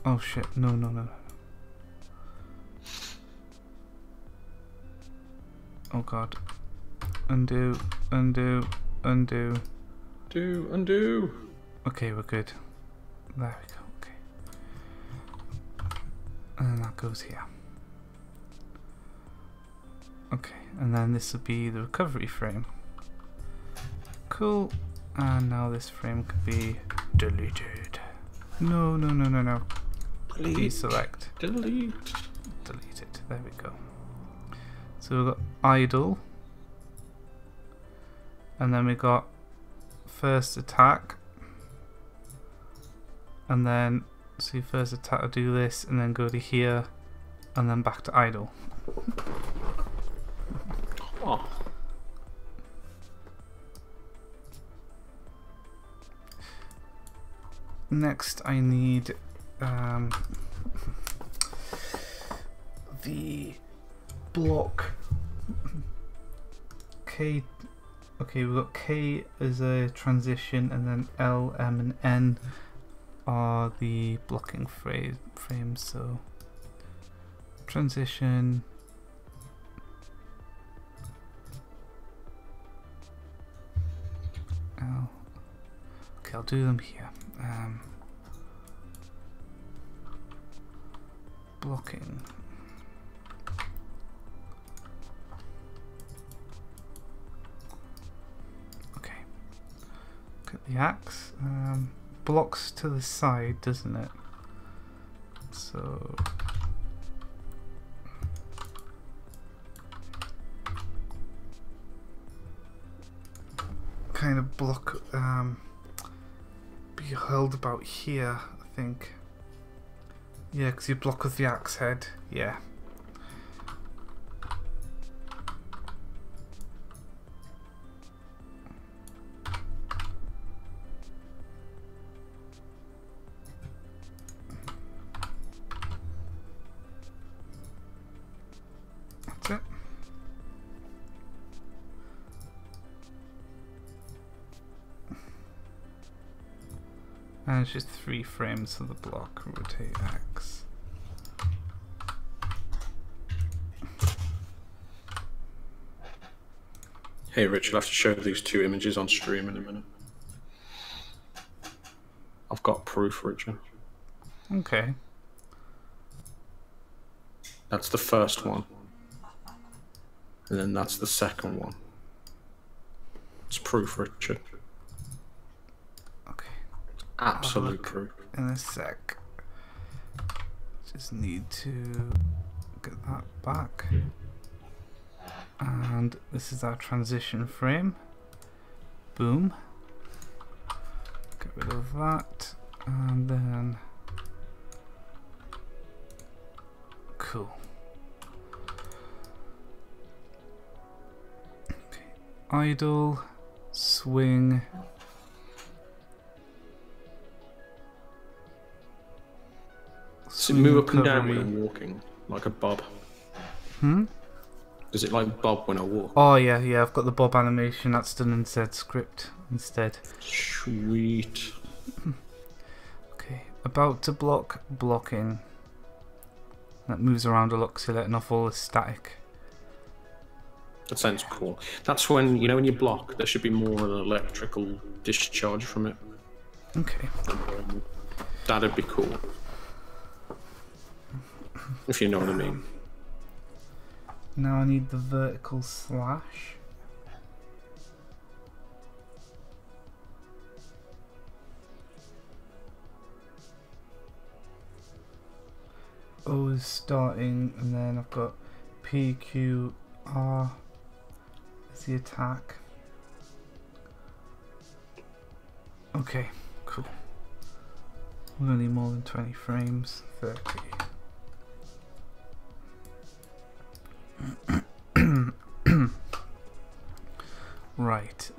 Oh shit, no. Oh god. Undo. Undo. Okay, we're good. There we go, okay. And then that goes here. Okay, and then this will be the recovery frame. Cool. And now this frame could be deleted. No. Delete. Deselect. Delete it. There we go. So we've got idle. And then we got first attack. And then, see, first attack will do this, and then go to here, and then back to idle. Oh. Next, I need the block K. Okay, we've got K as a transition, and then L, M, and N are the blocking frames, so transition. Oh, okay, I'll do them here. Blocking. Okay. Look at the axe. Blocks to the side, doesn't it? So kind of block be held about here, I think. Yeah, because you block with the axe head. Yeah. That's it. And it's just 3 frames of the block. Rotate X. Hey Rich, you'll have to show these 2 images on stream in a minute. I've got proof, Richard. Okay. That's the first one. And then that's the second one. It's proof, Richard. Okay. Absolute proof. In a sec. Just need to get that back. And this is our transition frame. Boom. Get rid of that. And then... Cool. Okay. Idle. Swing. Does it move up and down when I'm walking, like a bob? Does it like bob when I walk? Oh yeah, yeah, I've got the bob animation, that's done in Z script instead. Sweet. Okay, about to block, blocking. That moves around a lot because you're letting off all the static. That sounds cool. That's when, you know, when you block, there should be more of an electrical discharge from it. Okay. That'd be cool. If you know what I mean. Now I need the vertical slash. O is starting, and then I've got P, Q, R is the attack. Okay, cool. We're gonna need more than 20 frames, 30. Right,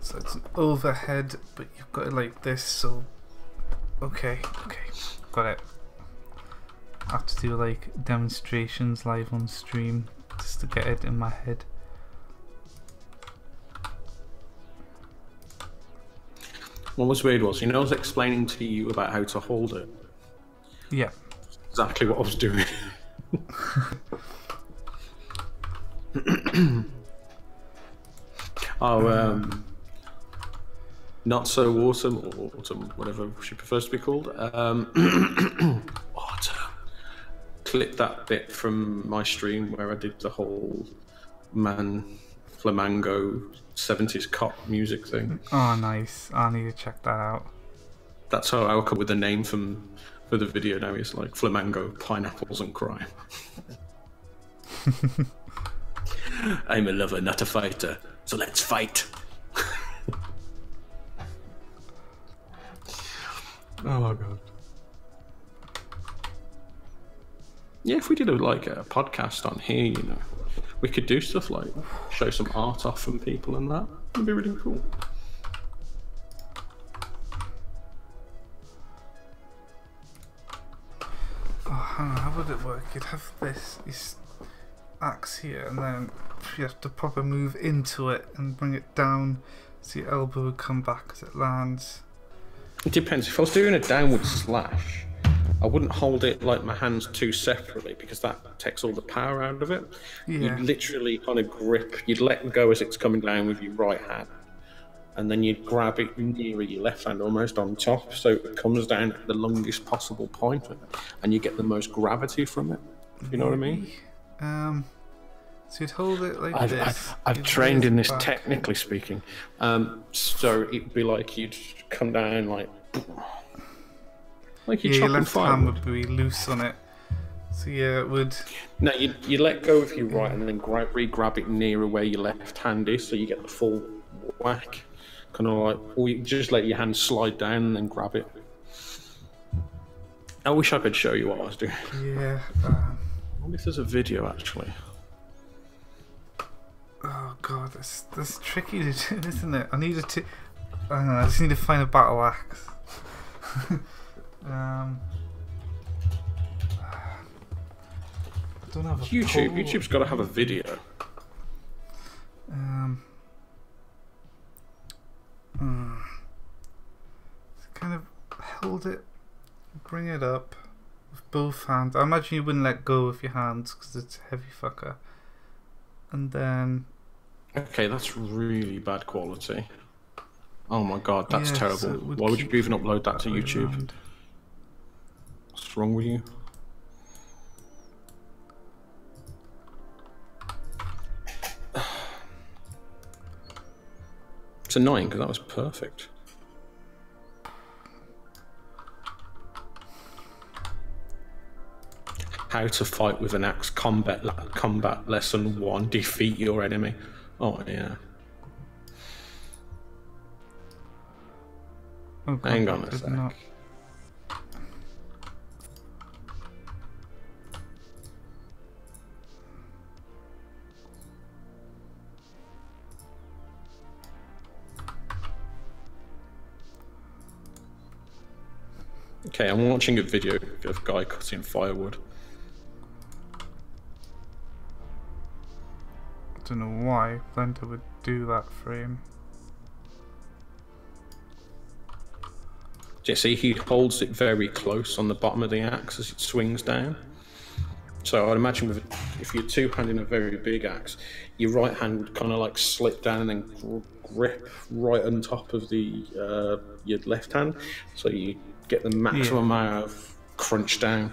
so it's an overhead, but you've got it like this, so okay, got it. I have to do like demonstrations live on stream just to get it in my head. What was weird was, you know, I was explaining to you about how to hold it. Yeah. Exactly what I was doing. Not so awesome, or autumn, whatever she prefers to be called. Autumn. Clip that bit from my stream where I did the whole flamingo 70s cop music thing. Oh, nice. I need to check that out. That's how I come up with the name for the video now. It's like Flamingo, Pineapples and Crime. I'm a lover, not a fighter, so let's fight. Oh my god. Yeah, if we did a podcast on here, you know, we could do stuff like show some art off from people and that. It'd be really cool. Oh, hang on, how would it work? You'd have this. axe here, and then you have to proper move into it and bring it down so your elbow would come back as it lands. It depends. If I was doing a downward slash, I wouldn't hold it like my hands two separately because that takes all the power out of it. Yeah. You'd literally kind of grip, you'd let go as it's coming down with your right hand, and then you'd grab it near your left hand almost on top so it comes down at the longest possible point and you get the most gravity from it. You know what I mean? So you'd hold it like this. I've trained in this technically speaking. So it'd be like you'd come down like you're your chopping left fire. hand would be loose on it. So yeah, it would... No, you let go of your right and then re-grab it nearer where your left hand is so you get the full whack. Kind of like, or you just let your hand slide down and then grab it. I wish I could show you what I was doing. Yeah. I wonder if there's a video actually. Oh god, that's tricky to do, isn't it? I needed to... I don't know, I just need to find a battle axe. I don't have a YouTube. pole. YouTube's got to have a video. Kind of hold it, bring it up with both hands. I imagine you wouldn't let go of your hands because it's a heavy fucker. And then... Okay, that's really bad quality. Oh my god, that's terrible. So why would you even upload that to YouTube? Around. What's wrong with you? It's annoying because that was perfect. How to fight with an axe, combat lesson 1, defeat your enemy. Oh yeah. Oh, God, Hang on a sec. not. Okay, I'm watching a video of a guy cutting firewood. I don't know why Blender would do that for him. Do you see he holds it very close on the bottom of the axe as it swings down? So I'd imagine if you're two-handing a very big axe, your right hand would kind of like slip down and then grip right on top of the your left hand, so you get the maximum amount of crunch down.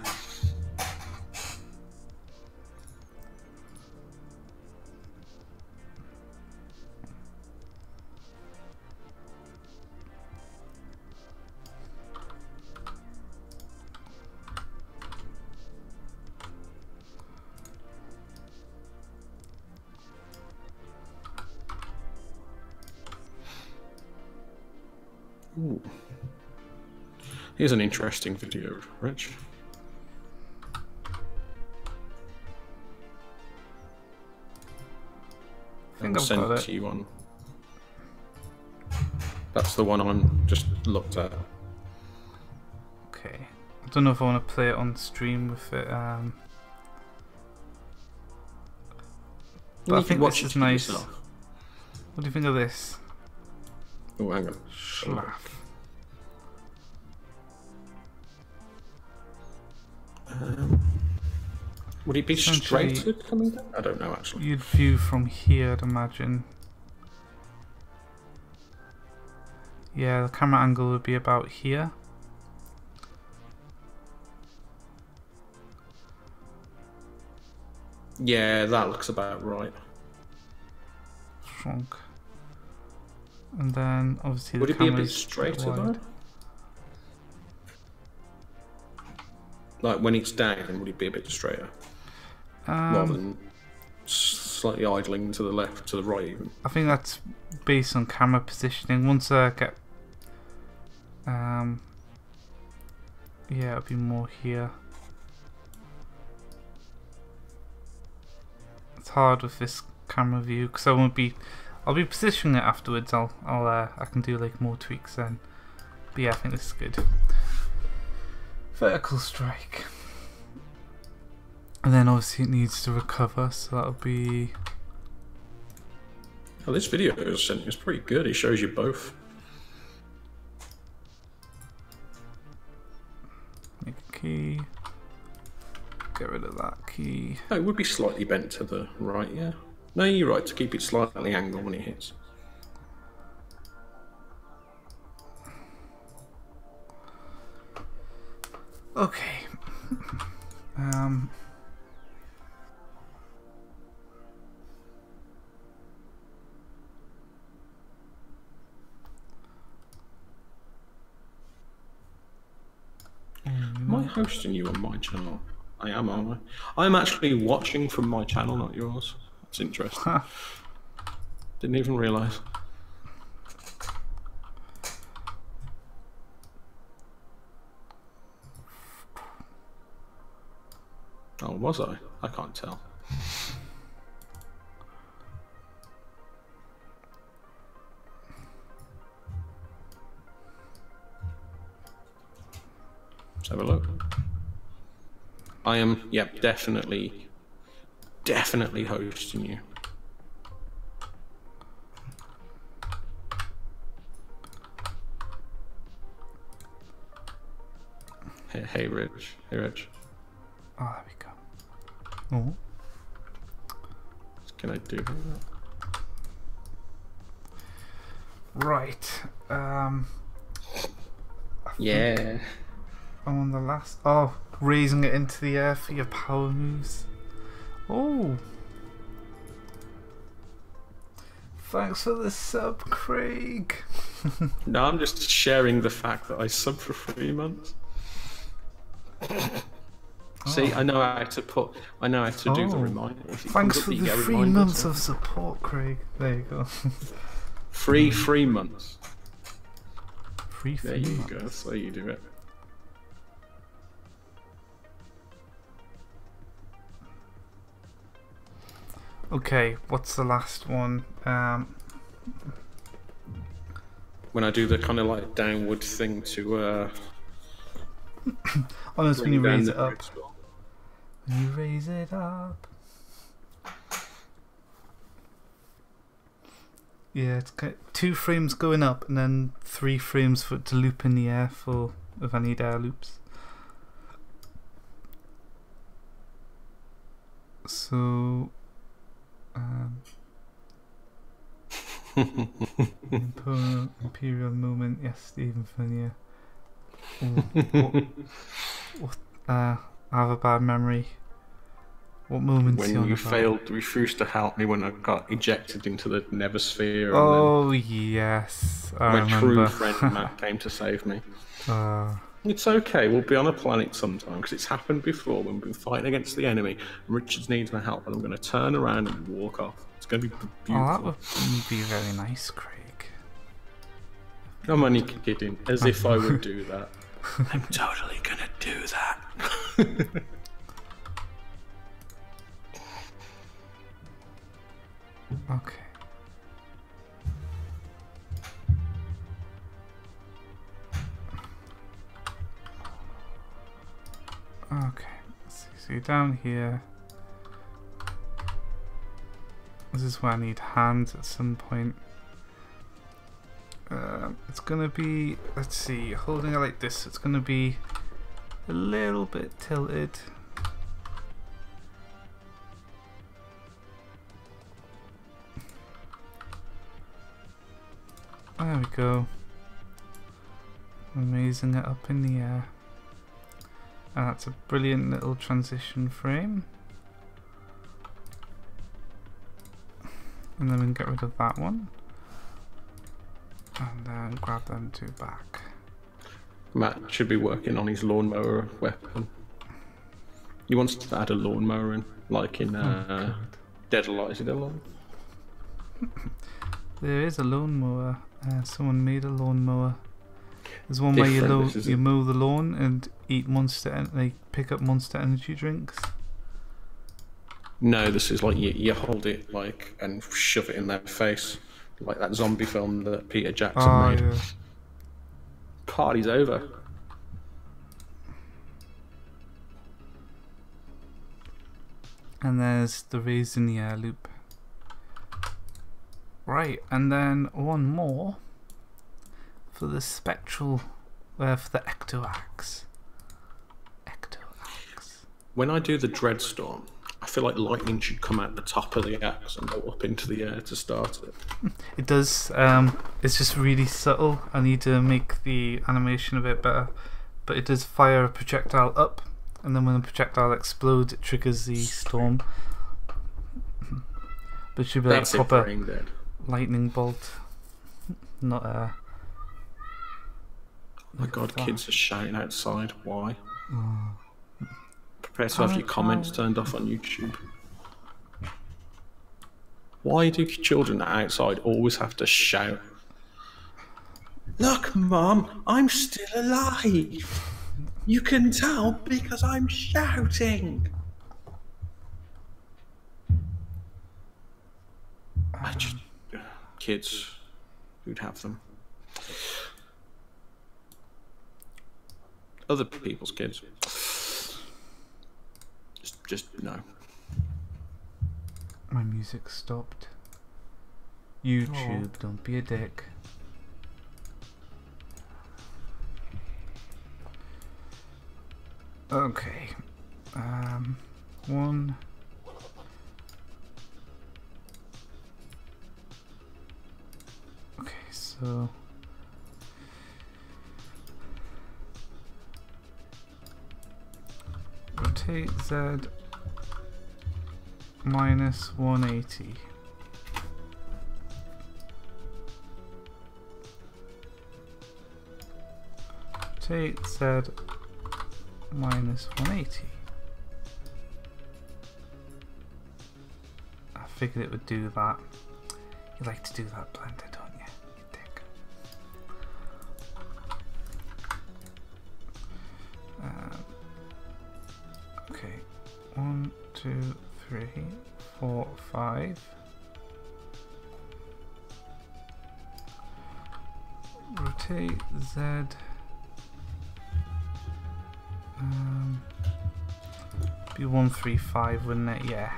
Ooh. Here's an interesting video, Rich. I think I've got it. To you on. That's the one I'm just looked at. Okay. I don't know if I want to play it on stream with it. But I think this is nice. What do you think of this? Oh, hang on. Schlaf. Would it be straight coming down? I don't know actually. You'd view from here, I'd imagine. Yeah, the camera angle would be about here. Yeah, that looks about right. Shrunk. And then obviously would the it be a bit camera's straighter wide. though? Like when it's down, would it be a bit straighter? Rather than slightly idling to the left, to the right even. I think that's based on camera positioning. Once I get yeah, it'll be more here. It's hard with this camera view because I'll be positioning it afterwards. I can do like more tweaks then. But yeah, I think this is good. Vertical strike. And then obviously it needs to recover, so that'll be... Oh, this video is pretty good. It shows you both. Make a key. Get rid of that key. Oh, it would be slightly bent to the right, yeah. No, you're right, to keep it slightly angled when it hits. Okay. Am I hosting you on my channel? I am, aren't I? I'm actually watching from my channel, not yours. That's interesting. Didn't even realise. Oh, was I? I can't tell. Let's have a look. I am, yep, definitely hosting you. Hey, Rich. Hey, Rich. Oh, there we go. Oh. What can I do? Right. Yeah. I'm on the last. Oh, raising it into the air for your power moves. Oh. Thanks for the sub, Craig. No, I'm just sharing the fact that I sub for 3 months. See, I know how to put. I know how to do the reminder. Thanks for the 3 months of support, Craig. There you go. Free 3 months. Free 3 months. There you months. go. That's how you do it. Okay, what's the last one? When I do the kind of like downward thing to. Oh, that's when you raise it up. When you raise it up. Yeah, it's got 2 frames going up and then 3 frames for it to loop in the air for if I need air loops. So, Imperial moment, yes, Stephen Finier. I have a bad memory. What moment? When you refused to help me when I got ejected into the Neversphere. Oh yes, I remember. My true friend Matt came to save me. It's okay. We'll be on a planet sometime because it's happened before when we've been fighting against the enemy. And Richard needs my help, and I'm going to turn around and walk off. It's going to be beautiful. Oh, that would be very nice, Craig. I'm only kidding. As if I would do that. I'm totally going to do that. Okay. Okay, let's see. So you're down here. This is where I need hands at some point. It's gonna be, let's see, holding it like this, it's gonna be a little bit tilted. There we go. I'm raising it up in the air. And that's a brilliant little transition frame. And then we can get rid of that one. And then grab them two back. Matt should be working on his lawnmower weapon. He wants to add a lawnmower in, like in Dead Alive. Is it alone? There is a lawnmower. Someone made a lawnmower. There's one where you mow the lawn and eat pick up Monster Energy drinks. No, this is like you hold it like and shove it in their face, like that zombie film that Peter Jackson made. Yeah. Party's over. And there's the raised in the air loop. Right, and then one more for the spectral, for the ectoaxe. When I do the Dreadstorm, I feel like lightning should come out the top of the axe and go up into the air to start it. It does. It's just really subtle. I need to make the animation a bit better. But it does fire a projectile up, and then when the projectile explodes, it triggers the storm. But it should be like a proper lightning bolt, not a. Oh my god, kids are shouting outside. Why? Prepare to have your comments turned off on YouTube. Why do children outside always have to shout? Look, Mum, I'm still alive. You can tell because I'm shouting. Kids, who'd have them? Other people's kids. Just no. My music stopped. YouTube, don't be a dick. Okay. One. Okay, so. Rotate Z minus 180. Rotate Z minus 180. I figured it would do that. You like to do that, Blender, don't you? You dick. Okay, 1, 2, 3, 4, 5. Rotate Z. Be 135, wouldn't it? Yeah.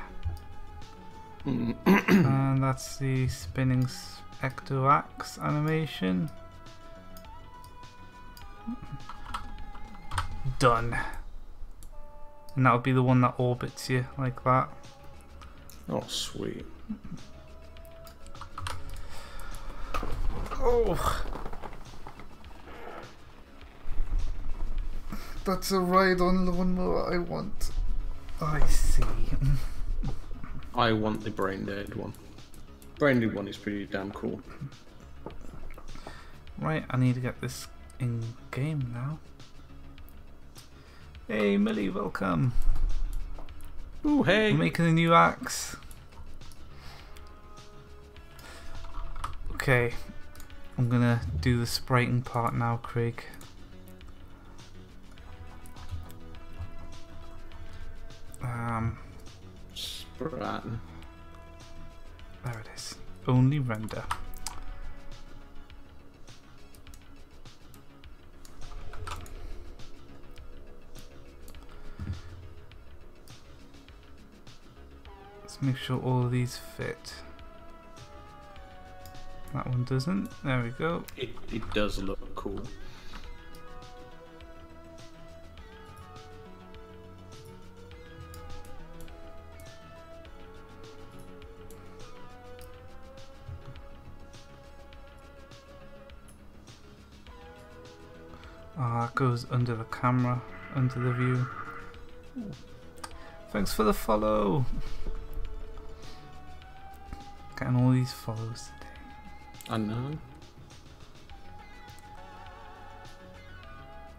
And that's the spinning ectoaxe animation. Done. And that would be the one that orbits you like that. Oh, sweet. Oh. That's a ride on lawnmower I want. I see. I want the brain dead one. Brain dead one is pretty damn cool. Right, I need to get this in game now. Hey Millie, welcome. Ooh, hey. We're making a new axe. Okay, I'm gonna do the spriting part now, Craig. Spratin. There it is. Only render. Let's make sure all of these fit. That one doesn't. There we go. It does look cool. That goes under the camera, under the view. Ooh. Thanks for the follow. Getting all these follows today. I know.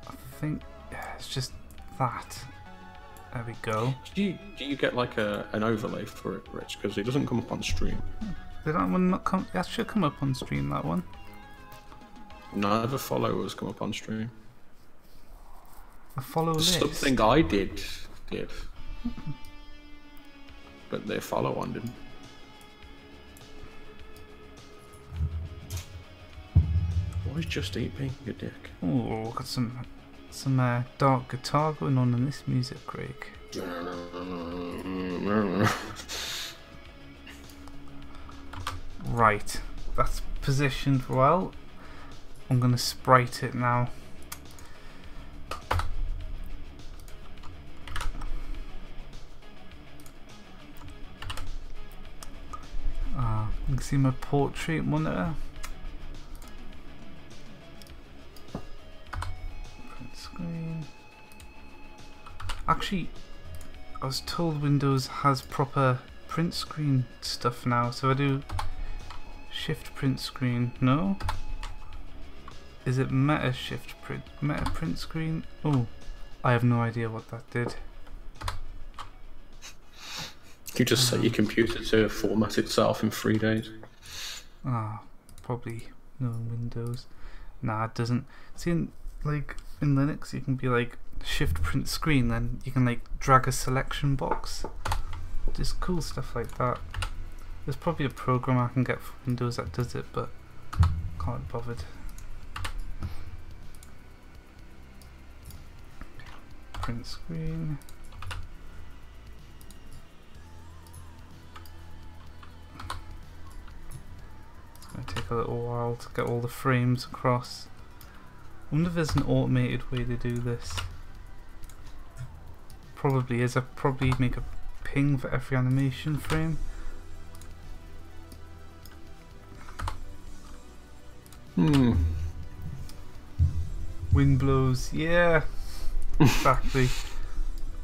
I think it's just that. There we go. Do you get like an overlay for it, Rich? Because it doesn't come up on stream. Did that one not come? That should come up on stream. That one. None of the followers come up on stream. A follow list. Something I did. But their follow on didn't. Why is Just Eat being a dick? Oh, got some dark guitar going on in this music, Craig. Right, that's positioned well. I'm gonna sprite it now. You can see my portrait monitor. Print screen. Actually, I was told Windows has proper print screen stuff now, so I do shift print screen. No? Is it meta print screen? Oh, I have no idea what that did. You just set your computer to format itself in 3 days. Probably no Windows. Nah, it doesn't. See, in Linux, you can be like shift print screen, then you can like drag a selection box. Just cool stuff like that. There's probably a program I can get for Windows that does it, but can't be bothered. Print screen. It's going to take a little while to get all the frames across. I wonder if there's an automated way to do this. Probably is. I probably make a ping for every animation frame. Wind blows, yeah. Exactly.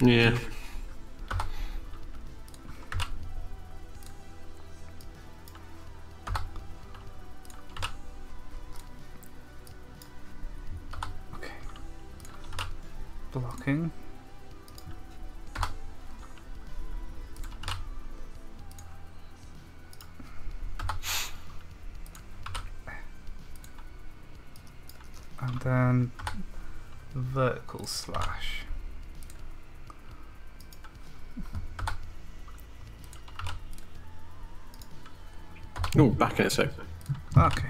Yeah. Okay. Blocking. And then vertical slash. Oh, back in a sec. Okay.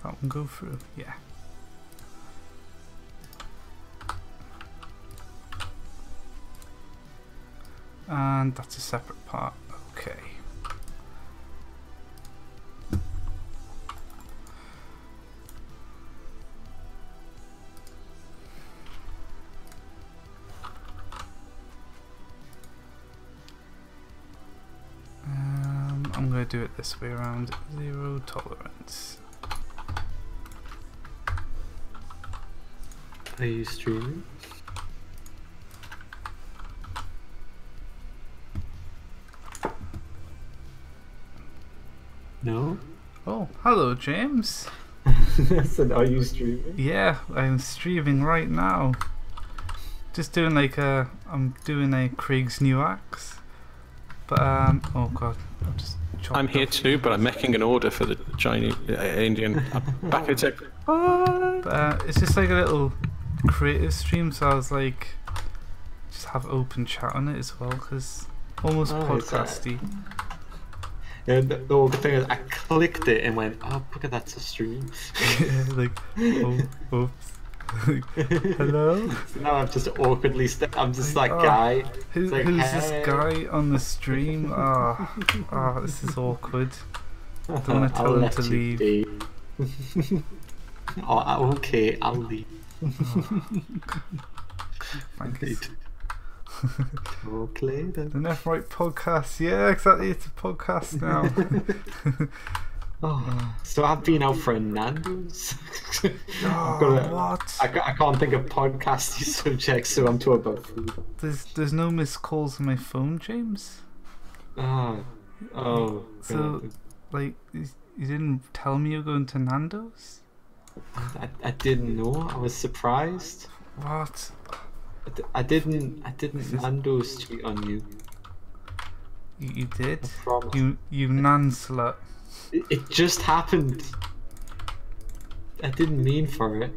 That one go through, yeah. And that's a separate part, okay. I'm going to do it this way around, 0 tolerance. Are you streaming? No? Oh, hello James. I said, are you streaming? Yeah, I'm streaming right now. Just doing like I'm doing a Craig's new axe. But oh god, I've just chopped I'm here off. too, but I'm making an order for the Chinese, Indian. Back in a sec. But it's just like a little creative stream, so I was like, just have open chat on it as well, because almost podcasty. Yeah, the thing is, I clicked it and went, oh, look at that's a stream. Yeah, like, oh, oops. Hello? So now I'm just awkwardly I'm just that guy. Who's like, this hey. guy on the stream? This is awkward. Don't want to tell him to leave. Oh, okay, I'll leave. Thanks. Okay then. The Left Right podcast, yeah, exactly. It's a podcast now. Oh, so I've been out for a Nando's. What? I can't think of podcasty subjects, so I'm talking about food. There's no missed calls on my phone, James. Oh. So, like, you didn't tell me you're going to Nando's? I didn't know. I was surprised. What? I didn't Nando's cheat on you. You did? I promise. You nan slut. It just happened. I didn't mean for it.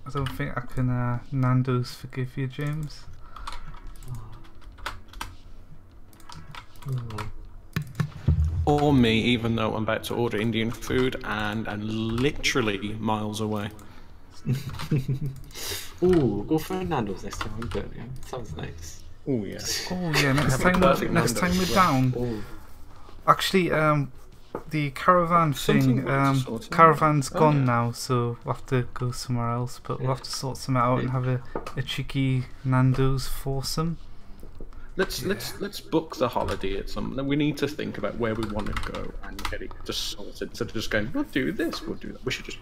I don't think I can Nando's forgive you, James. Or me, even though I'm about to order Indian food and I'm literally miles away. Ooh, go for Nando's next time, don't you? Sounds nice. Oh yeah. Oh yeah, next time we're down. Ooh. Actually, the caravan Something thing, we need to sort out. caravan's Oh, gone yeah. now, so we'll have to go somewhere else. But we'll have to sort something out and have a cheeky Nando's foursome. Let's book the holiday at some. We need to think about where we want to go and get it just sorted. Instead of just going, we'll do this, we'll do that. We should just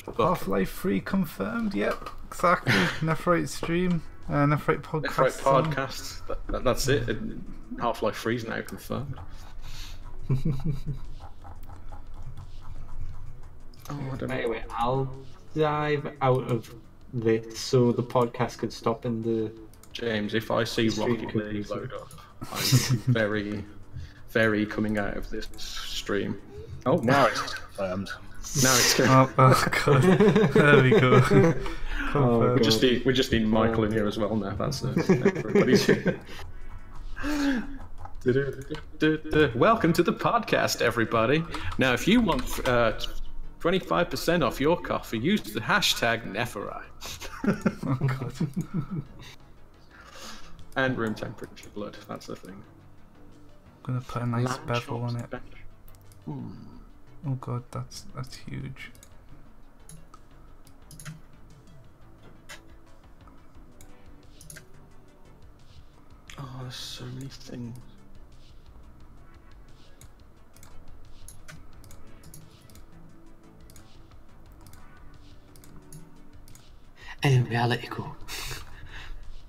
book. Half-Life 3 confirmed. Yep, exactly. Nephrite stream, Nephrite podcast. That's right, podcast. That's it. Half-Life 3 is now confirmed. Oh, I don't know. Anyway, I'll dive out of this so the podcast can stop in the. James, if I see Rocket League load up, I'm very, very coming out of this stream. Oh, now it's confirmed. Now it's confirmed. Oh god, there we go. Oh, We just need Michael in here as well now. That's it. Everybody's here. Welcome to the podcast, everybody. Now, if you want 25% off your coffee, use the hashtag Nepheri. Oh god. And room temperature blood. That's the thing. I'm gonna put a nice Lamb bevel on chops, it. bench. Oh god, that's huge. Oh, there's so many things. In reality, go.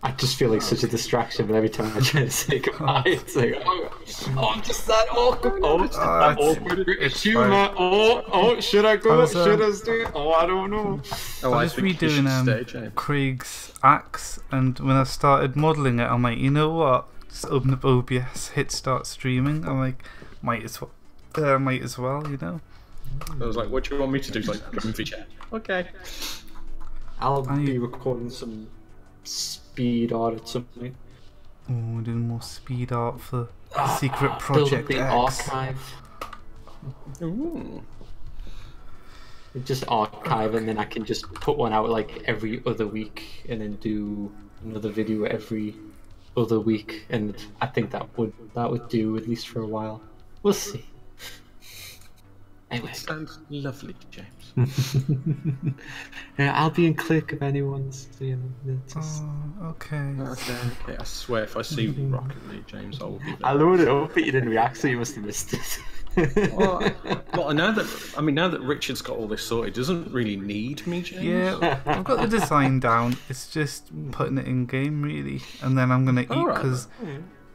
I just feel like such a distraction, but every time I try to say goodbye, it's like, oh, I'm just that awkward. Oh, it's that awkward. it's Humour. fine. Oh, should I go? I was, Should I stay? Oh, I don't know. Oh, I I was think you should redoing stay, James. Craig's axe, and when I started modelling it, I'm like, you know what? Just open up OBS, hit start streaming. I'm like, might as well, you know. I was like, what do you want me to do? It's like, come in for chat. Okay. I'll be recording some speed art at something. Oh, doing more speed art for Secret Project Build up X. the archive. Ooh. Just archive, and then I can just put one out like every other week, and then do another video every other week. And I think that would do at least for a while. We'll see. Anyway, Sounds lovely, James. yeah, I'll be in click if anyone's. You know, just... Oh, okay. Okay, I swear if I see Rocket League, James, I will be there. I loaded it up, but you didn't react, so you must have missed it. Well, now that Richard's got all this sorted, he doesn't really need me, James. Yeah, I've got the design down. It's just putting it in game, really, and then I'm gonna eat Alright. because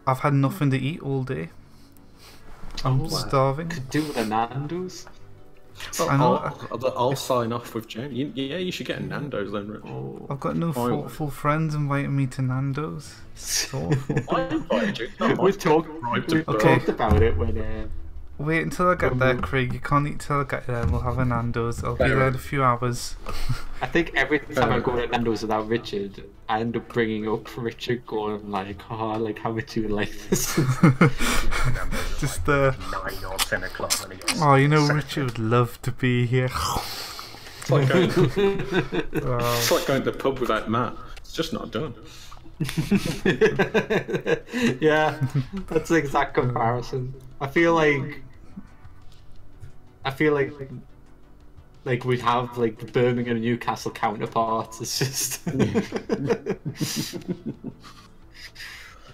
I've had nothing to eat all day. I'm starving. Could do with a Nando's. I know. I'll sign off with James. Yeah, you should get a Nando's then, Rich. I've got no thoughtful friends inviting me to Nando's. It's awful. I invited you. Not my We talked about it when. Wait until I get there, Craig. You can't eat till I get there. We'll have a Nando's. I'll be there in a few hours. I think every time I go to Nando's without Richard, I end up bringing up Richard going like, oh, like how much you would like this. Just 9 or 10 o'clock. And he goes, oh, you know, Richard would love to be here. It's like going, it's like going to the pub without Matt. It's just not done. Yeah, that's the exact comparison. I feel like we'd have like the Birmingham and Newcastle counterparts. It's just.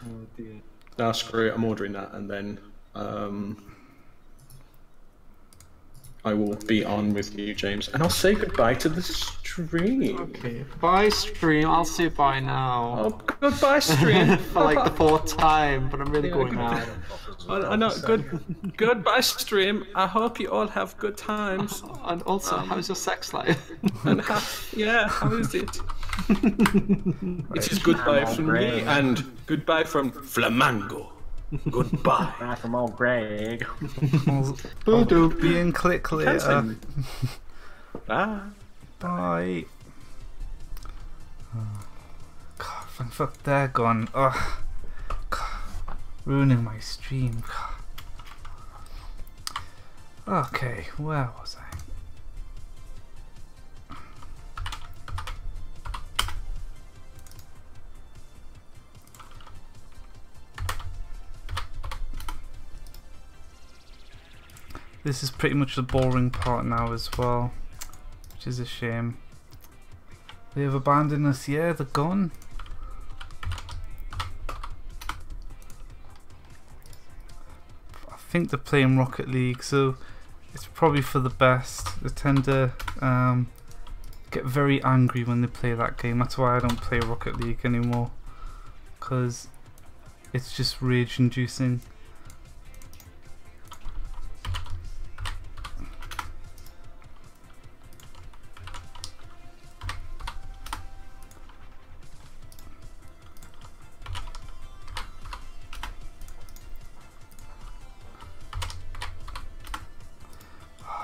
Oh dear. Nah, screw it. I'm ordering that, and then I will be on with you, James, and I'll say goodbye to the stream. Okay, bye stream. I'll say bye now. Oh, goodbye, stream. For like the 4th time, but I'm really going now. I know. Goodbye, stream. I hope you all have good times. And also, how's your sex life? And how is it? It is goodbye from me and goodbye from Flamango. Goodbye. Bye from old Greg. I'll be in click later. Bye. Bye. God, thank fuck they're gone. Oh, God, ruining my stream. God. Okay, where was I? This is pretty much the boring part now as well, which is a shame. They have abandoned us. Yeah, they're gone. I think they're playing Rocket League, so it's probably for the best. They tend to get very angry when they play that game. That's why I don't play Rocket League anymore, because it's just rage inducing.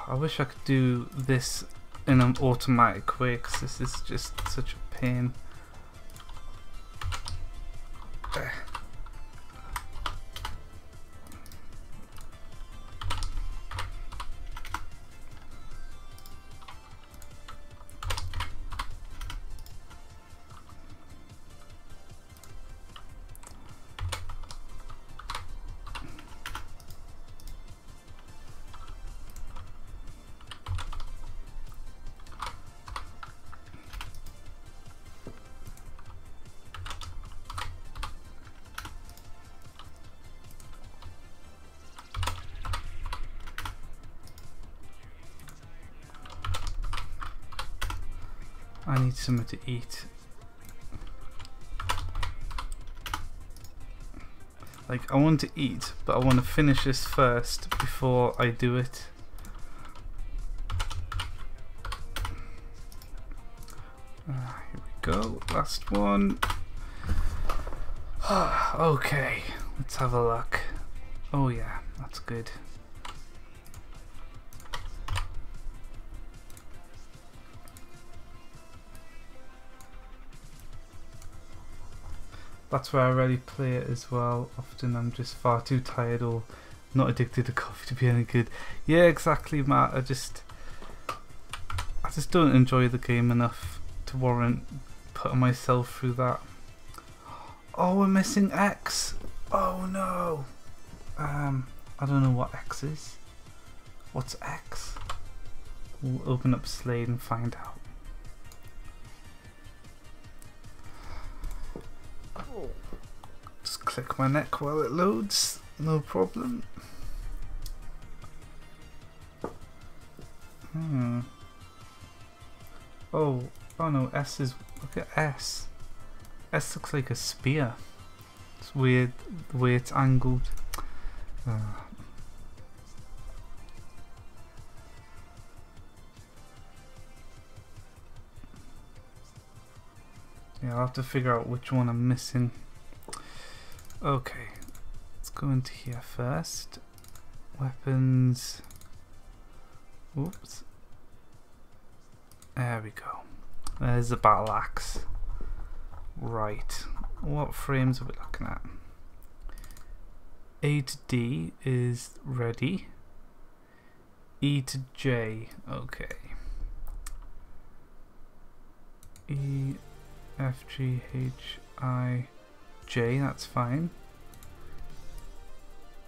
I wish I could do this in an automatic way, because this is just such a pain. I need something to eat. Like, I want to eat, but I want to finish this first before I do it. Here we go, last one. Okay, let's have a look. Oh yeah, that's good. That's where I really play it as well. Often I'm just far too tired or not addicted to coffee to be any good. Yeah, exactly, Matt. I just don't enjoy the game enough to warrant putting myself through that. Oh, we're missing X. Oh no. I don't know what X is. What's X? We'll open up Slade and find out. Just click my neck while it loads, no problem. Oh no, S is, look at S. S looks like a spear. It's weird the way it's angled. Yeah, I'll have to figure out which one I'm missing. Okay, let's go into here first. Weapons. Oops. There we go. There's the battle axe. Right. What frames are we looking at? A to D is ready. E to J. Okay. E, F, G, H, I, J, that's fine.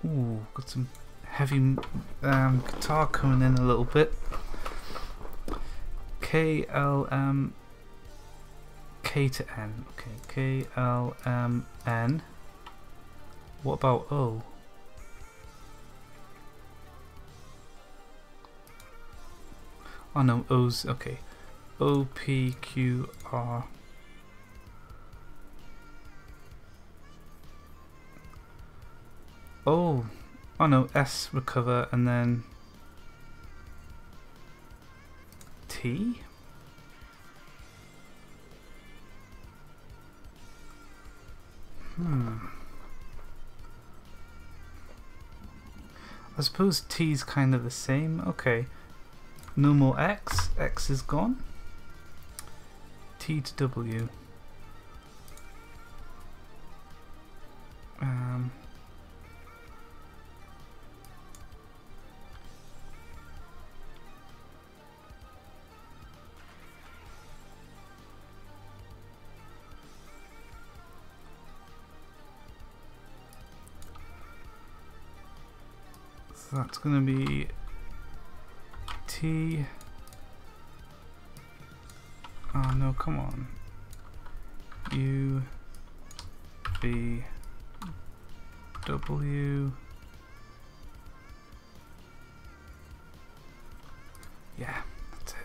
Ooh, got some heavy guitar coming in a little bit. K, L, M, K to N. Okay, K, L, M, N. What about O? Oh no, O's, okay. O, P, Q, R. Oh no, S, recover, and then T? I suppose T's kind of the same. Okay. No more X. X is gone. T to W. So that's going to be T. Oh no, come on. U, V, W. Yeah, that's it.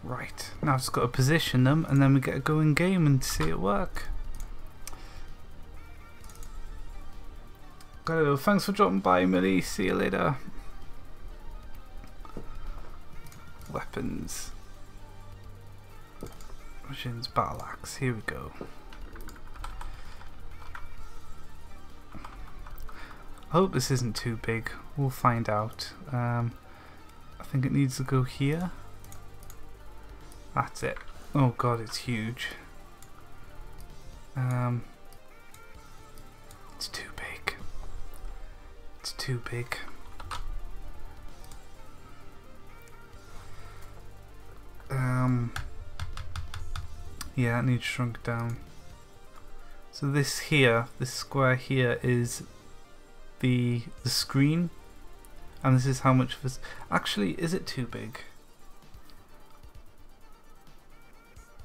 Right, now I've just got to position them and then we get to go in game and see it work. Gotta go. Thanks for dropping by, Millie. See you later. Weapons. Machines, battle axe. Here we go. I hope this isn't too big. We'll find out. I think it needs to go here. That's it. Oh god, it's huge. It's too big. It's too big. Yeah, it needs shrunk down. So this here, this square here is the screen, and this is how much of this. Actually, is it too big?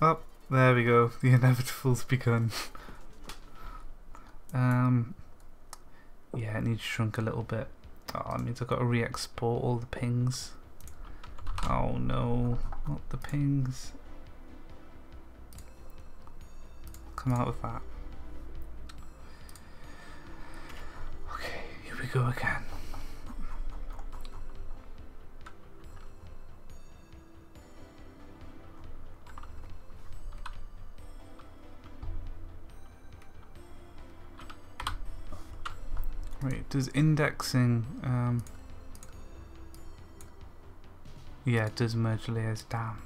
Oh, there we go. The inevitable's begun. Yeah, it needs shrunk a little bit. Oh, that means I've got to re-export all the pings. Oh no, not the pings. Come out with that. Okay, here we go again. Wait, does indexing, yeah, it does merge layers down.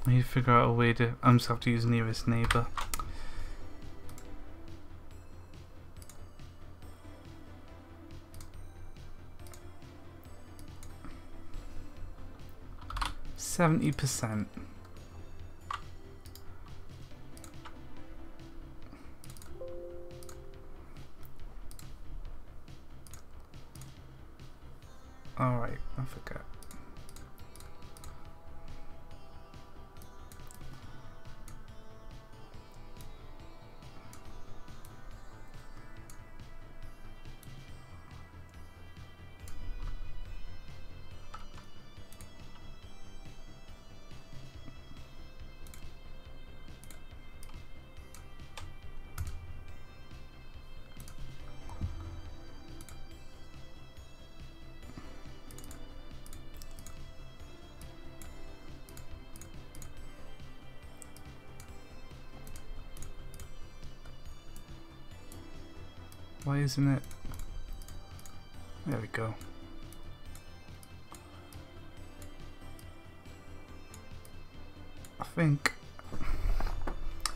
I need to figure out a way to, I'm just have to use nearest neighbor. %. Alright, I forgot. Why isn't it? There we go. I think,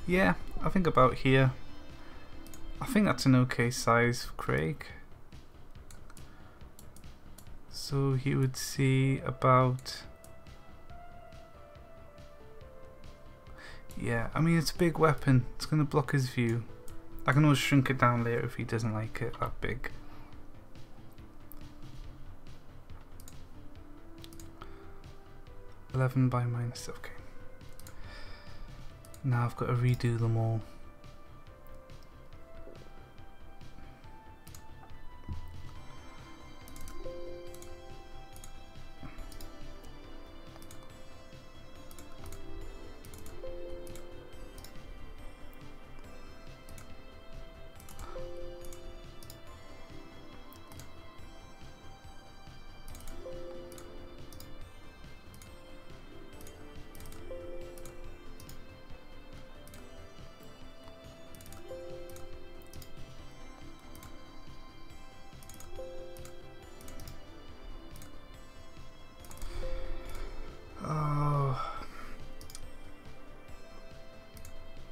yeah, I think about here. I think that's an okay size for Craig. So he would see about, yeah, I mean it's a big weapon, it's going to block his view. I can always shrink it down later if he doesn't like it that big. -11 by -, okay. Now I've got to redo them all.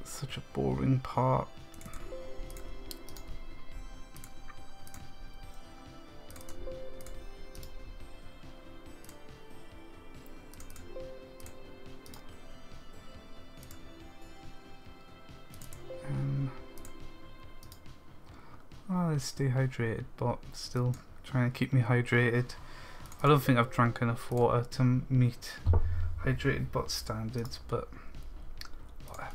Such a boring part. Oh, let's stay hydrated, but still trying to keep me hydrated. I don't think I've drank enough water to meet hydrated bot standards, but whatever.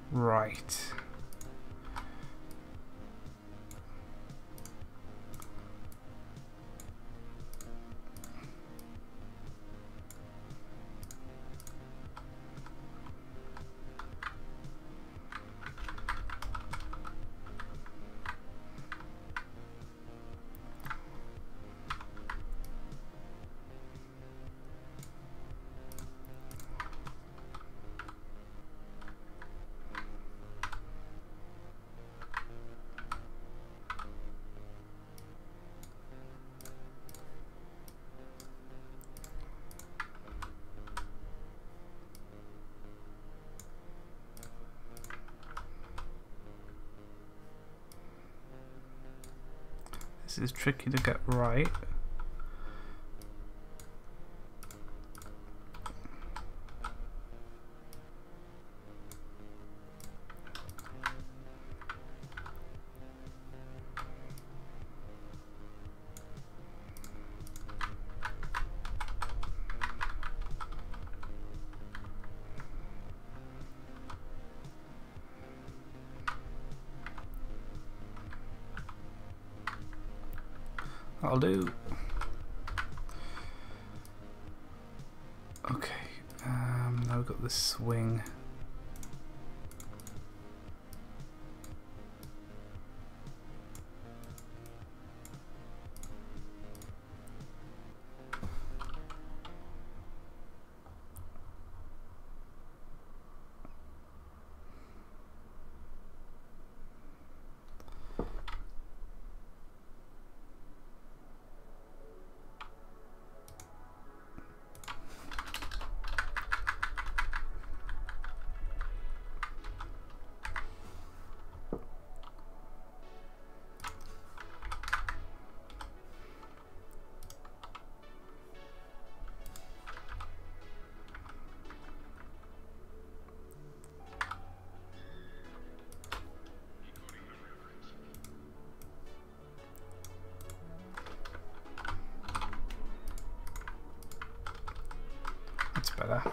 Right. This is tricky to get right. I'll do. Okay, now we've got the swing. better.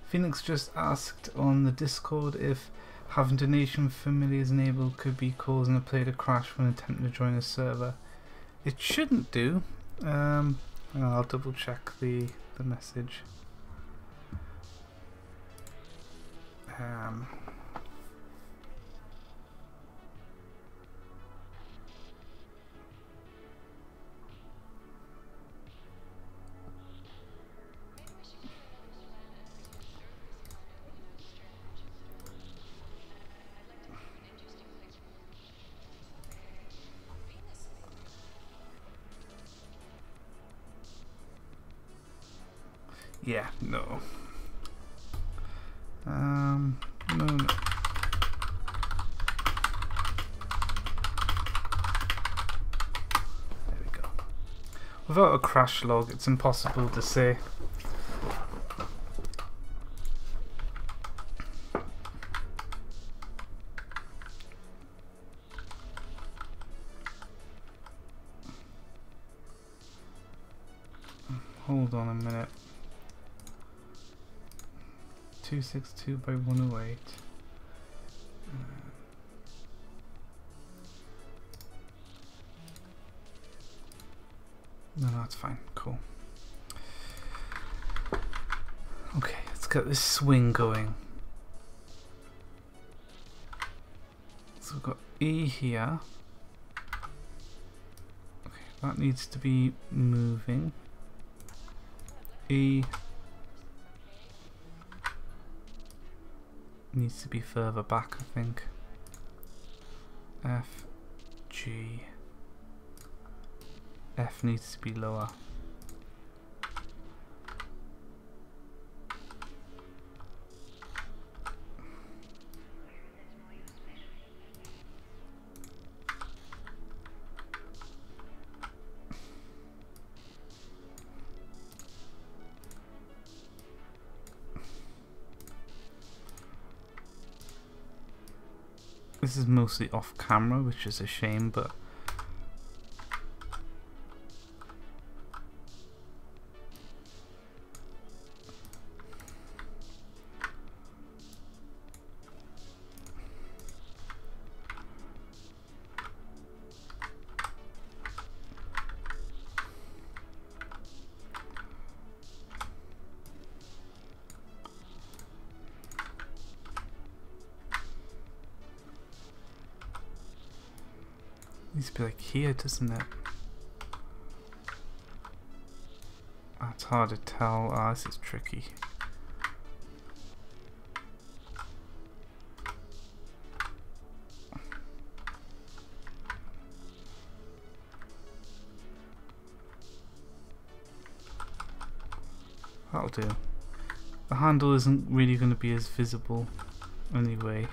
Phoenix just asked on the Discord if having donation familiars enabled could be causing a player to crash when attempting to join a server. It shouldn't do. I'll double check the message. Yeah, no. No. There we go. Without a crash log, it's impossible to say. Hold on a minute. 262 by 108. No, that's fine. Cool. Okay, let's get this swing going. So we've got E here. Okay, that needs to be moving. E needs to be further back, I think. F, G. F needs to be lower. This is mostly off camera, which is a shame, but needs to be like here, doesn't it? It's hard to tell. This is tricky. That'll do. The handle isn't really going to be as visible anyway.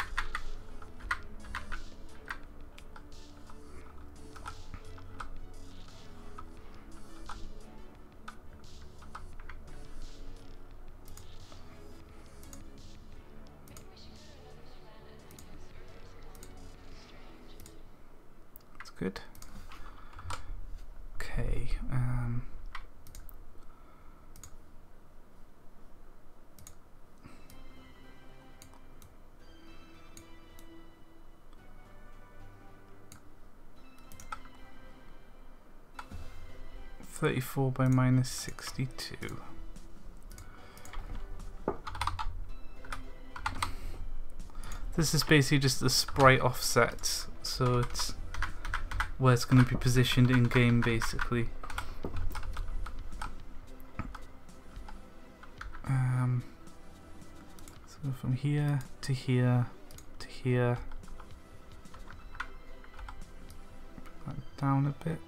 Good. Okay. 34 by minus 62. This is basically just the sprite offset, so it's where it's going to be positioned in game basically. So from here to here to here, put that down a bit.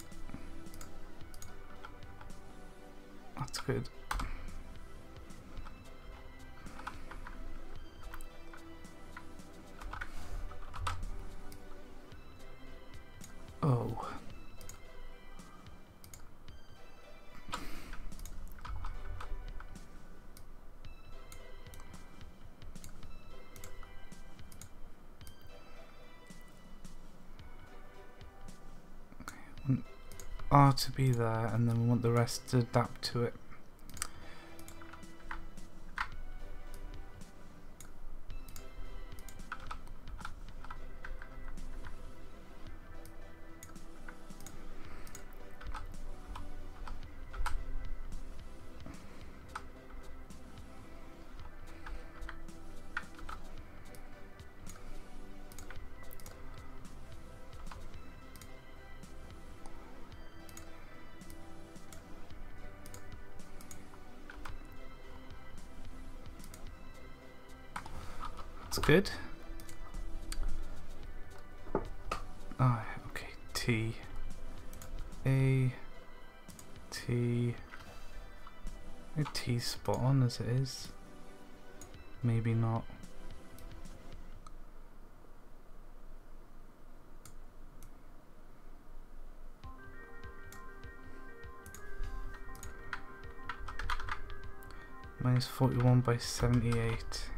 That's good. Oh. R to be there, and then we want the rest to adapt to it. That's good. Ah, okay. T A T a T spot on as it is. Maybe not. Minus 41 by 78.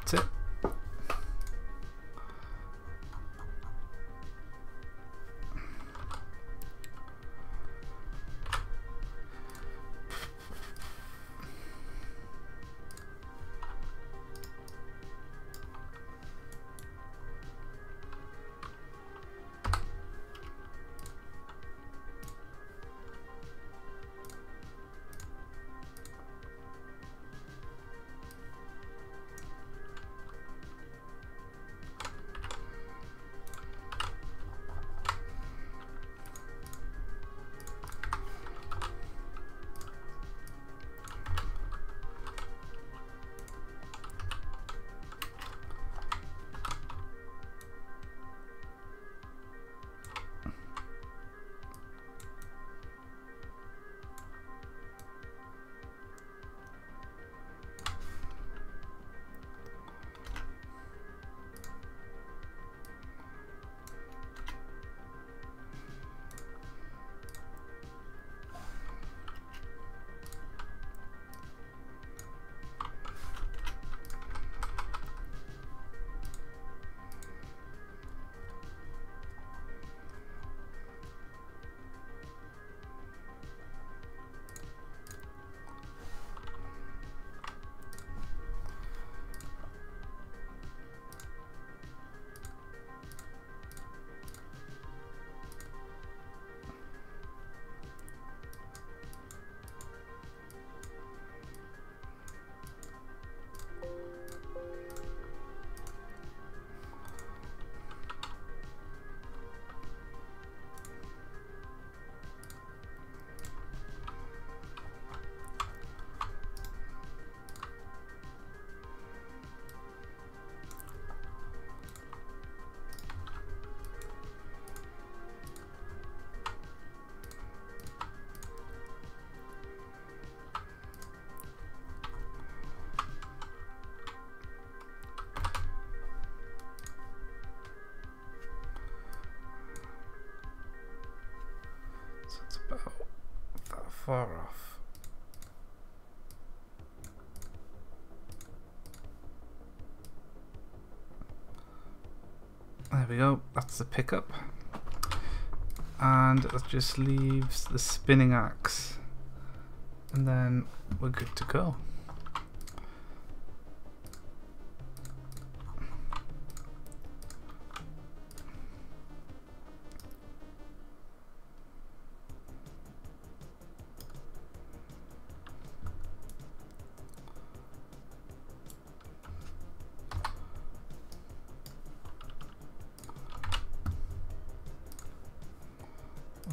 That's it. So it's about that far off. There we go, that's the pickup. And that just leaves the spinning axe. And then we're good to go.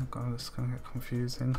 Oh god, this is gonna get confusing.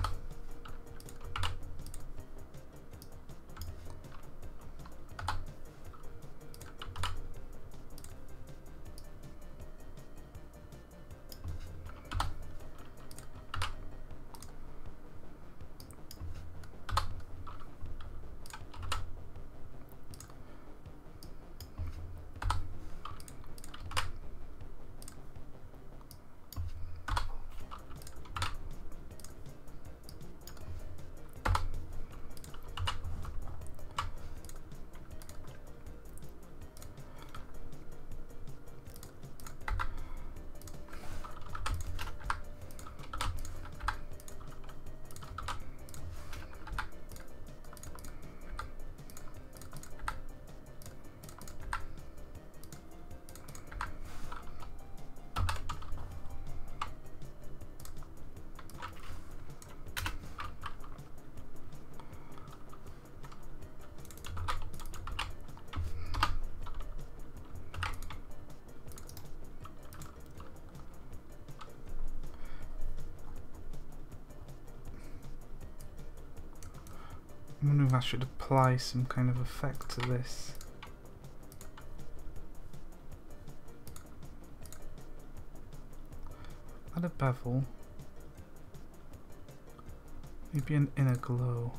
I wonder if I should apply some kind of effect to this. Add a bevel. Maybe an inner glow.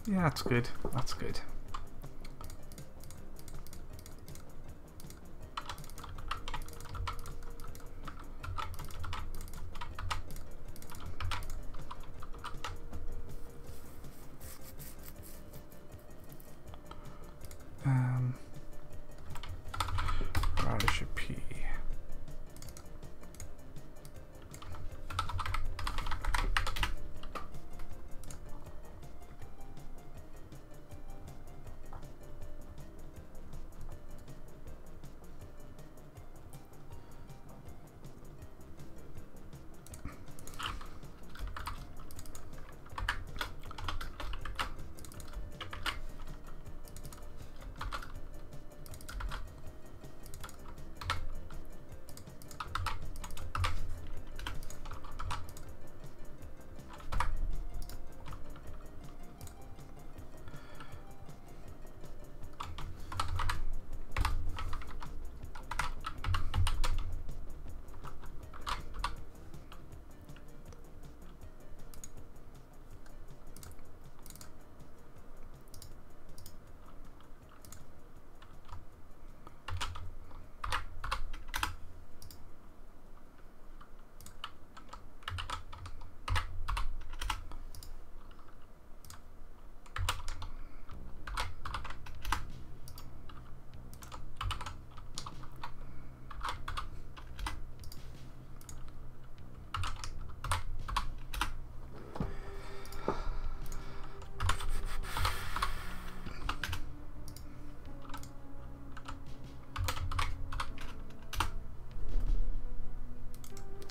Yeah, that's good. That's good. Radish pea.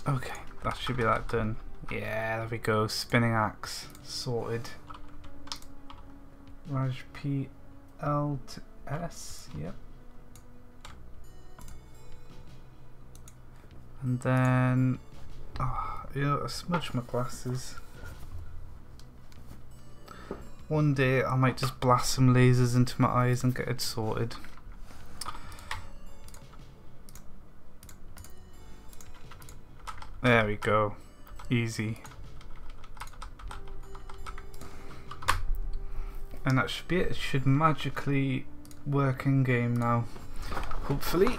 Okay, that should be that done. Yeah, there we go. Spinning axe sorted. Raj P L to S. Yep. And then, you know, I smudge my glasses. One day I might just blast some lasers into my eyes and get it sorted. There we go. Easy. And that should be it. It should magically work in game now. Hopefully.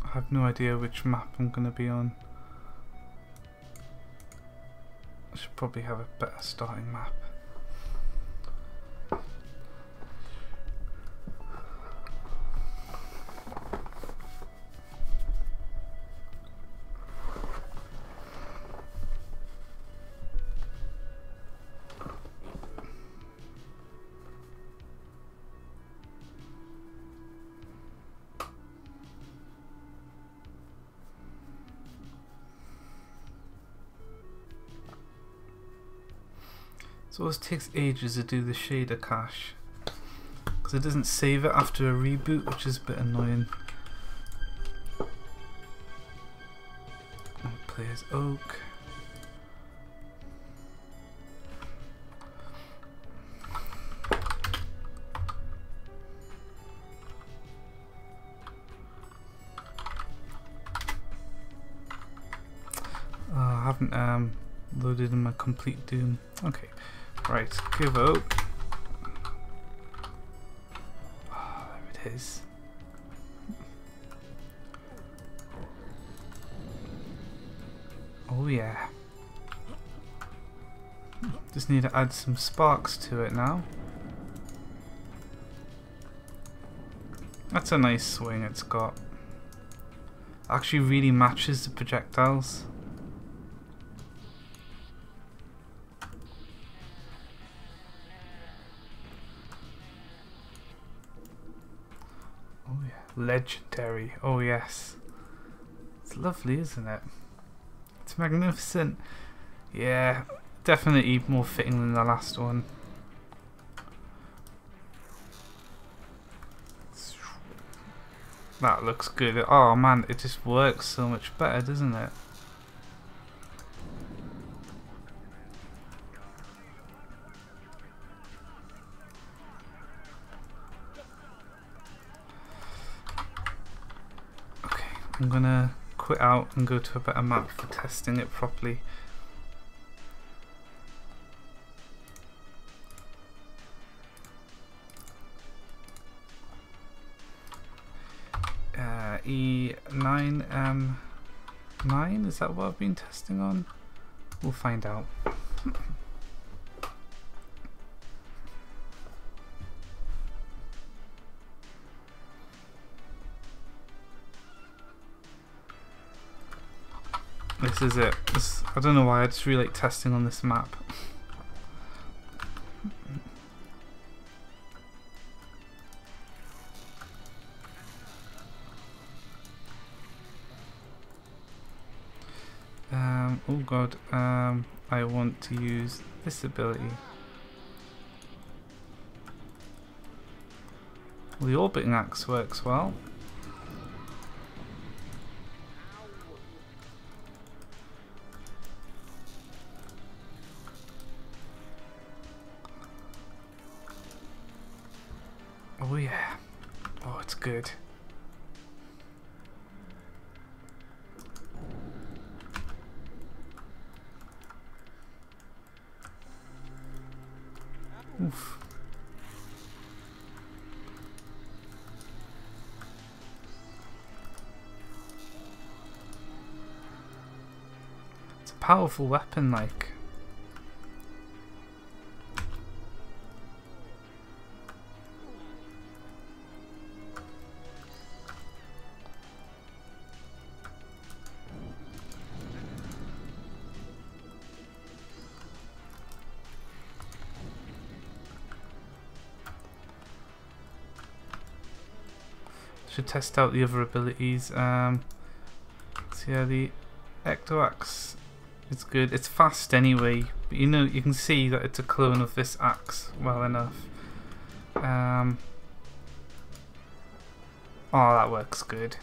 I have no idea which map I'm going to be on. I should probably have a better starting map. So it always takes ages to do the shader cache because it doesn't save it after a reboot, which is a bit annoying. Players Oak. I haven't loaded in my complete Doom. Okay, right, give Oak. Oh, there it is. Oh yeah. Just need to add some sparks to it now. That's a nice swing it's got. Actually really matches the projectiles. Oh yeah, legendary. Oh yes. It's lovely, isn't it? It's magnificent. Yeah, definitely more fitting than the last one. That looks good. Oh man, it just works so much better, doesn't it? Okay, I'm gonna quit out and go to a better map for testing it properly. E9M9, is that what I've been testing on? We'll find out. This is it. I don't know why, I just really like testing on this map. Oh god, I want to use this ability. Well, the orbiting axe works well. Oh yeah. Oh, it's good. Oof. It's a powerful weapon, like. Should test out the other abilities. So yeah, the Ecto-Axe is good. It's fast anyway, but you know, you can see that it's a clone of this axe well enough. Oh, that works good.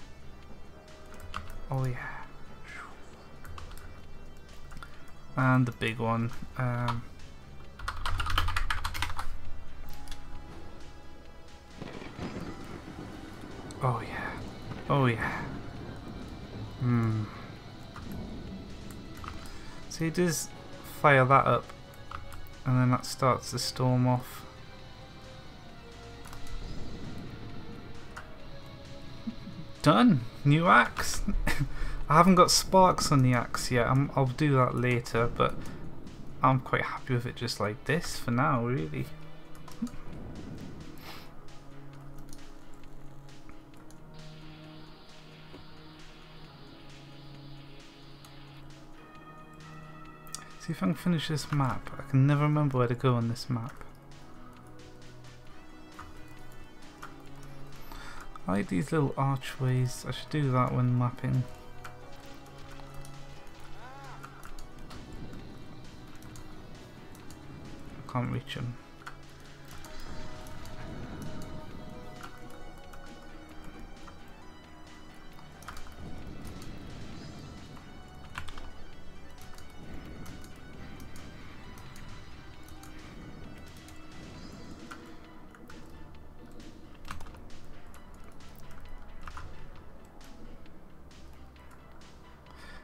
Oh yeah. And the big one. Oh yeah. Oh yeah. So he does fire that up and then that starts the storm off. Done! New axe! I haven't got sparks on the axe yet. I'll do that later, but I'm quite happy with it just like this for now, really. See if I can finish this map. I can never remember where to go on this map. I like these little archways. I should do that when mapping. Can't reach him.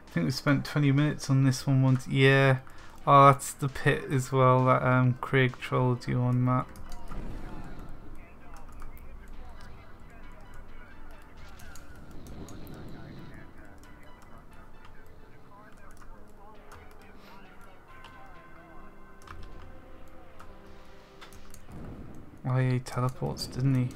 I think we spent 20 minutes on this one once. Yeah. Oh, that's the pit as well that Craig trolled you on, Matt. Oh yeah, he teleports, didn't he?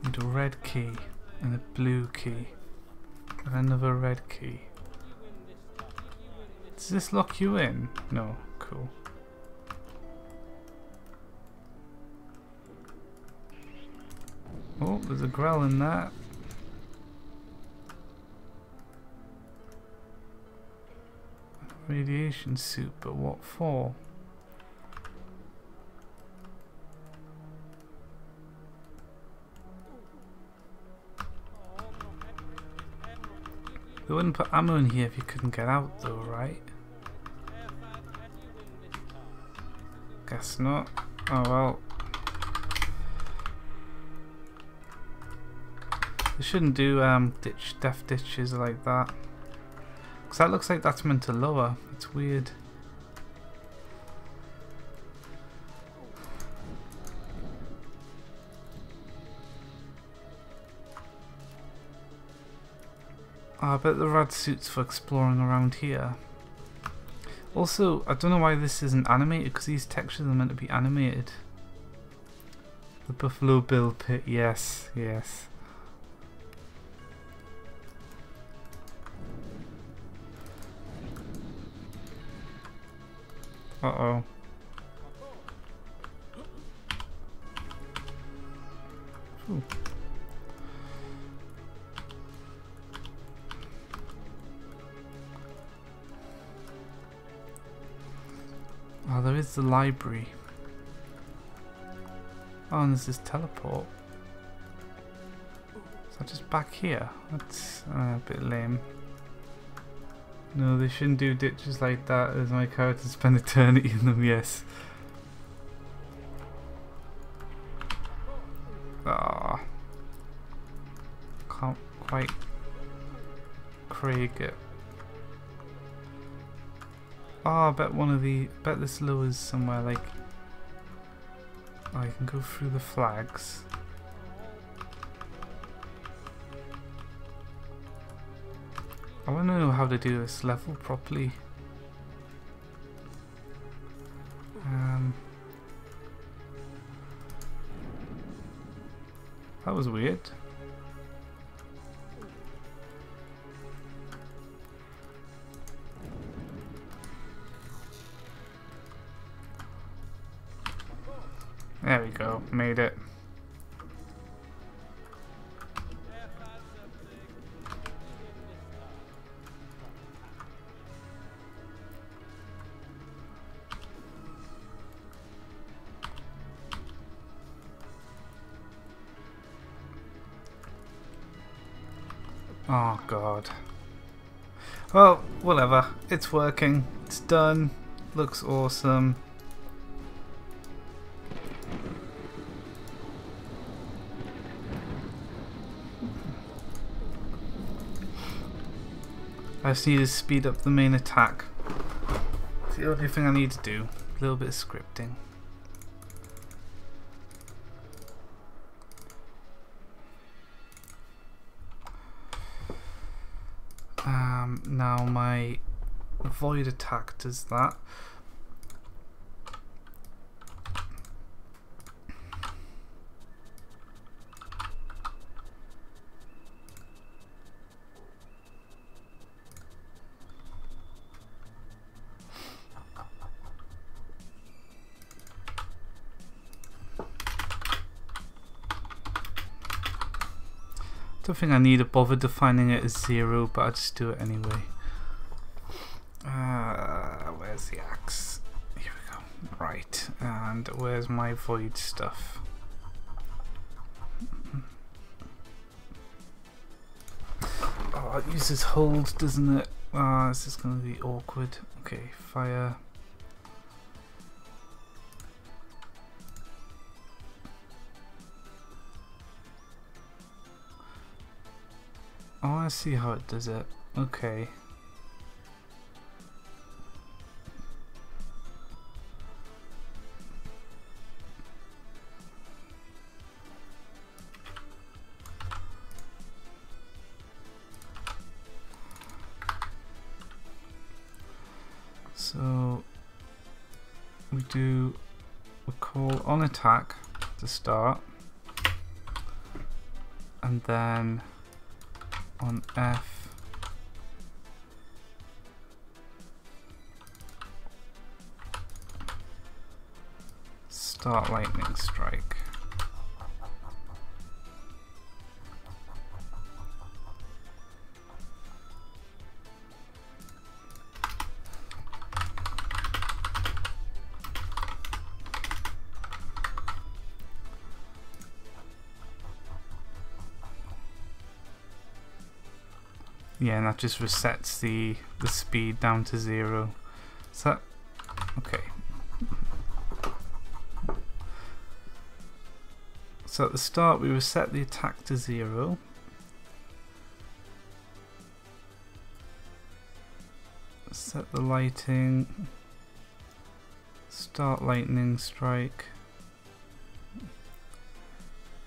Need a red key and a blue key and another red key. Does this lock you in? No, cool. Oh, there's a grell in that. Radiation suit, but what for? They wouldn't put ammo in here if you couldn't get out though, right? Guess not. Oh well. They shouldn't do death ditches like that. Because that looks like that's meant to lower. It's weird. Oh, I bet the rad suit's for exploring around here. Also, I don't know why this isn't animated, because these textures are meant to be animated. The Buffalo Bill pit, yes, yes. Uh-oh. Ooh. Oh, there is the library. Oh, and there's this teleport. Is that just back here? That's a bit lame. No, they shouldn't do ditches like that, as my character spend eternity in them, yes. Ah, can't quite Craig it. Oh, I bet this lowers somewhere, like, oh, you can go through the flags. I want to know how to do this level properly. That was weird. There we go, made it. Oh god. Well, whatever. It's working. It's done. Looks awesome. I just need to speed up the main attack. It's the only thing I need to do. A little bit of scripting. Now my void attack does that. Don't think I need to bother defining it as 0, but I'll just do it anyway. Where's the axe? Here we go. Right, and where's my void stuff? Oh, it uses hold, doesn't it? Ah, this is going to be awkward. Okay, fire. Oh, I see how it does it. Okay. So we call on attack to start, and then on F start lightning strike. Yeah, and that just resets the speed down to 0. So that, okay. So at the start we reset the attack to 0. Set the lighting. Start lightning strike.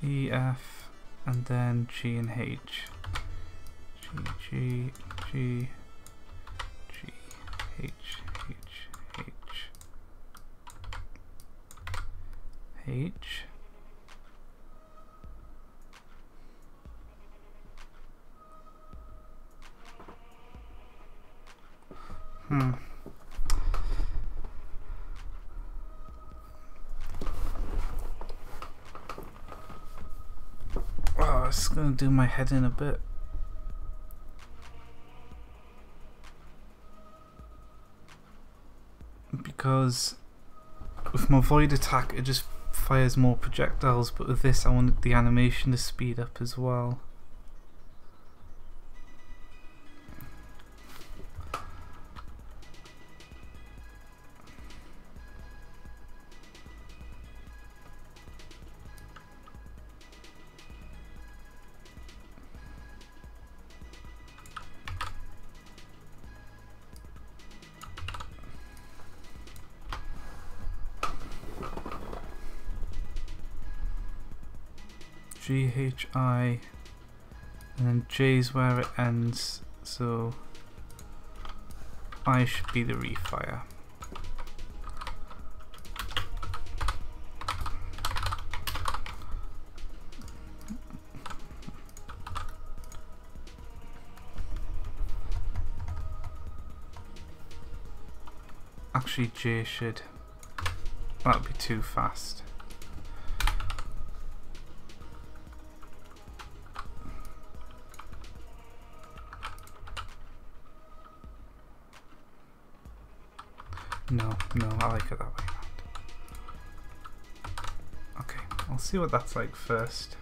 E, F, and then G and H. G, G, G, H, H, H, H. Oh, it's gonna do my head in a bit. Because with my void attack it just fires more projectiles, but with this I wanted the animation to speed up as well. G, H, I, and then J's where it ends, so I should be the refire. Actually J should, that'd be too fast. No, I like it that way around. Okay, I'll see what that's like first.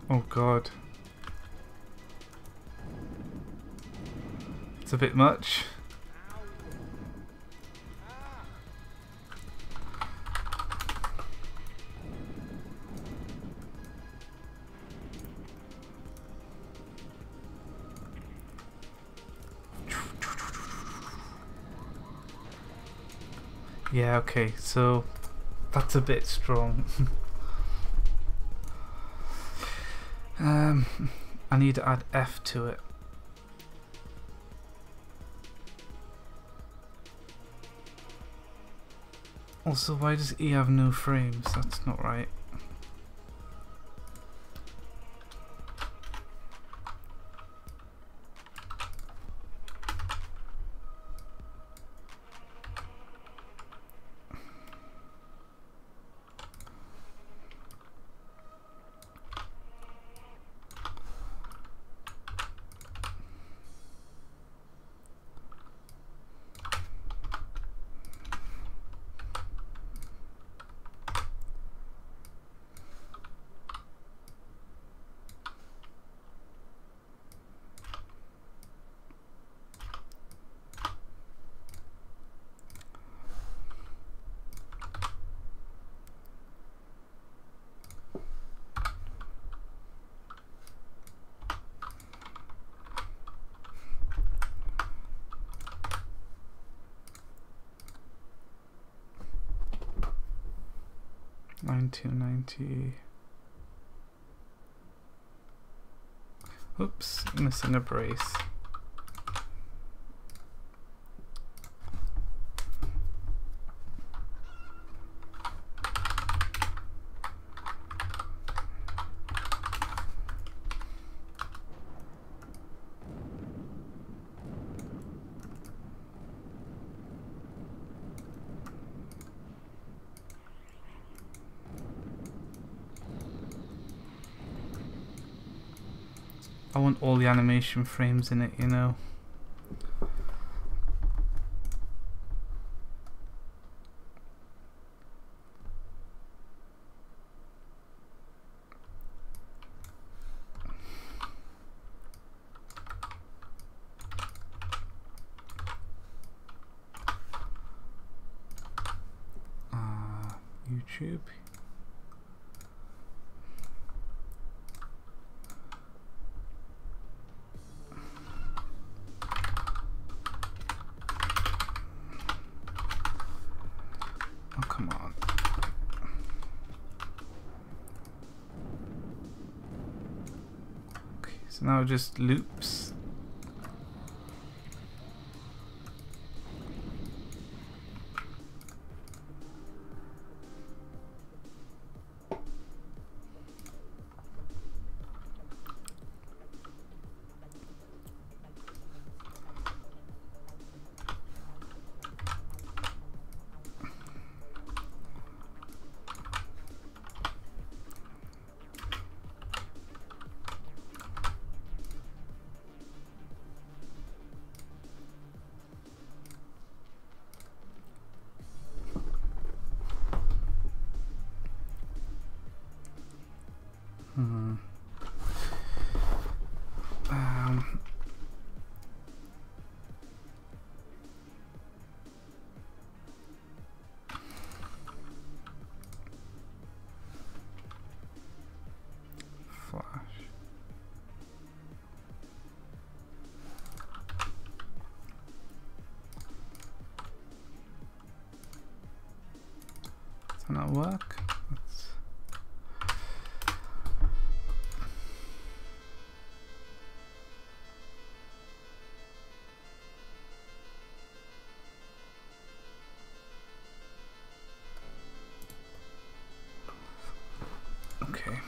Oh god. It's a bit much. Yeah, okay, so that's a bit strong. I need to add F to it. Also, why does E have no frames? That's not right. 9290. Oops, missing a brace. I want all the animation frames in it, you know. YouTube. Oh, come on. Okay, so now it just loops. Flash. Does that not work? Let's... Okay.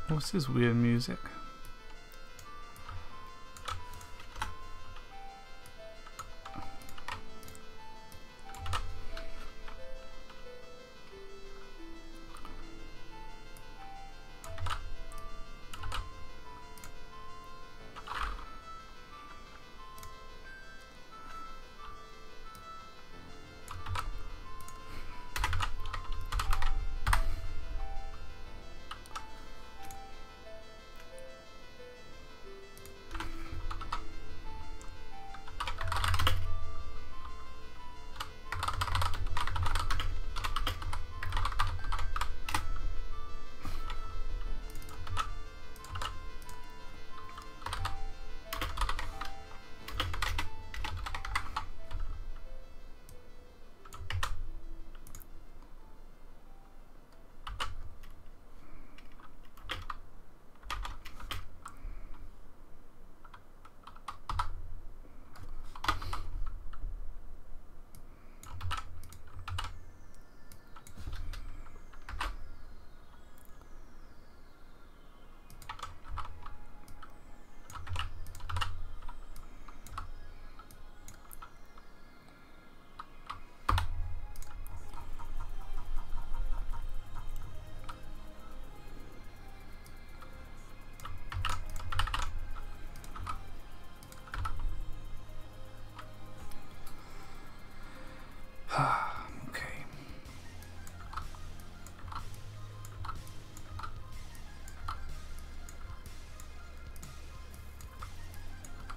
What's this weird music?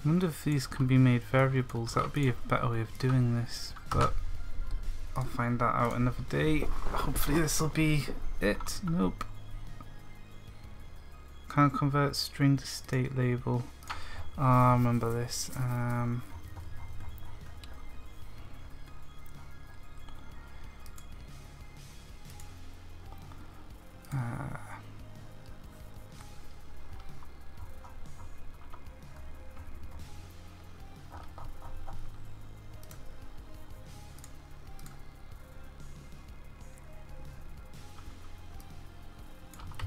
I wonder if these can be made variables. That would be a better way of doing this, but I'll find that out another day. Hopefully this will be it. Nope. Can't convert string to state label. I remember this.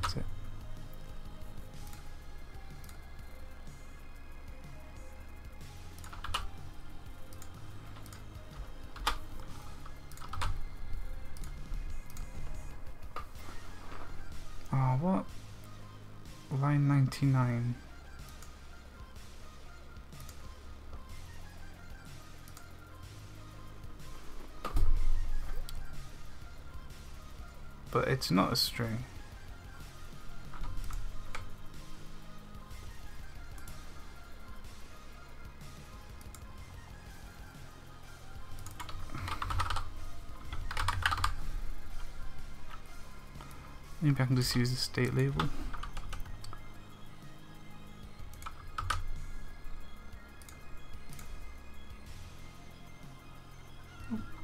That's it. Oh, what? Line 99. But it's not a string. Maybe I can just use the state label.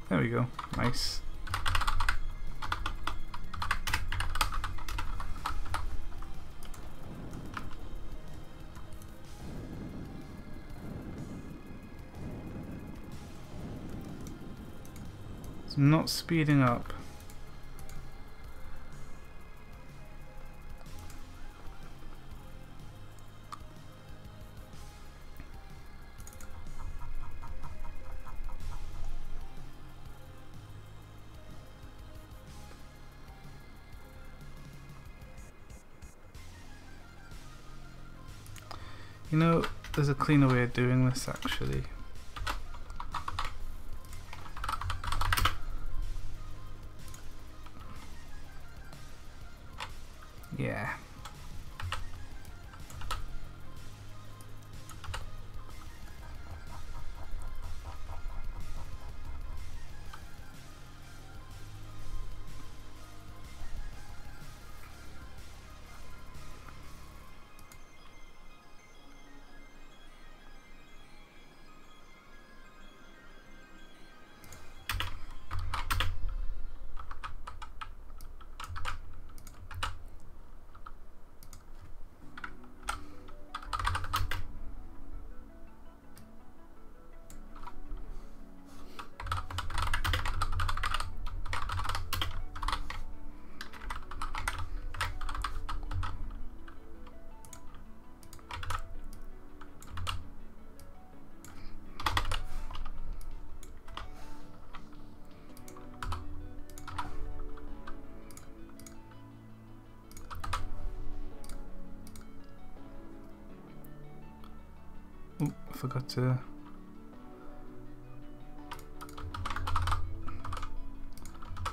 There we go. Nice. It's not speeding up. You know, there's a cleaner way of doing this actually. Yeah. Oh, I forgot to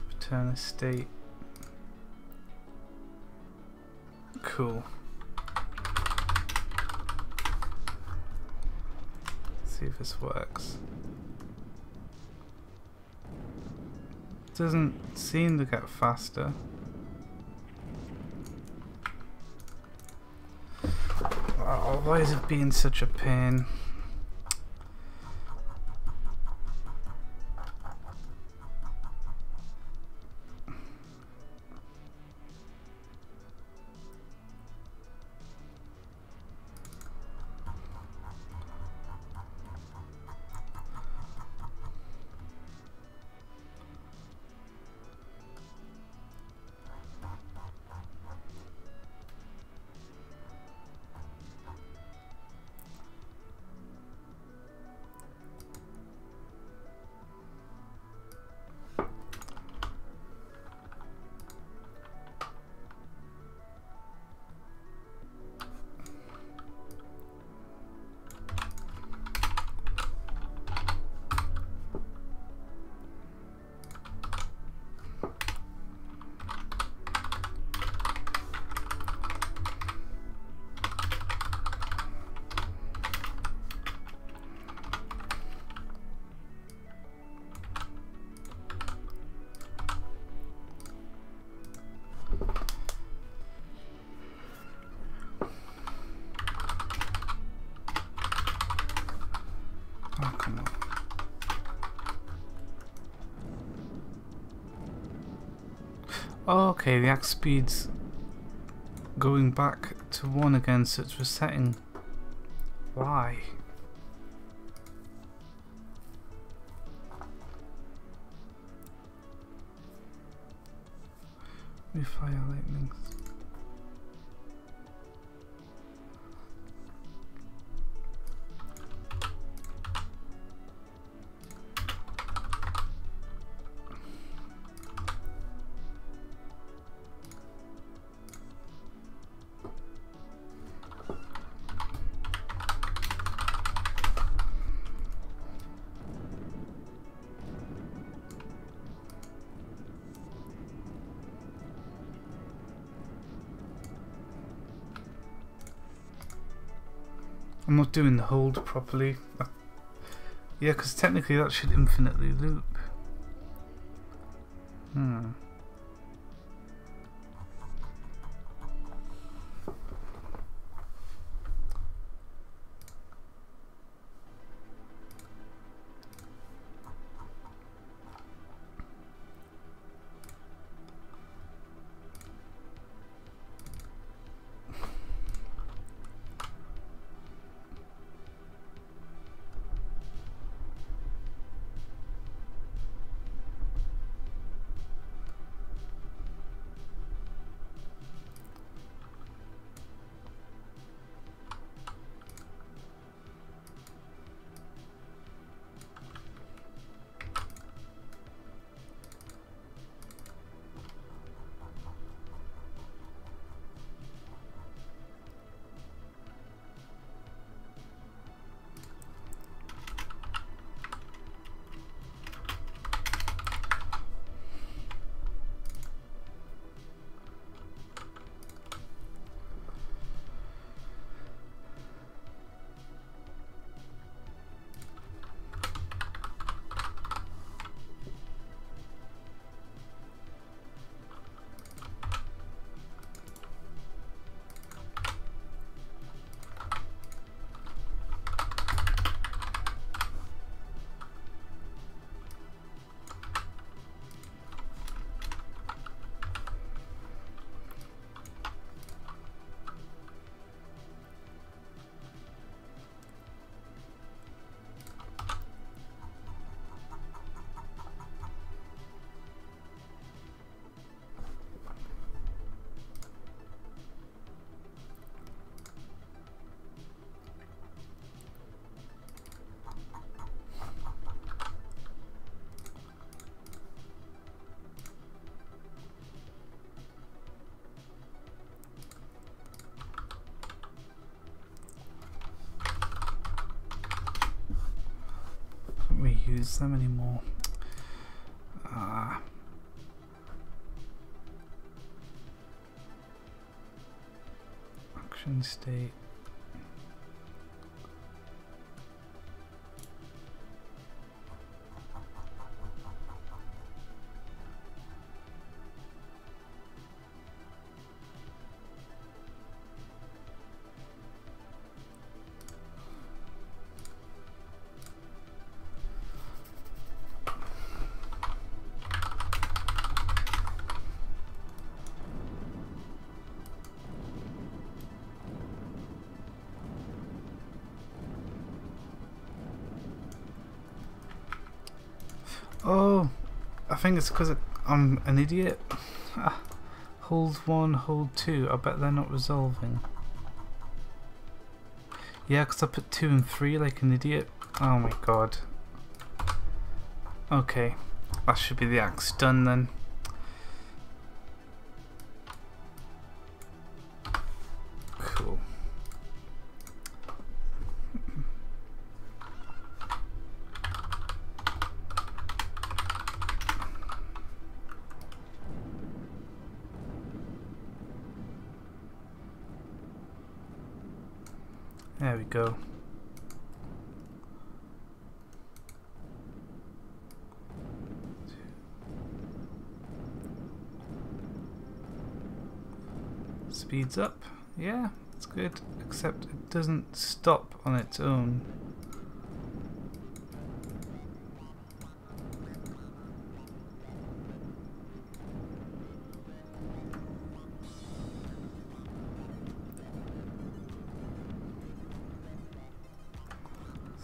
return a state. Cool. Let's see if this works. Doesn't seem to get faster. Oh, why is it being such a pain? Come on. Oh, okay, the axe speed's going back to 1 again, so it's resetting. Why? We fire lightnings. I'm not doing the hold properly. Yeah, because technically that should infinitely loop. Use them anymore. Action state. Oh, I think it's because I'm an idiot. Hold 1, hold 2. I bet they're not resolving. Yeah, because I put 2 and 3 like an idiot. Oh my god. Okay, that should be the axe done then. Cool. There we go. Speeds up. Yeah, it's good. Except it doesn't stop on its own.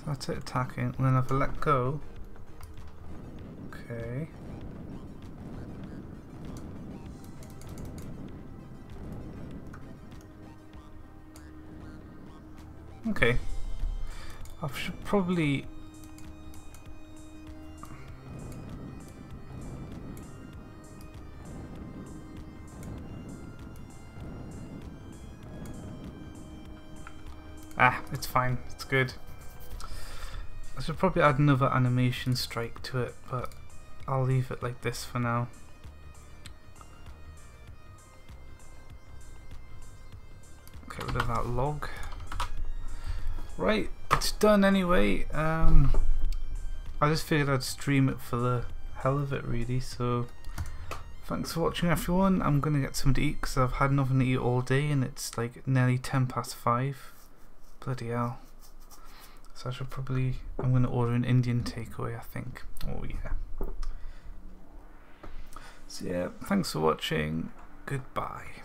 So that's it, attacking, and then if I let go, okay. Okay. I should probably... it's fine. It's good. I should probably add another animation strike to it, but I'll leave it like this for now. Get rid of that log. Right, it's done anyway. I just figured I'd stream it for the hell of it, really. So thanks for watching, everyone. I'm gonna get something to eat because I've had nothing to eat all day and it's like nearly 5:10. Bloody hell. So I should probably, I'm gonna order an Indian takeaway, I think. Oh yeah. So yeah, thanks for watching. Goodbye.